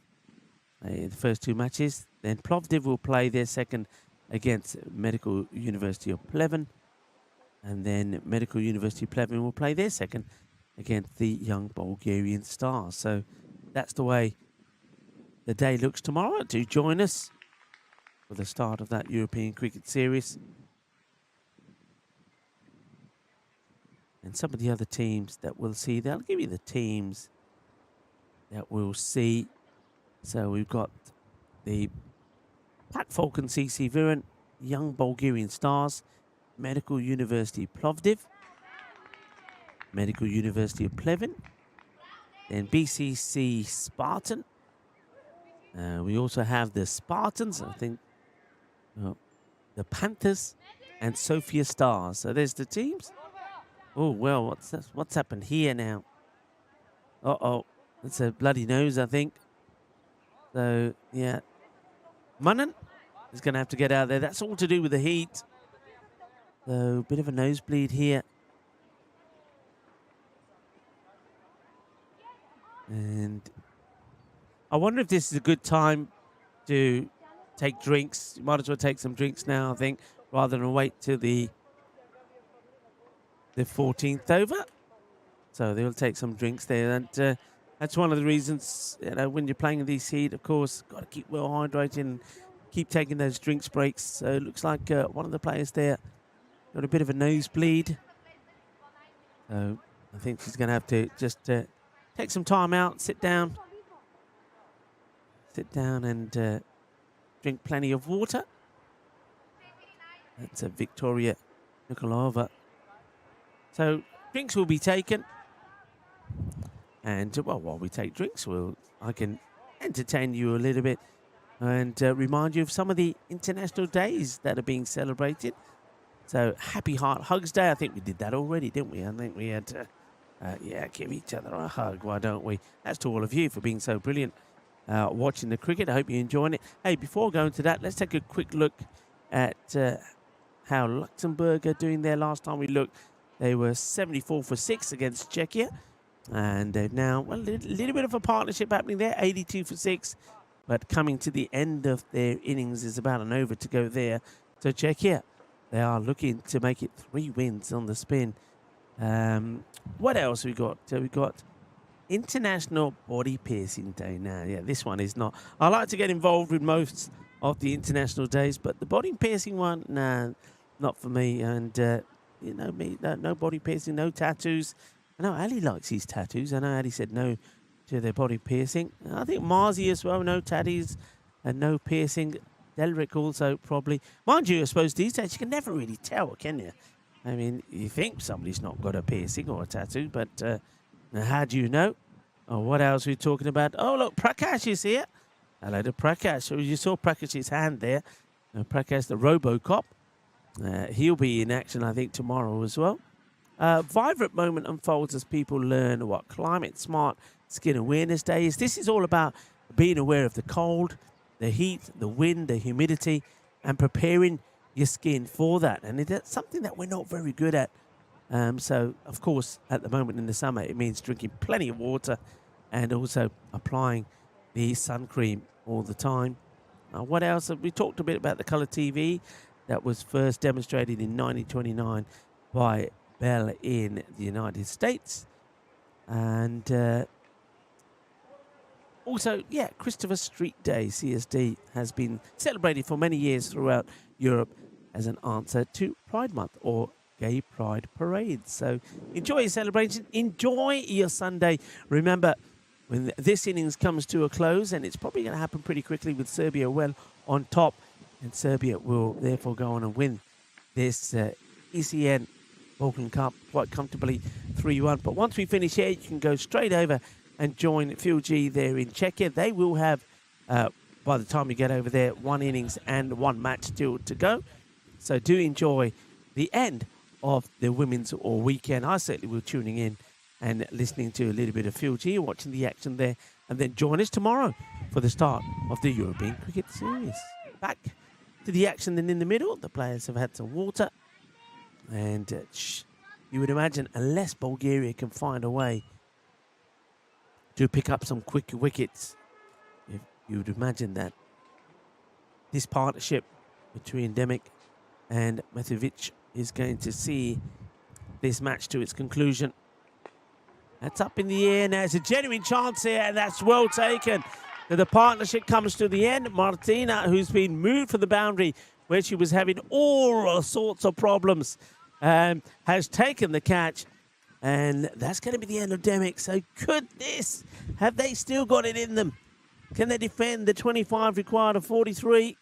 The first 2 matches. Then Plovdiv will play their second against Medical University of Pleven. And then Medical University Pleven will play their second against the Young Bulgarian Stars. So that's the way the day looks tomorrow. Do join us for the start of that European Cricket Series. And some of the other teams that we'll see, they'll give you the teams that we'll see. So we've got the Pak Falcon CC Viren, Young Bulgarian Stars, Medical University Plovdiv, Medical University of Pleven, then BCC Spartan. We also have the Spartans, I think, the Panthers, and Sofia Stars. So there's the teams. Oh, well, what's happened here now? Uh-oh, it's a bloody nose, I think. So, yeah. Munnan is going to have to get out there. That's all to do with the heat. So, bit of a nosebleed here. And I wonder if this is a good time to take drinks. You might as well take some drinks now, I think, rather than wait till the 14th over. So they'll take some drinks there. And that's one of the reasons, when you're playing in this heat, of course, got to keep well hydrated and keep taking those drinks breaks. So it looks like one of the players there got a bit of a nosebleed. So I think she's going to have to just take some time out, sit down and drink plenty of water. That's Victoria Nikolova. So drinks will be taken. And, well, while we take drinks, I can entertain you a little bit and remind you of some of the international days that are being celebrated. So, Happy Heart Hugs Day. I think we did that already, didn't we? I think we had to, give each other a hug, why don't we? That's to all of you for being so brilliant watching the cricket. I hope you're enjoying it. Hey, before going to that, let's take a quick look at how Luxembourg are doing there. Last time we looked, they were 74 for 6 against Czechia. And they've now, well, a little bit of a partnership happening there, 82 for 6. But coming to the end of their innings is about an over to go there. So Czechia, they are looking to make it 3 wins on the spin. What else we got? So we got International Body Piercing Day. Now, yeah, this one is not. I like to get involved with most of the international days, but the body piercing one, nah, not for me. And, me, no body piercing, no tattoos. I know Ali likes his tattoos. I know Ali said no to their body piercing. I think Marzi as well, no tattoos and no piercing. Delrick also probably. Mind you, I suppose these days you can never really tell, can you? I mean, you think somebody's not got a piercing or a tattoo, but how do you know? Oh, what else are we talking about? Oh, look, Prakash is here. Hello to Prakash. So you saw Prakash's hand there. Prakash, the Robocop. He'll be in action, I think, tomorrow as well. Vibrant moment unfolds as people learn what Climate Smart Skin Awareness Day is. This is all about being aware of the cold, the heat, the wind, the humidity, and preparing your skin for that. And it's something that we're not very good at. So, of course, at the moment in the summer, it means drinking plenty of water and also applying the sun cream all the time. What else? We talked a bit about the colour TV that was first demonstrated in 1929 by Bell in the United States. And also, yeah, Christopher Street Day, CSD, has been celebrated for many years throughout Europe as an answer to Pride Month or Gay Pride Parades. So enjoy your celebration, enjoy your Sunday. Remember, when this innings comes to a close, and it's probably going to happen pretty quickly with Serbia well on top, and Serbia will therefore go on and win this ECN Balkan Cup quite comfortably 3-1. But once we finish here, you can go straight over and join Phil G there in Czechia. They will have, by the time you get over there, 1 innings and 1 match still to go. So do enjoy the end of the women's or weekend. I certainly will tuning in and listening to a little bit of Phil G, watching the action there, and then join us tomorrow for the start of the European Cricket Series. Back to the action then in the middle. The players have had some water, and you would imagine unless Bulgaria can find a way to pick up some quick wickets, if you would imagine that this partnership between Demic and Matovic is going to see this match to its conclusion. That's up in the air now. It's a genuine chance here, and that's well taken. So the partnership comes to the end. Martina, who's been moved for the boundary where she was having all sorts of problems, has taken the catch. And that's going to be the end of Demic. So could this, have they still got it in them? Can they defend the 25 required of 43?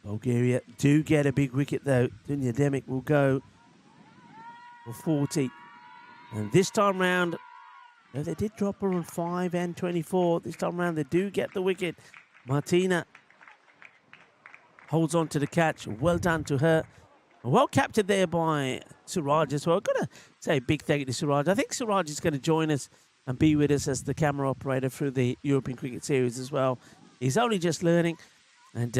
Bulgaria do get a big wicket though. Dunya Demic will go for 40. And this time round, no, they did drop her on 5 and 24. This time round, they do get the wicket. Martina holds on to the catch. Well done to her. Well captured there by Suraj as well. I've got to say a big thank you to Suraj. I think Suraj is going to join us and be with us as the camera operator through the European Cricket Series as well. He's only just learning, and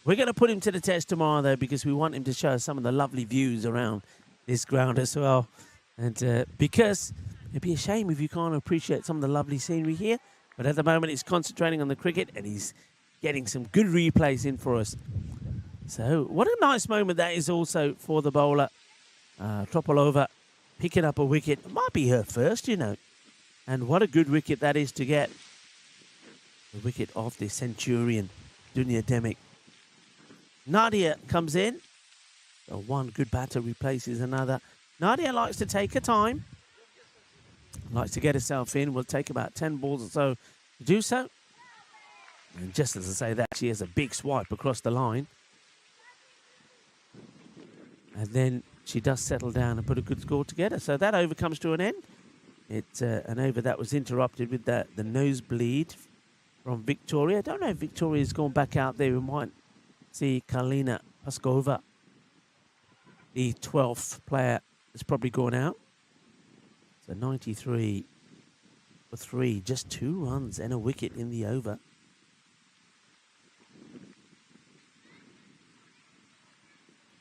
we're going to put him to the test tomorrow, though, because we want him to show us some of the lovely views around this ground as well. And because it'd be a shame if you can't appreciate some of the lovely scenery here. But at the moment, he's concentrating on the cricket, and he's getting some good replays in for us. So what a nice moment that is also for the bowler. Tropolova picking up a wicket. It might be her first, you know. And what a good wicket that is to get. The wicket of the Centurion, Dunya Demic. Nadia comes in. So one good batter replaces another. Nadia likes to take her time. Likes to get herself in. Will take about 10 balls or so to do so. And just as I say that, she has a big swipe across the line. And then she does settle down and put a good score together. So that over comes to an end. It's an over that was interrupted with the nosebleed from Victoria. I don't know if Victoria's gone back out there. We might see Kalina Paskova, the 12th player, has probably gone out. So 93 for 3, just 2 runs and a wicket in the over.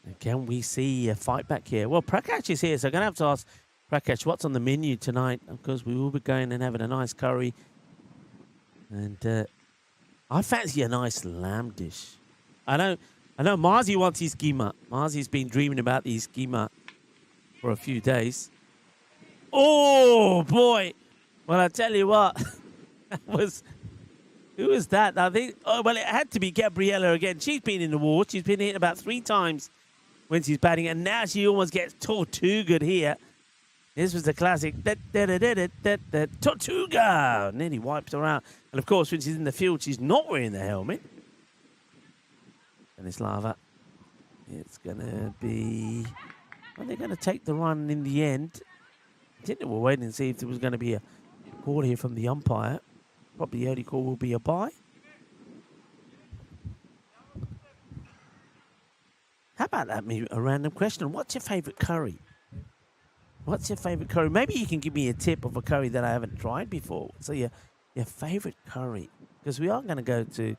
And can we see a fight back here? Well, Prakash is here, so I'm going to have to ask Prakash what's on the menu tonight. Of course, we will be going and having a nice curry. And I fancy a nice lamb dish. I know Marzi wants his keema. Marzi's been dreaming about his keema for a few days. Oh, boy. Well, I tell you what. Who was that? I think, well, it had to be Gabriella again. She's been in the war. She's been hit about 3 times when she's batting, and now she almost gets Tortuga here. This was the classic. Tortuga! Nearly wipes her out. And, of course, when she's in the field, she's not wearing the helmet. And it's lava. It's going to be... Are they going to take the run in the end? I think they were waiting to see if there was going to be a call here from the umpire. Probably the only call will be a bye. How about that? Maybe a random question. What's your favourite curry? What's your favourite curry? Maybe you can give me a tip of a curry that I haven't tried before. So your favourite curry. Because we are going to go to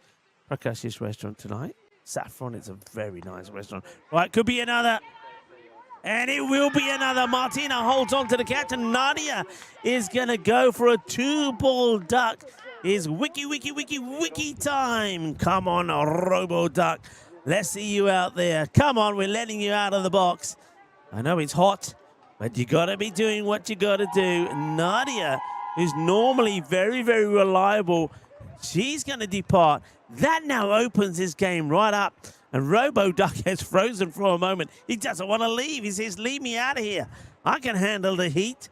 Prakash's restaurant tonight. Saffron, it's a very nice restaurant. Right, could be another. And it will be another. Martina holds on to the catch, and Nadia is going to go for a 2-ball duck. is wiki time. Come on, Robo Duck. Let's see you out there. Come on, we're letting you out of the box. I know it's hot, but you got to be doing what you got to do. Nadia, who's normally very, very reliable, she's going to depart. That now opens his game right up. And Robo Duck has frozen for a moment. He doesn't want to leave. He says, leave me out of here. I can handle the heat.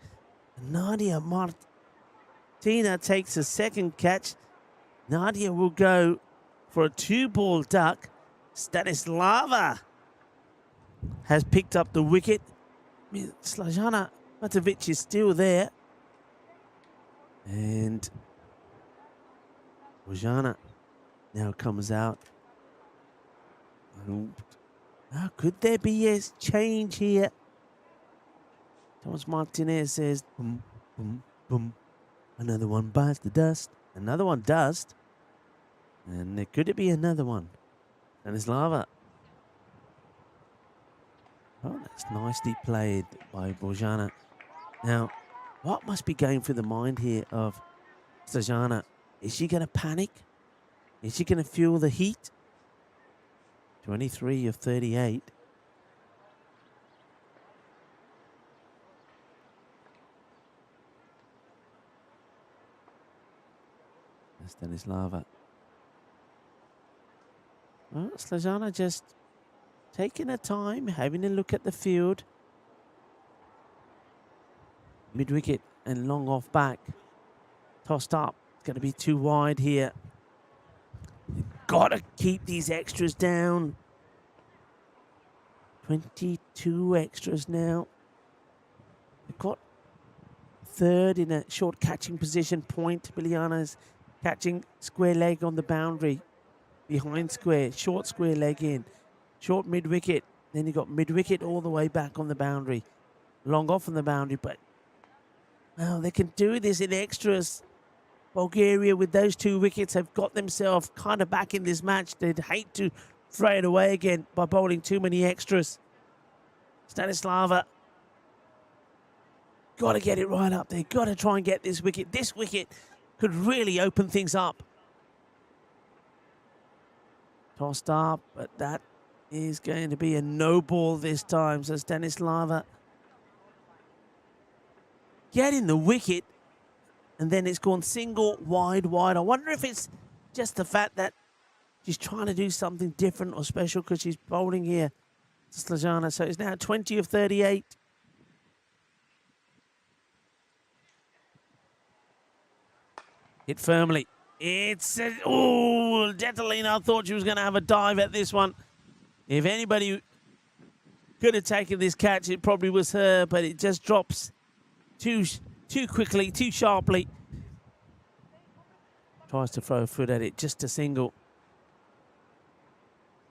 Nadia Martina takes a second catch. Nadia will go for a 2-ball duck. Stanislava has picked up the wicket. Slajana Matovic is still there. And Bojana now comes out. How could there be a change here? Thomas Martinez says, boom, boom, boom. Another one bites the dust. Another one dust. And could it be another one? Stanislava. Oh, that's nicely played by Bojana. Now, what must be going through the mind here of Stajana? Is she going to panic? Is she going to feel the heat? 23 of 38. Stanislava. Well, Slajana just taking her time, having a look at the field. Mid-wicket and long off back. Tossed up. Going to be too wide here. You've got to keep these extras down. 22 extras now. We've got third in a short catching position. Point. Biliana's catching square leg on the boundary. Behind square. Short square leg in. Short mid-wicket. Then you got mid-wicket all the way back on the boundary. Long off on the boundary. But, well, they can do this in extras. Bulgaria, with those 2 wickets, have got themselves kind of back in this match. They'd hate to throw it away again by bowling too many extras. Stanislava, got to get it right up there. Got to try and get this wicket. This wicket could really open things up. Tossed up, but that is going to be a no ball this time. So Stanislava getting the wicket. And then it's gone single, wide. I wonder if it's just the fact that she's trying to do something different or special because she's bowling here to Slajana. So it's now 20 of 38. Hit firmly. It's oh, Detalina thought she was going to have a dive at this one. If anybody could have taken this catch, it probably was her, but it just drops too quickly, too sharply. Tries to throw a foot at it, just a single.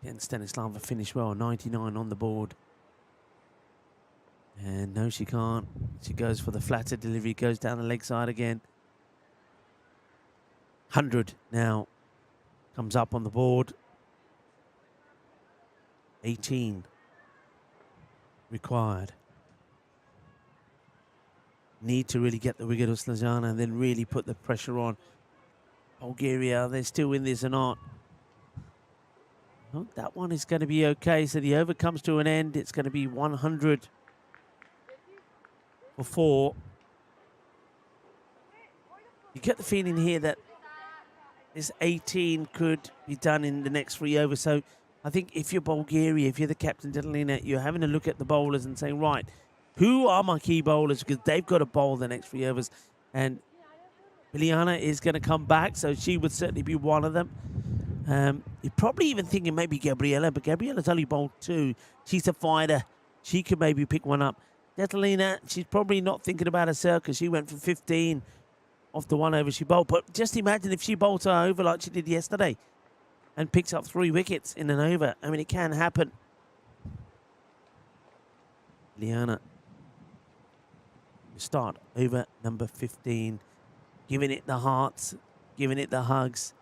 And Stanislava finished well, 99 on the board. And no, she can't. She goes for the flatter delivery, goes down the leg side again. 100 now comes up on the board. 18 required. Need to really get the wicket of Slajana and then really put the pressure on Bulgaria. They're still in this or not. Well, that one is going to be okay. So the over comes to an end. It's going to be 100 for 4. You get the feeling here that this 18 could be done in the next 3 overs. So I think if you're Bulgaria, if you're the captain, Detalina, you're having a look at the bowlers and saying, right, who are my key bowlers? Because they've got to bowl the next 3 overs. And Biliana is going to come back, so she would certainly be one of them. You're probably even thinking maybe Gabriella, but Gabriella's only bowled 2. She's a fighter. She could maybe pick one up. Detalina, she's probably not thinking about her circus. She went for 15 off the 1 over she bowled. But just imagine if she bowled her over like she did yesterday and picks up 3 wickets in an over. I mean, it can happen. Liana. Start over number 15. Giving it the hearts. Giving it the hugs.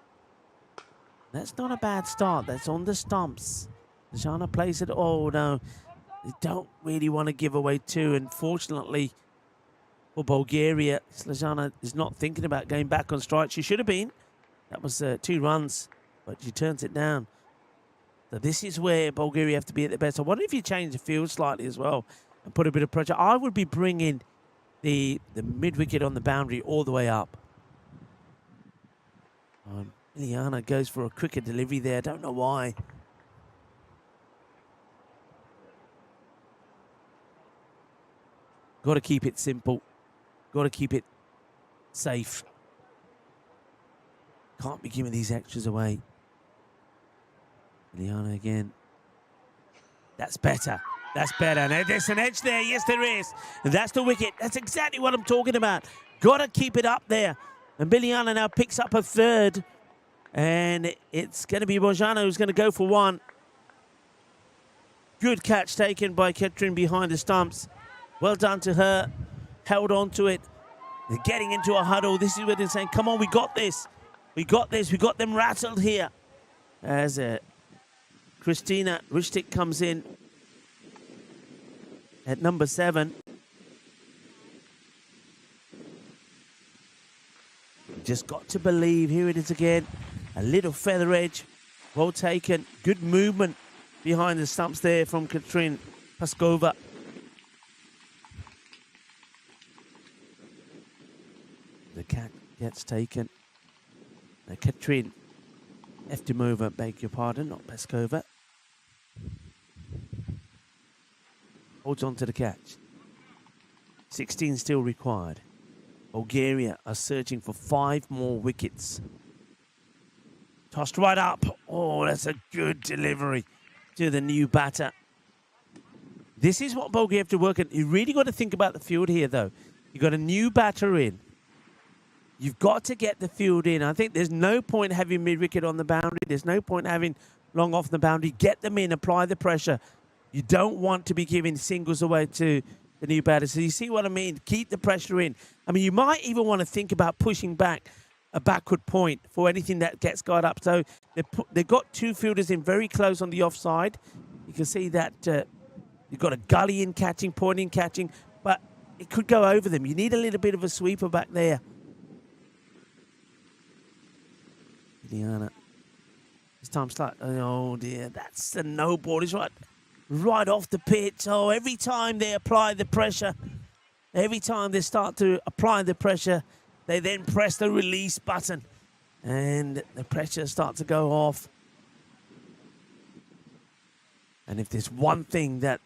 That's not a bad start. That's on the stumps. Jana plays it. Oh, no. They don't really want to give away 2. And fortunately, for Bulgaria. Snezhana is not thinking about going back on strike. She should have been. That was 2 runs, but she turns it down. So this is where Bulgaria have to be at their best. I wonder if you change the field slightly as well and put a bit of pressure. I would be bringing the mid-wicket on the boundary all the way up. Liliana goes for a quicker delivery there. I don't know why. Got to keep it simple. Got to keep it safe. Can't be giving these extras away. Liliana again. That's better. That's better. Now, there's an edge there. Yes, there is. And that's the wicket. That's exactly what I'm talking about. Got to keep it up there. And Liliana now picks up a third. And it's going to be Bojana who's going to go for 1. Good catch taken by Katrin behind the stumps. Well done to her. Held on to it. They're getting into a huddle. This is where they're saying, come on, we got this. We got this. We got them rattled here. As Kristina Rustic comes in at number 7. Just got to believe. Here it is again. A little feather edge. Well taken. Good movement behind the stumps there from Katrin Paskova. The cat gets taken. Katrin Eftimova, beg your pardon, not Paskova. Holds on to the catch. 16 still required. Bulgaria are searching for 5 more wickets. Tossed right up. Oh, that's a good delivery to the new batter. This is what Bulgaria have to work on. You really got to think about the field here, though. You've got a new batter in. You've got to get the field in. I think there's no point having mid-wicket on the boundary. There's no point having long off the boundary. Get them in, apply the pressure. You don't want to be giving singles away to the new batter. So you see what I mean? Keep the pressure in. I mean, you might even want to think about pushing back a backward point for anything that gets got up. So they've got 2 fielders in very close on the offside. You can see that you've got a gully in catching, point in catching, but it could go over them. You need a little bit of a sweeper back there. Liliana. This time slightly. Oh dear, that's a no ball. It's right off the pitch. Oh, every time they apply the pressure, every time they start to apply the pressure, they then press the release button and the pressure starts to go off. And if there's one thing that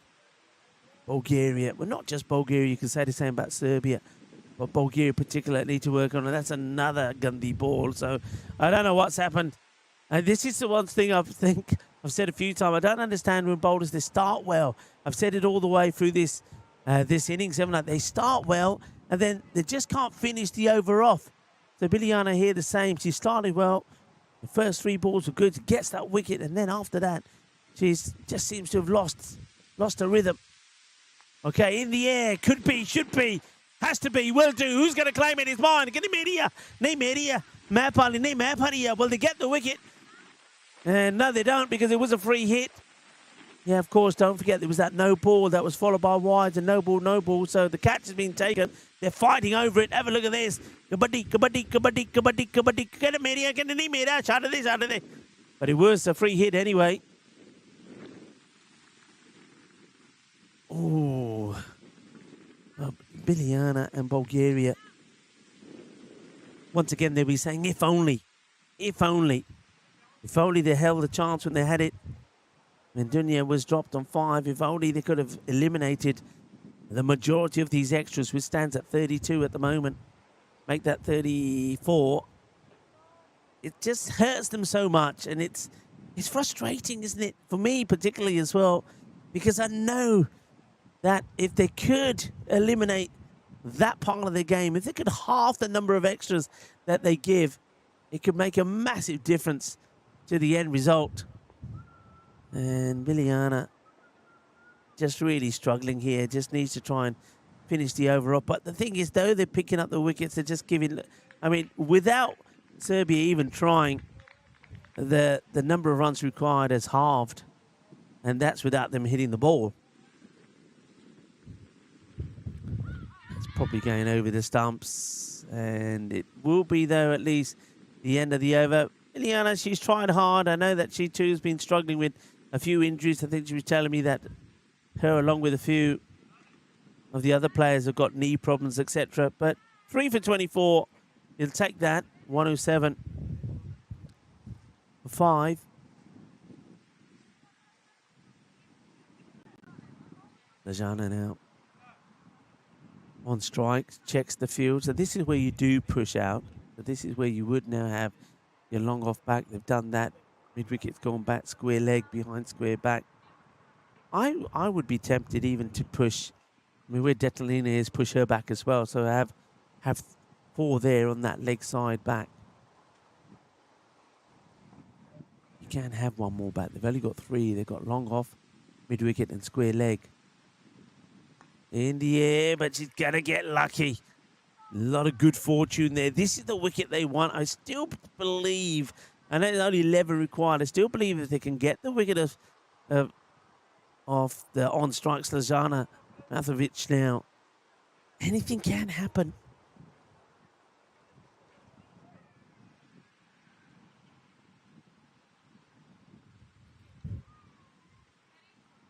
Bulgaria, well, not just Bulgaria, you can say the same about Serbia, but Bulgaria particularly need to work on, and that's another Gandhi ball. So I don't know what's happened. And this is the one thing I've said a few times. I don't understand when bowlers, they start well. I've said it all the way through this innings, haven't I? They start well, and then they just can't finish the over off. So Liliana here the same. She started well. The first 3 balls were good. She gets that wicket, and then after that, she's just seems to have lost her rhythm. Okay, in the air. Could be, should be, has to be, will do. Who's going to claim it? It's mine. Get him here. Name here. Will they get the wicket? And no, they don't, because it was a free hit. Yeah, of course, don't forget there was that no ball that was followed by wides and no ball. So the catch has been taken. They're fighting over it. Have a look at this. Kabaddi. Get him here. Get him here. Out of this. But it was a free hit anyway. Oh, Liliana and Bulgaria. Once again, they'll be saying, if only. If only they held a chance when they had it. When Dunya was dropped on 5, if only they could have eliminated the majority of these extras, which stands at 32 at the moment. Make that 34. It just hurts them so much, and it's frustrating, isn't it? For me particularly as well, because I know that if they could eliminate that part of the game, if they could halve the number of extras that they give, it could make a massive difference to the end result. And Liliana just really struggling here, just needs to try and finish the over up. But the thing is, though they're picking up the wickets, they're just giving, I mean, without Serbia even trying, the number of runs required has halved. And that's without them hitting the ball. probably going over the stumps, and it will be, though, at least the end of the over. Liliana, she's tried hard. I know that she too has been struggling with a few injuries. I think she was telling me that her, along with a few of the other players, have got knee problems, etc. But 3 for 24, he'll take that. 107 for 5. Lajana now on strike, checks the field. So this is where you do push out. So this is where you would now have your long off back. They've done that. Mid wicket's gone back, square leg behind square back. I would be tempted even to push. I mean, where Detalina is, push her back as well. So have 4 there on that leg side back. You can have 1 more back. They've only got 3. They've got long off, mid wicket, and square leg. In the air, but she's got to get lucky. A lot of good fortune there. This is the wicket they want. I still believe, I know there's only 11 required, I still believe if they can get the wicket of the on-strike Slajana Mathovic now, anything can happen.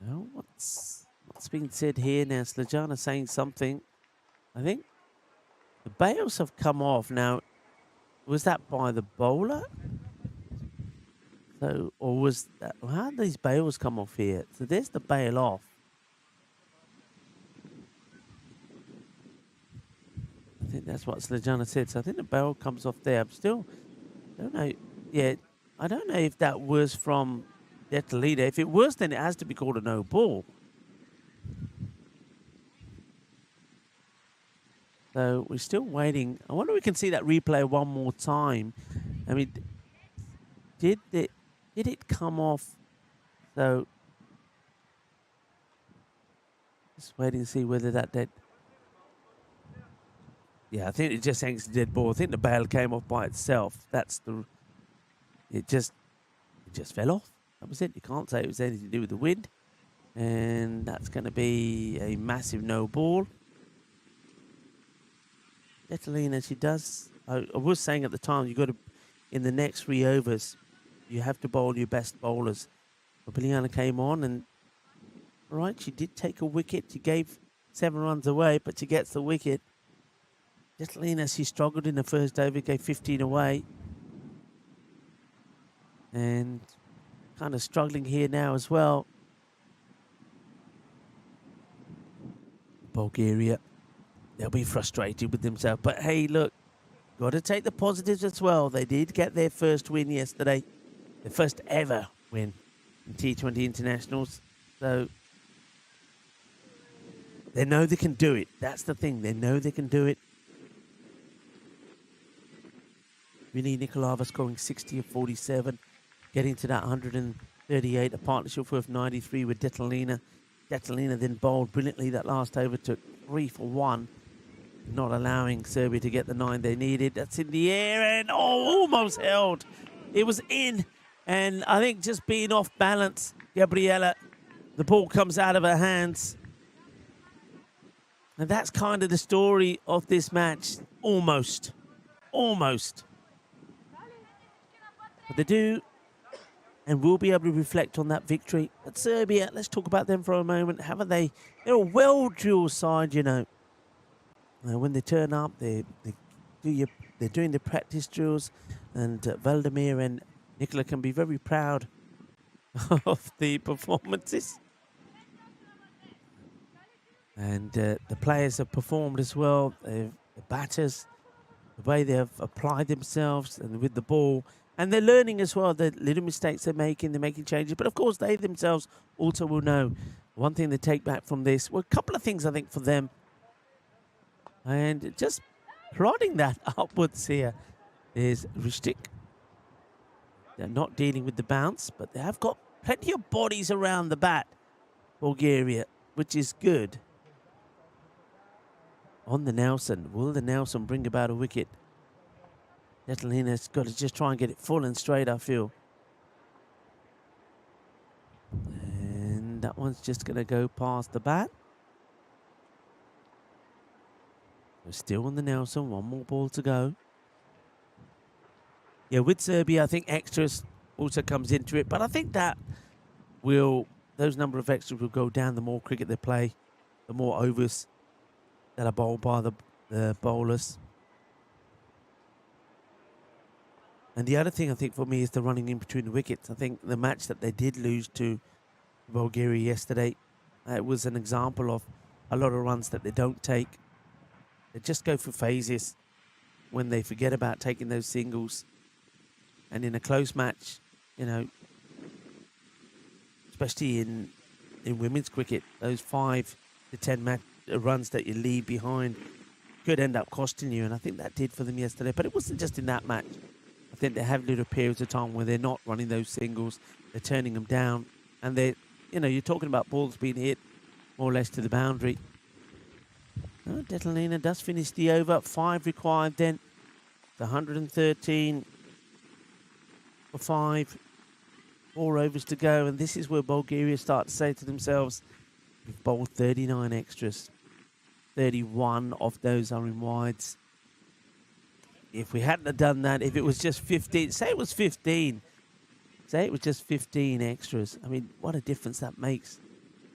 Well, what's being said here now? Slajana saying something. I think the bails have come off. Now, was that by the bowler? So, or was that, how did these bails come off here? So there's the bail off. I think that's what Slajana said. So I think the bail comes off there. I don't know. Yeah, I don't know if that was from Detalina. If it was, then it has to be called a no ball. So we're still waiting. I wonder if we can see that replay one more time. I mean, did it come off? So just waiting to see whether that did. Yeah, I think it just hangs the dead ball. I think the bail came off by itself. It just fell off. That was it. You can't say it was anything to do with the wind. And that's going to be a massive no ball. Detalina, she does. I was saying at the time, you got to, in the next 3 overs, you have to bowl your best bowlers. But Liliana came on, and all right, she did take a wicket. She gave 7 runs away, but she gets the wicket. Detalina, she struggled in the first over, gave 15 away. And kind of struggling here now as well. Bulgaria, they'll be frustrated with themselves. But hey, look, got to take the positives as well. They did get their first win yesterday. Their first ever win in T20 internationals. So they know they can do it. That's the thing. They know they can do it. Vinny Nikolava scoring 60 of 47, getting to that 138, a partnership worth 93 with Detalina. Detalina then bowled brilliantly that last over, took 3 for 1, not allowing Serbia to get the 9 they needed. That's in the air and almost held. It was in, and I think just being off balance, Gabriela, the ball comes out of her hands. And that's kind of the story of this match. Almost. But they do and will be able to reflect on that victory. But Serbia, let's talk about them for a moment. Haven't they? They're a well-drilled side, you know. When they turn up, they're doing the practice drills, and Valdemir and Nikola can be very proud of the performances. And the players have performed as well. The batters, the way they have applied themselves and with the ball. And they're learning as well the little mistakes they're making changes. But of course, they themselves also will know. One thing they take back from this, well, a couple of things I think for them. And just prodding that upwards here is Ristic. They're not dealing with the bounce, but they have got plenty of bodies around the bat, Bulgaria, which is good. On the Nelson. Will the Nelson bring about a wicket? Detalina's got to just try and get it full and straight, I feel. And that one's just going to go past the bat. We're still on the Nelson. One more ball to go. Yeah, with Serbia, I think extras also comes into it. But I think that those number of extras will go down the more cricket they play, the more overs that are bowled by the bowlers. And the other thing I think for me is the running in between the wickets. I think the match that they did lose to Bulgaria yesterday, it was an example of a lot of runs that they don't take. They just go for phases when they forget about taking those singles. And in a close match, you know, especially in women's cricket, those 5 to 10 runs that you leave behind could end up costing you. And I think that did for them yesterday. But it wasn't just in that match. I think they have little periods of time where they're not running those singles. They're turning them down. And you're talking about balls being hit more or less to the boundary. Oh, Detalina does finish the over. 5 required then. It's 113 for 5. 4 overs to go. And this is where Bulgaria start to say to themselves, we've bowled 39 extras. 31 of those are in wides. If we hadn't have done that, if it was just 15, say it was 15. Say it was just 15 extras. I mean, what a difference that makes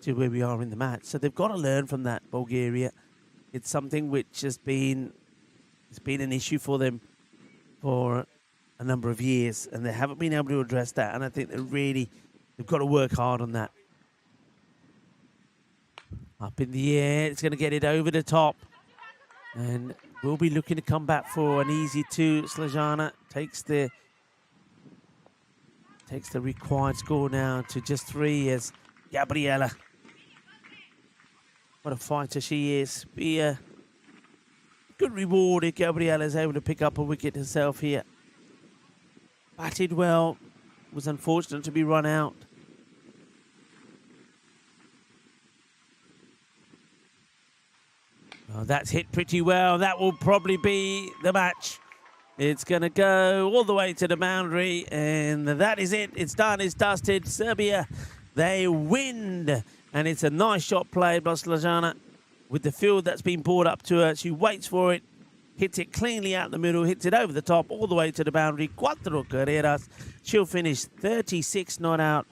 to where we are in the match. So they've got to learn from that, Bulgaria. It's something which has been an issue for them for a number of years, and they haven't been able to address that. And I think they've got to work hard on that. Up in the air, it's going to get it over the top. And we'll be looking to come back for an easy 2. Slajana takes the required score now to just 3 as Gabriela. What a fighter she is. Be a good reward if Gabriela is able to pick up a wicket herself here. Batted well. Was unfortunate to be run out. Oh, that's hit pretty well. That will probably be the match. It's going to go all the way to the boundary, and that is it. It's done. It's dusted. Serbia, they win. And it's a nice shot played by Slajana with the field that's been brought up to her. She waits for it, hits it cleanly out the middle, hits it over the top, all the way to the boundary. Cuatro carreras. She'll finish 36 not out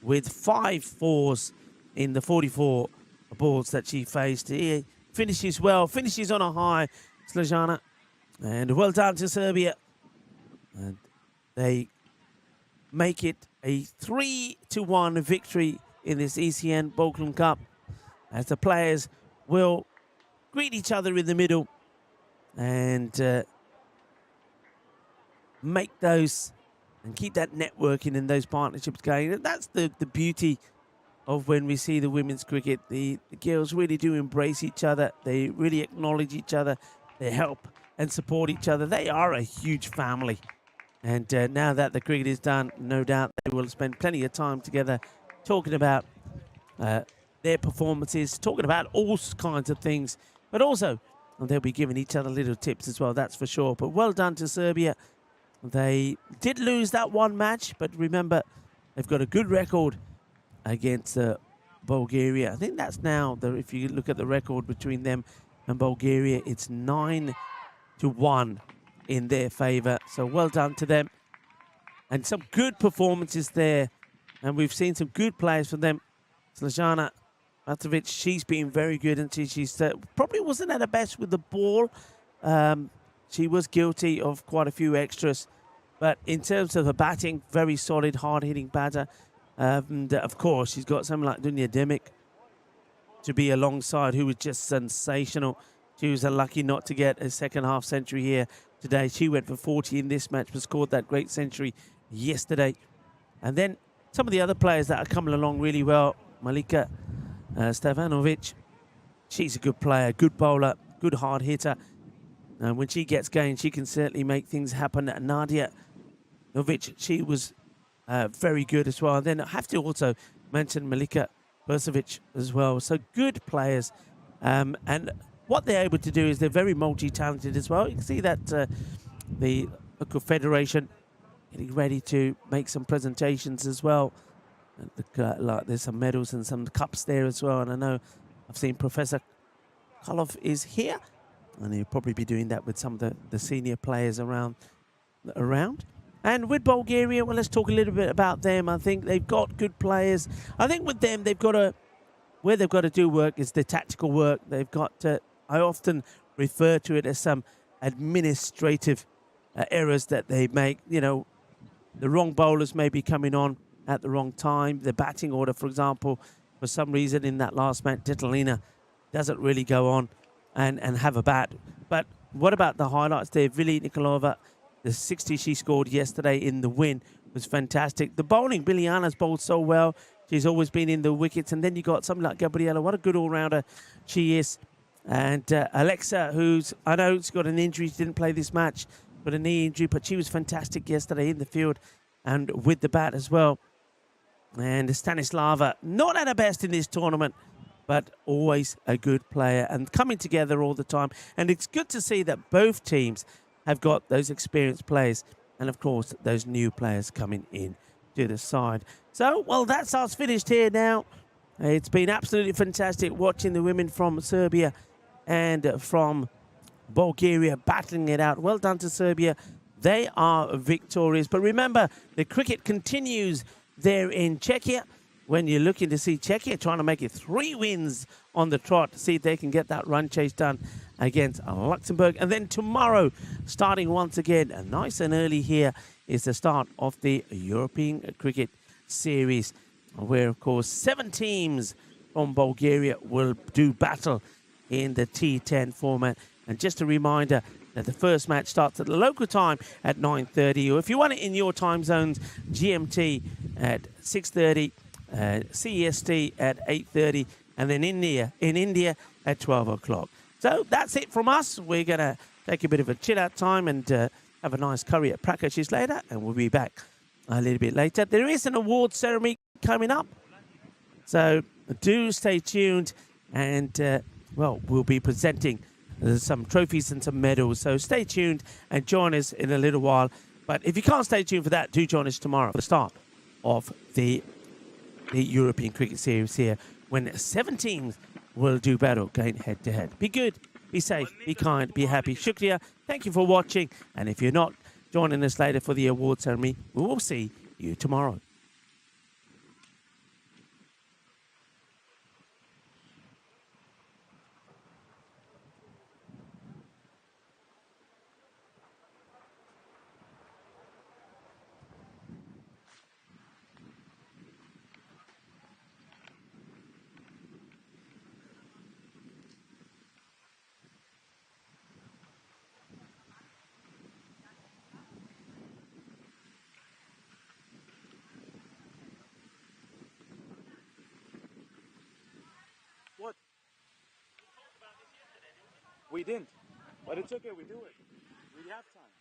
with 5 fours in the 44 balls that she faced. He finishes well, finishes on a high, Slajana. And well done to Serbia. And they make it a 3-1 victory in this ECN Balkan Cup, as the players will greet each other in the middle and make those and keep that networking and those partnerships going. And that's the beauty of when we see the women's cricket. The girls really do embrace each other. They really acknowledge each other. They help and support each other. They are a huge family. And now that the cricket is done, no doubt they will spend plenty of time together talking about their performances, talking about all kinds of things. But also, they'll be giving each other little tips as well, that's for sure. But well done to Serbia. They did lose that one match, but remember, they've got a good record against Bulgaria. I think that's now, if you look at the record between them and Bulgaria, it's 9-1 in their favour. So well done to them. And some good performances there. And we've seen some good players from them. Slajana Matovic, she's been very good, and she's probably wasn't at her best with the ball. She was guilty of quite a few extras. But in terms of her batting, very solid, hard-hitting batter. And of course, she's got someone like Dunya Demic to be alongside, who was just sensational. She was unlucky not to get a second-half century here today. She went for 40 in this match, but scored that great century yesterday. And then some of the other players that are coming along really well. Malika Stevanovic, she's a good player, good bowler, good hard hitter. And when she gets going, she can certainly make things happen. Nadia Novic, she was very good as well. And then I have to also mention Malika Bursovic as well. So good players. And what they're able to do is they're very multi-talented as well. You can see that the local federation getting ready to make some presentations as well. And look, like there's some medals and some cups there as well. And I know I've seen Professor Kolov is here. and he'll probably be doing that with some of the senior players around. And with Bulgaria, well, let's talk a little bit about them. I think they've got good players. I think with them, where they've got to do work is the tactical work. They've got to, I often refer to it as some administrative errors that they make. You know, the wrong bowlers may be coming on at the wrong time. The batting order, for example, for some reason in that last match, Titalina doesn't really go on and have a bat. But what about the highlights there? Vili Nikolova, the 60 she scored yesterday in the win was fantastic. The bowling, Biliana's bowled so well. She's always been in the wickets. And then you got something like Gabriela. What a good all-rounder she is. And Alexa, I know she's got an injury. She didn't play this match, but a knee injury. But she was fantastic yesterday in the field and with the bat as well. And Stanislava, not at her best in this tournament, but always a good player and coming together all the time. And it's good to see that both teams have got those experienced players and, of course, those new players coming in to the side. So, well, that's us finished here now. It's been absolutely fantastic watching the women from Serbia and from Bulgaria battling it out. Well done to Serbia. They are victorious. But remember, the cricket continues there in Czechia. When you're looking to see Czechia trying to make it 3 wins on the trot to see if they can get that run chase done against Luxembourg. And then tomorrow, starting once again, nice and early here, is the start of the European Cricket Series, where, of course, 7 teams from Bulgaria will do battle in the T10 format. And just a reminder that the first match starts at the local time at 9:30, or if you want it in your time zones, GMT at 6:30, CEST at 8:30, and then in India at 12 o'clock. So that's it from us. We're going to take a bit of a chill-out time and have a nice curry at Prakash's later, and we'll be back a little bit later. There is an award ceremony coming up, so do stay tuned, and, well, we'll be presenting some trophies and some medals. So stay tuned and join us in a little while. But if you can't stay tuned for that, do join us tomorrow for the start of the European Cricket Series here, when 7 teams will do battle going head-to-head. Be good, be safe, be kind, be happy. Shukriya, thank you for watching. And if you're not joining us later for the award ceremony, we will see you tomorrow. What? We didn't, but it's okay, we do it. We have time.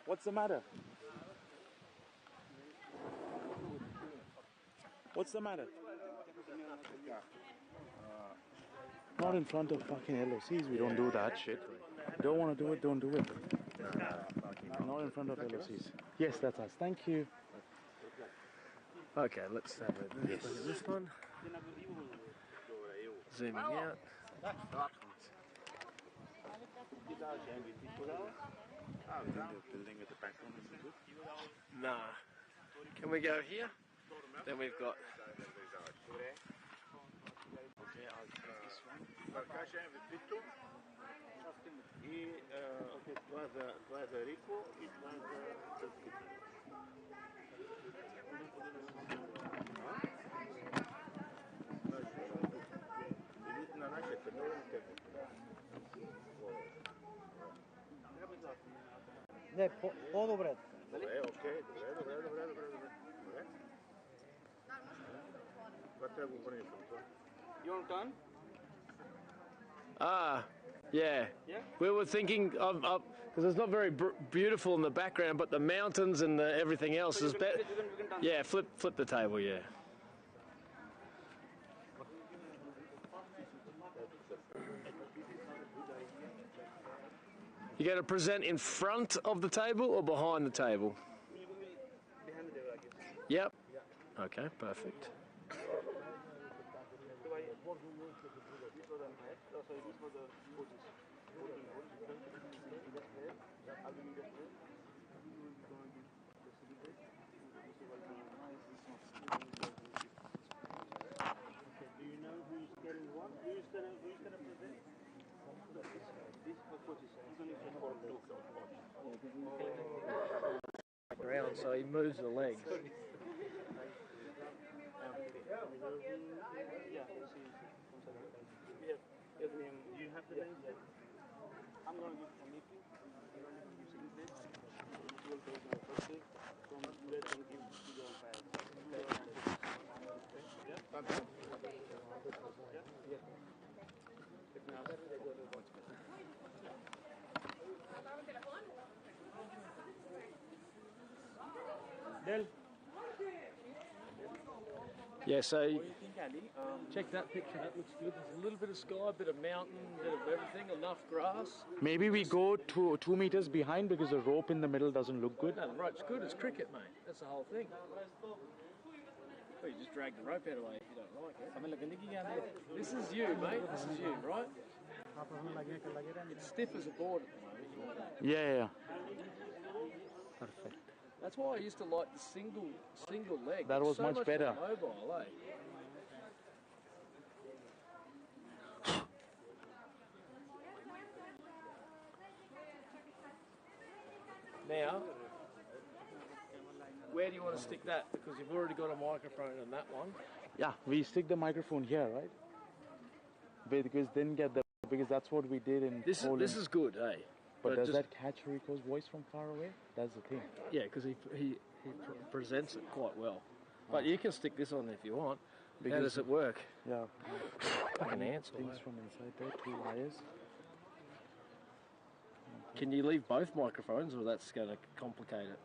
What's the matter? What's the matter? Not in front of fucking LOCs, we don't do that shit. Don't want to do it, don't do it. Not in front of LOCs. Yes, that's us. Thank you. Okay, let's have a look at this one. Zooming out. Building at the background is good. Nah. Can we go here? Then we've got. Okay, I'll take this one. Okay, it was Rico, it was Не, по-добре. Добре, окей, добре. What трябва го върнеш от това? You want done? Yeah. We were thinking of because it's not very beautiful in the background, but the mountains and everything else is better. Yeah, flip the table. Yeah. You going to present in front of the table or behind the table? Behind the table, I guess. Yep. Okay, perfect. Do you know who's getting what? Who's gonna present? This coach is Ground, so he moves the legs. Yeah, this is. Do you have the names? I'm gonna give a meeting. I'm gonna give you signature. You will take my first day from red and give to the umpire. Del. Yeah, so What do you think, Andy? check that picture. That looks good. There's a little bit of sky, a bit of mountain, a bit of everything, enough grass. Maybe we go 2 meters behind because the rope in the middle doesn't look good. No, the rope's good. It's cricket, mate. That's the whole thing. Well, you just drag the rope out of the way if you don't like it. This is you, mate. This is you, right? It's stiff as a board at the moment. Yeah. Perfect. That's why I used to like the single leg. That It's was so much much better. more mobile, eh? Now, where do you want to stick that? Because you've already got a microphone on that one. Yeah, we stick the microphone here, right? Because that's what we did in Poland. This is good, eh? But does just- that catch Rico's voice from far away? That's the thing. Yeah, because he presents it quite well. But you can stick this on if you want. How Because- does it work? Yeah. Fucking answer. Things from inside there, 2 wires. Can you leave both microphones, or that's going to complicate it?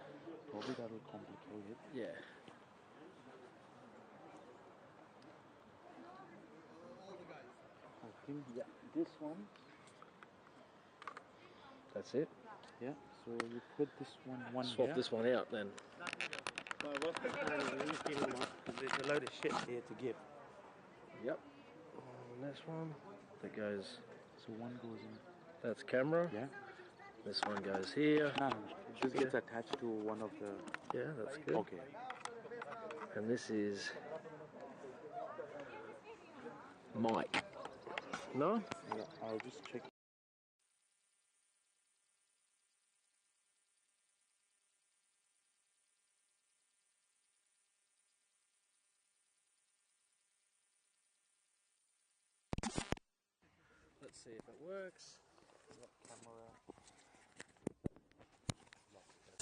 Probably that will complicate it. Yeah. I think this one. That's it. Yeah. So you put this one Swap here. this one out then. Well, what's the plan? Let me see them up, 'cause there's a load of shit here to give. Yep. And this one that goes. So one goes in. That's camera. Yeah. This one goes here. No. This gets attached to one of the. Yeah, that's good. Okay. And this is mic. No? Yeah, I'll just check. Let's see if it works.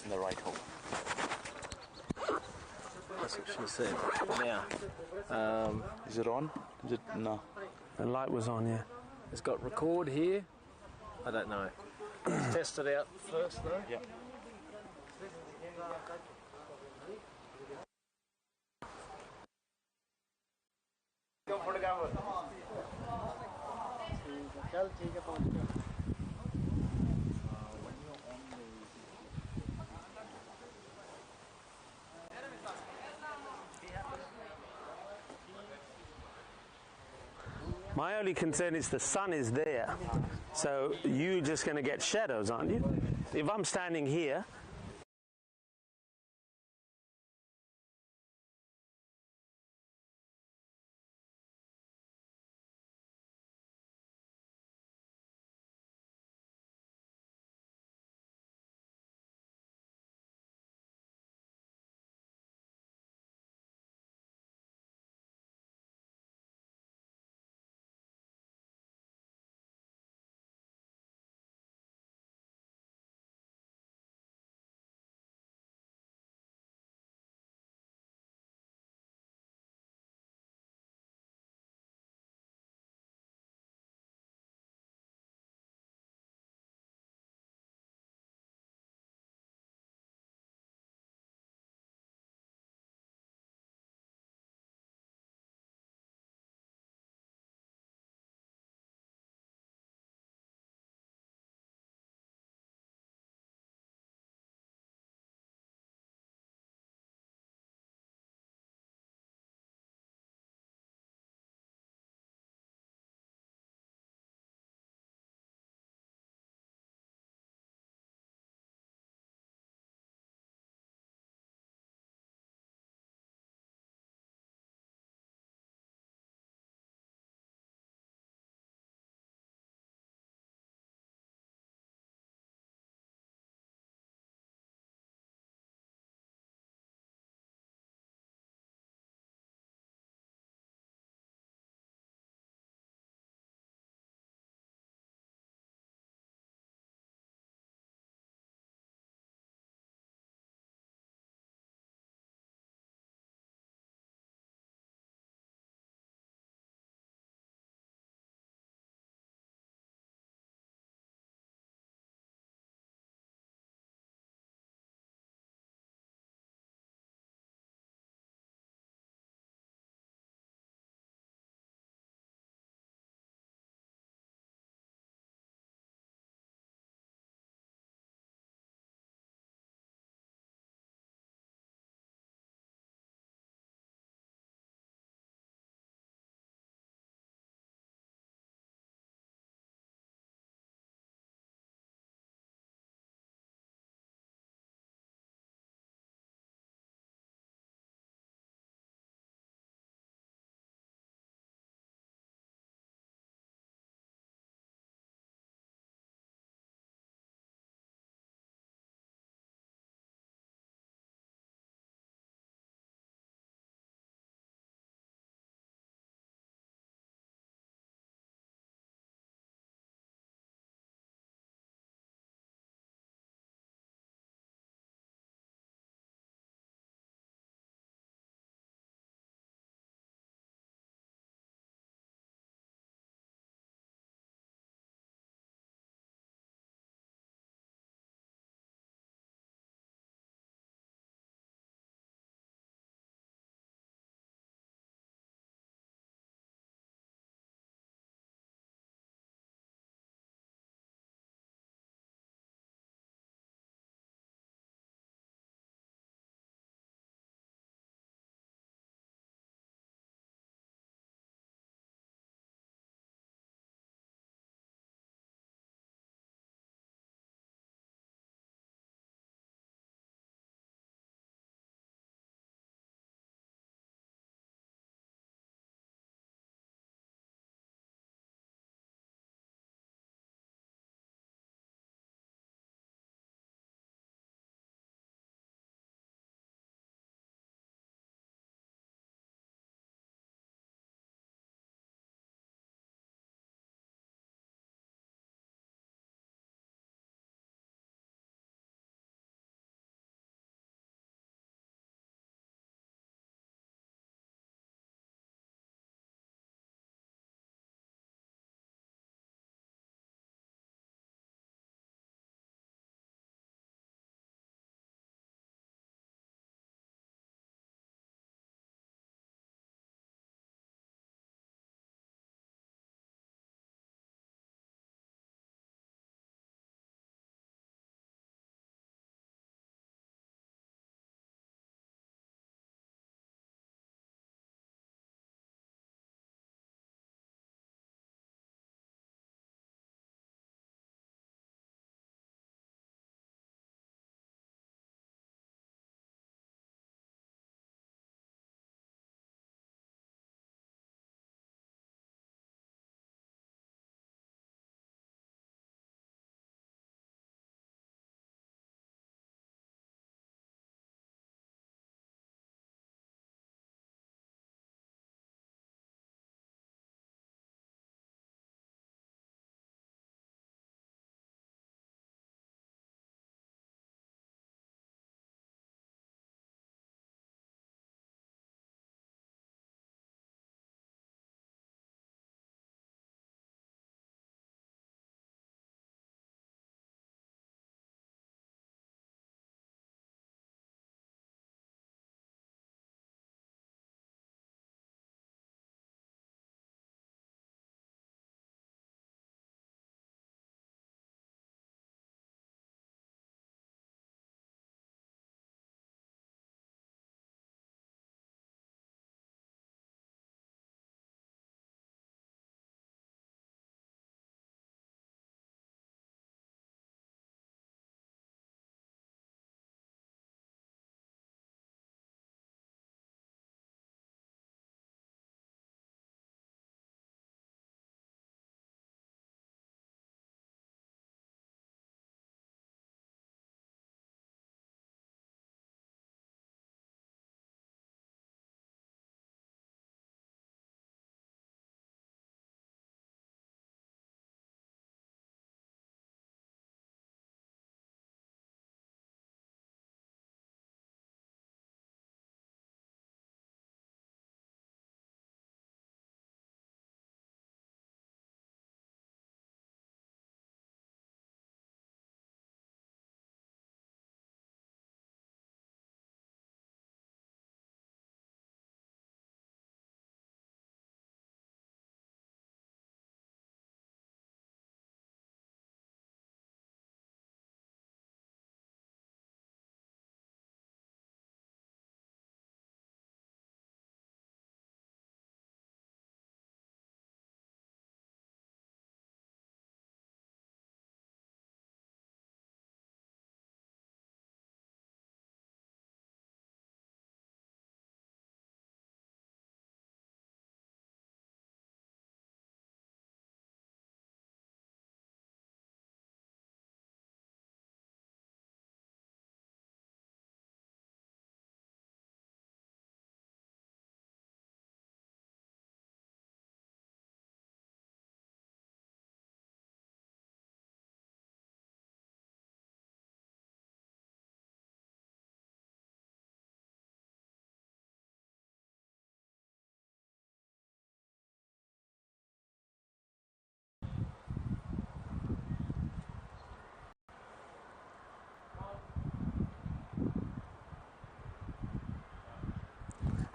In the right hole. That's what she said. Now, Is it on? Is it no? The light was on, yeah. it's got record here. I don't know. Let's test it out first, though. Yeah. My only concern is the sun is there, so you're just going to get shadows, aren't you? If I'm standing here,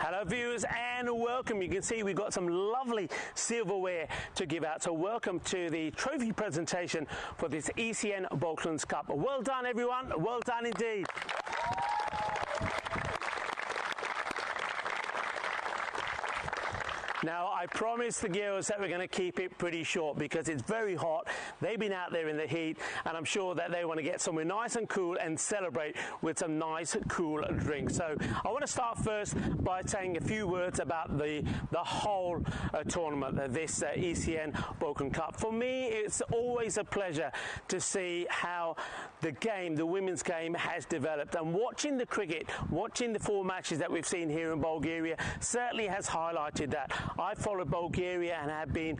Hello viewers and welcome. You can see we've got some lovely silverware to give out. So welcome to the trophy presentation for this ECN Balkan Cup. Well done everyone, well done indeed. Now, I promised the girls that we're going to keep it pretty short because it's very hot. They've been out there in the heat, and I'm sure that they want to get somewhere nice and cool and celebrate with some nice, cool drinks. So I want to start first by saying a few words about the whole tournament, this ECN Balkan Cup. For me, it's always a pleasure to see how the game, the women's game, has developed. And watching the cricket, watching the 4 matches that we've seen here in Bulgaria, certainly has highlighted that. I followed Bulgaria and have been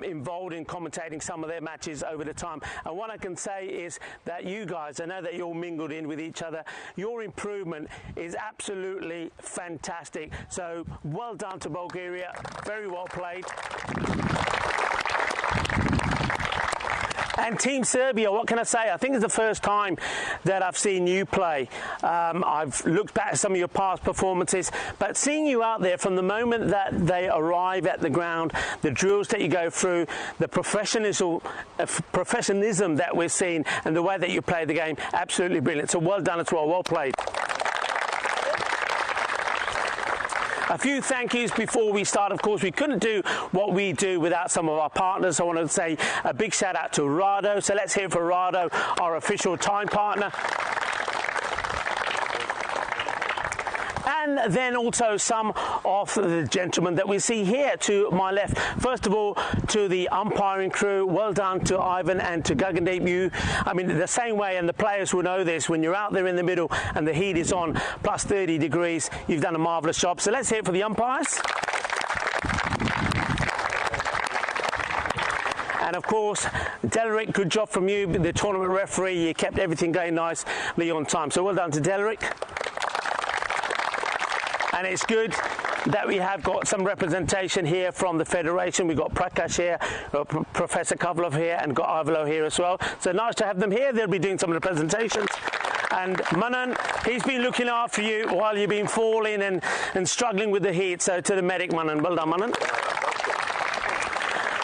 involved in commentating some of their matches over the time. And what I can say is that you guys, I know that you're mingled in with each other, your improvement is absolutely fantastic. So well done to Bulgaria, very well played. And Team Serbia, what can I say? I think it's the first time that I've seen you play. I've looked back at some of your past performances, but seeing you out there from the moment that they arrive at the ground, the drills that you go through, the professionalism that we're seeing, and the way that you play the game, absolutely brilliant. So well done as well, well played. A few thank yous before we start. Of course, we couldn't do what we do without some of our partners. I want to say a big shout out to Rado. So let's hear for Rado, our official time partner. And then also some of the gentlemen that we see here to my left. First of all, to the umpiring crew, well done to Ivan and to Gagandeep. I mean, the same way, and the players will know this, when you're out there in the middle and the heat is on, plus 30 degrees, you've done a marvellous job. So let's hear it for the umpires. And of course, Delric, good job from you, the tournament referee. You kept everything going nicely on time. So well done to Delric. And it's good that we have got some representation here from the Federation. We've got Prakash here, got Professor Kovlov here, and got Ivalo here as well. So nice to have them here. They'll be doing some of the presentations. And Manan, he's been looking after you while you've been falling and struggling with the heat. So to the medic, Manan. Well done, Manan.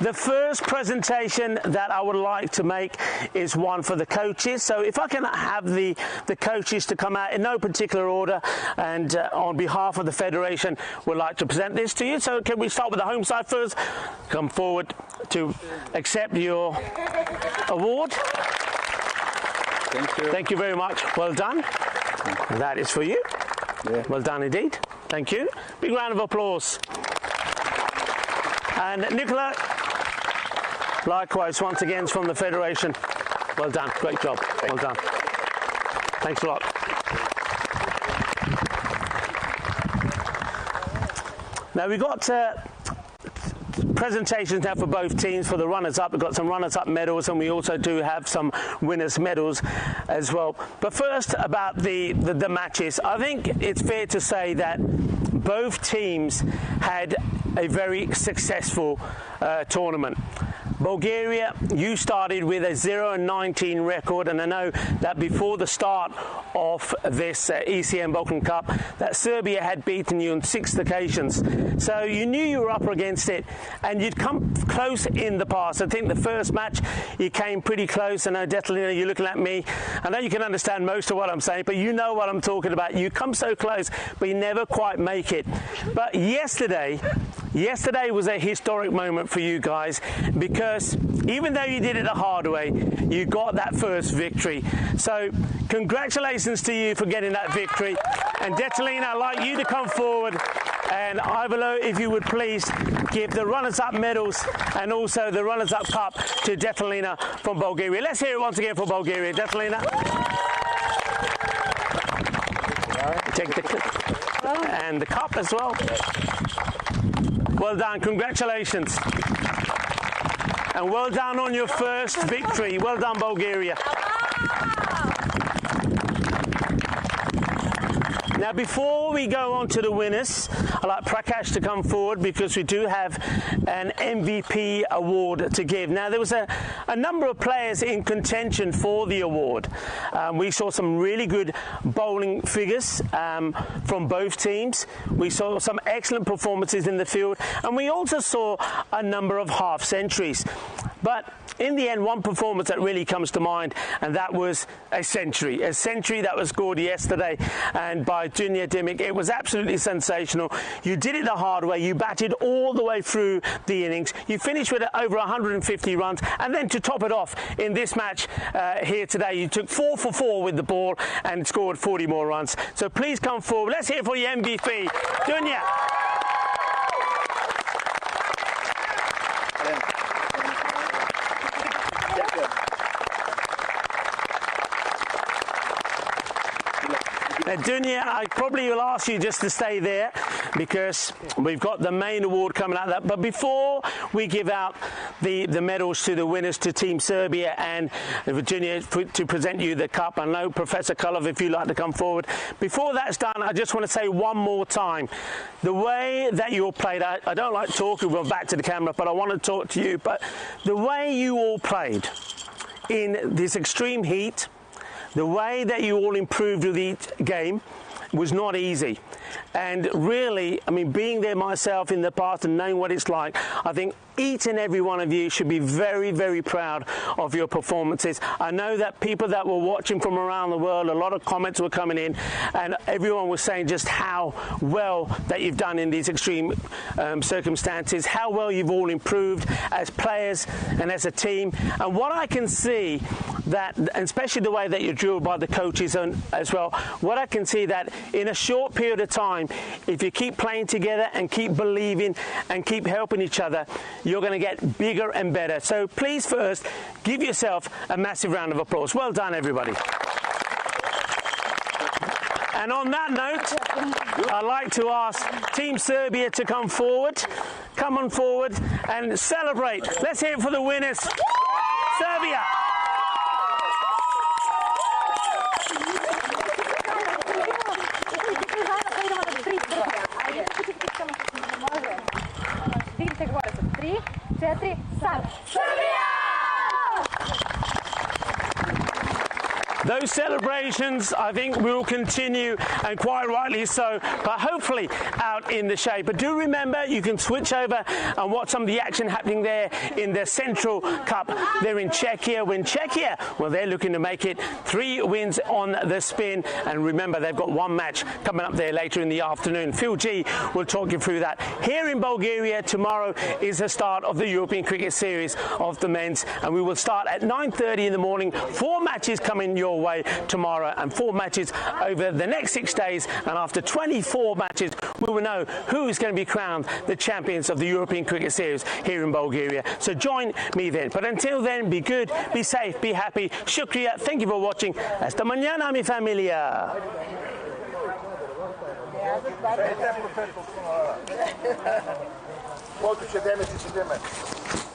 The first presentation that I would like to make is one for the coaches. So if I can have the coaches to come out in no particular order, and on behalf of the Federation, would like to present this to you. So can we start with the home side first? Come forward to accept your award. Thank you. Thank you very much. Well done. That is for you. Yeah. Well done indeed. Thank you. Big round of applause. And Nicola, likewise, once again from the Federation. Well done, great job, well done. Thanks a lot. Now we've got presentations now for both teams. For the runners-up, we've got some runners-up medals, and we also do have some winners' medals as well. But first, about the matches, I think it's fair to say that both teams had a very successful tournament. Bulgaria, you started with a 0-19 record, and I know that before the start of this ECN Balkan Cup, that Serbia had beaten you on 6 occasions. So you knew you were up against it, and you'd come close in the past. I think the first match, you came pretty close. I know, Detlina, you're looking at me. I know you can understand most of what I'm saying, but you know what I'm talking about. You come so close, but you never quite make it. But yesterday was a historic moment for you guys, because even though you did it the hard way, you got that first victory. So congratulations to you for getting that victory. And Detalina, I'd like you to come forward. And Ivalo, if you would please give the runners-up medals and also the runners-up cup to Detalina from Bulgaria. Let's hear it once again for Bulgaria. Detalina. Take the clip. And the cup as well. Well done, congratulations. And well done on your first victory. Well done, Bulgaria. Now Now, before we go on to the winners, I'd like Prakash to come forward because we do have an MVP award to give. Now, there was a number of players in contention for the award. We saw some really good bowling figures from both teams. We saw some excellent performances in the field, and we also saw a number of half centuries. But in the end, one performance that really comes to mind, and that was a century that was scored yesterday, and by Dunya Dimic. It was absolutely sensational. You did it the hard way. You batted all the way through the innings. You finished with over 150 runs, and then to top it off in this match here today, you took 4 for 4 with the ball and scored 40 more runs. So please come forward. Let's hear it for your MVP, Dunya. Now, Dunya, I probably will ask you just to stay there because we've got the main award coming out of that. But before we give out the medals to the winners, to Team Serbia and Virginia, to present you the cup, I know Professor Kulov, if you'd like to come forward. Before that's done, I just want to say one more time, the way that you all played, I don't like talking, we're back to the camera, but I want to talk to you. But the way you all played in this extreme heat, the way that you all improved with each game was not easy. And really, I mean, being there myself in the past and knowing what it's like, I think each and every one of you should be very, very proud of your performances. I know that people that were watching from around the world, a lot of comments were coming in, and everyone was saying just how well that you've done in these extreme circumstances, how well you've all improved as players and as a team. And what I can see that, and especially the way that you're drilled by the coaches as well, what I can see that in a short period of time, if you keep playing together and keep believing and keep helping each other, you're going to get bigger and better. So please first give yourself a massive round of applause. Well done, everybody. And on that note, I'd like to ask Team Serbia to come forward. Come on forward and celebrate. Let's hear it for the winners. Serbia. Those celebrations, I think, will continue, and quite rightly so, but hopefully out in the shade. But do remember, you can switch over and watch some of the action happening there in the Central Cup. They're in Czechia. When Czechia, well, they're looking to make it 3 wins on the spin. And remember, they've got one match coming up there later in the afternoon. Phil G will talk you through that. Here in Bulgaria, tomorrow is the start of the European Cricket Series of the men's, and we will start at 9:30 in the morning. 4 matches coming your way tomorrow and 4 matches over the next 6 days, and after 24 matches we will know who is going to be crowned the champions of the European Cricket Series here in Bulgaria. So join me then, but until then, be good, be safe, be happy. Shukriya, thank you for watching. Hasta mañana, mi familia. Područje 9 i 17.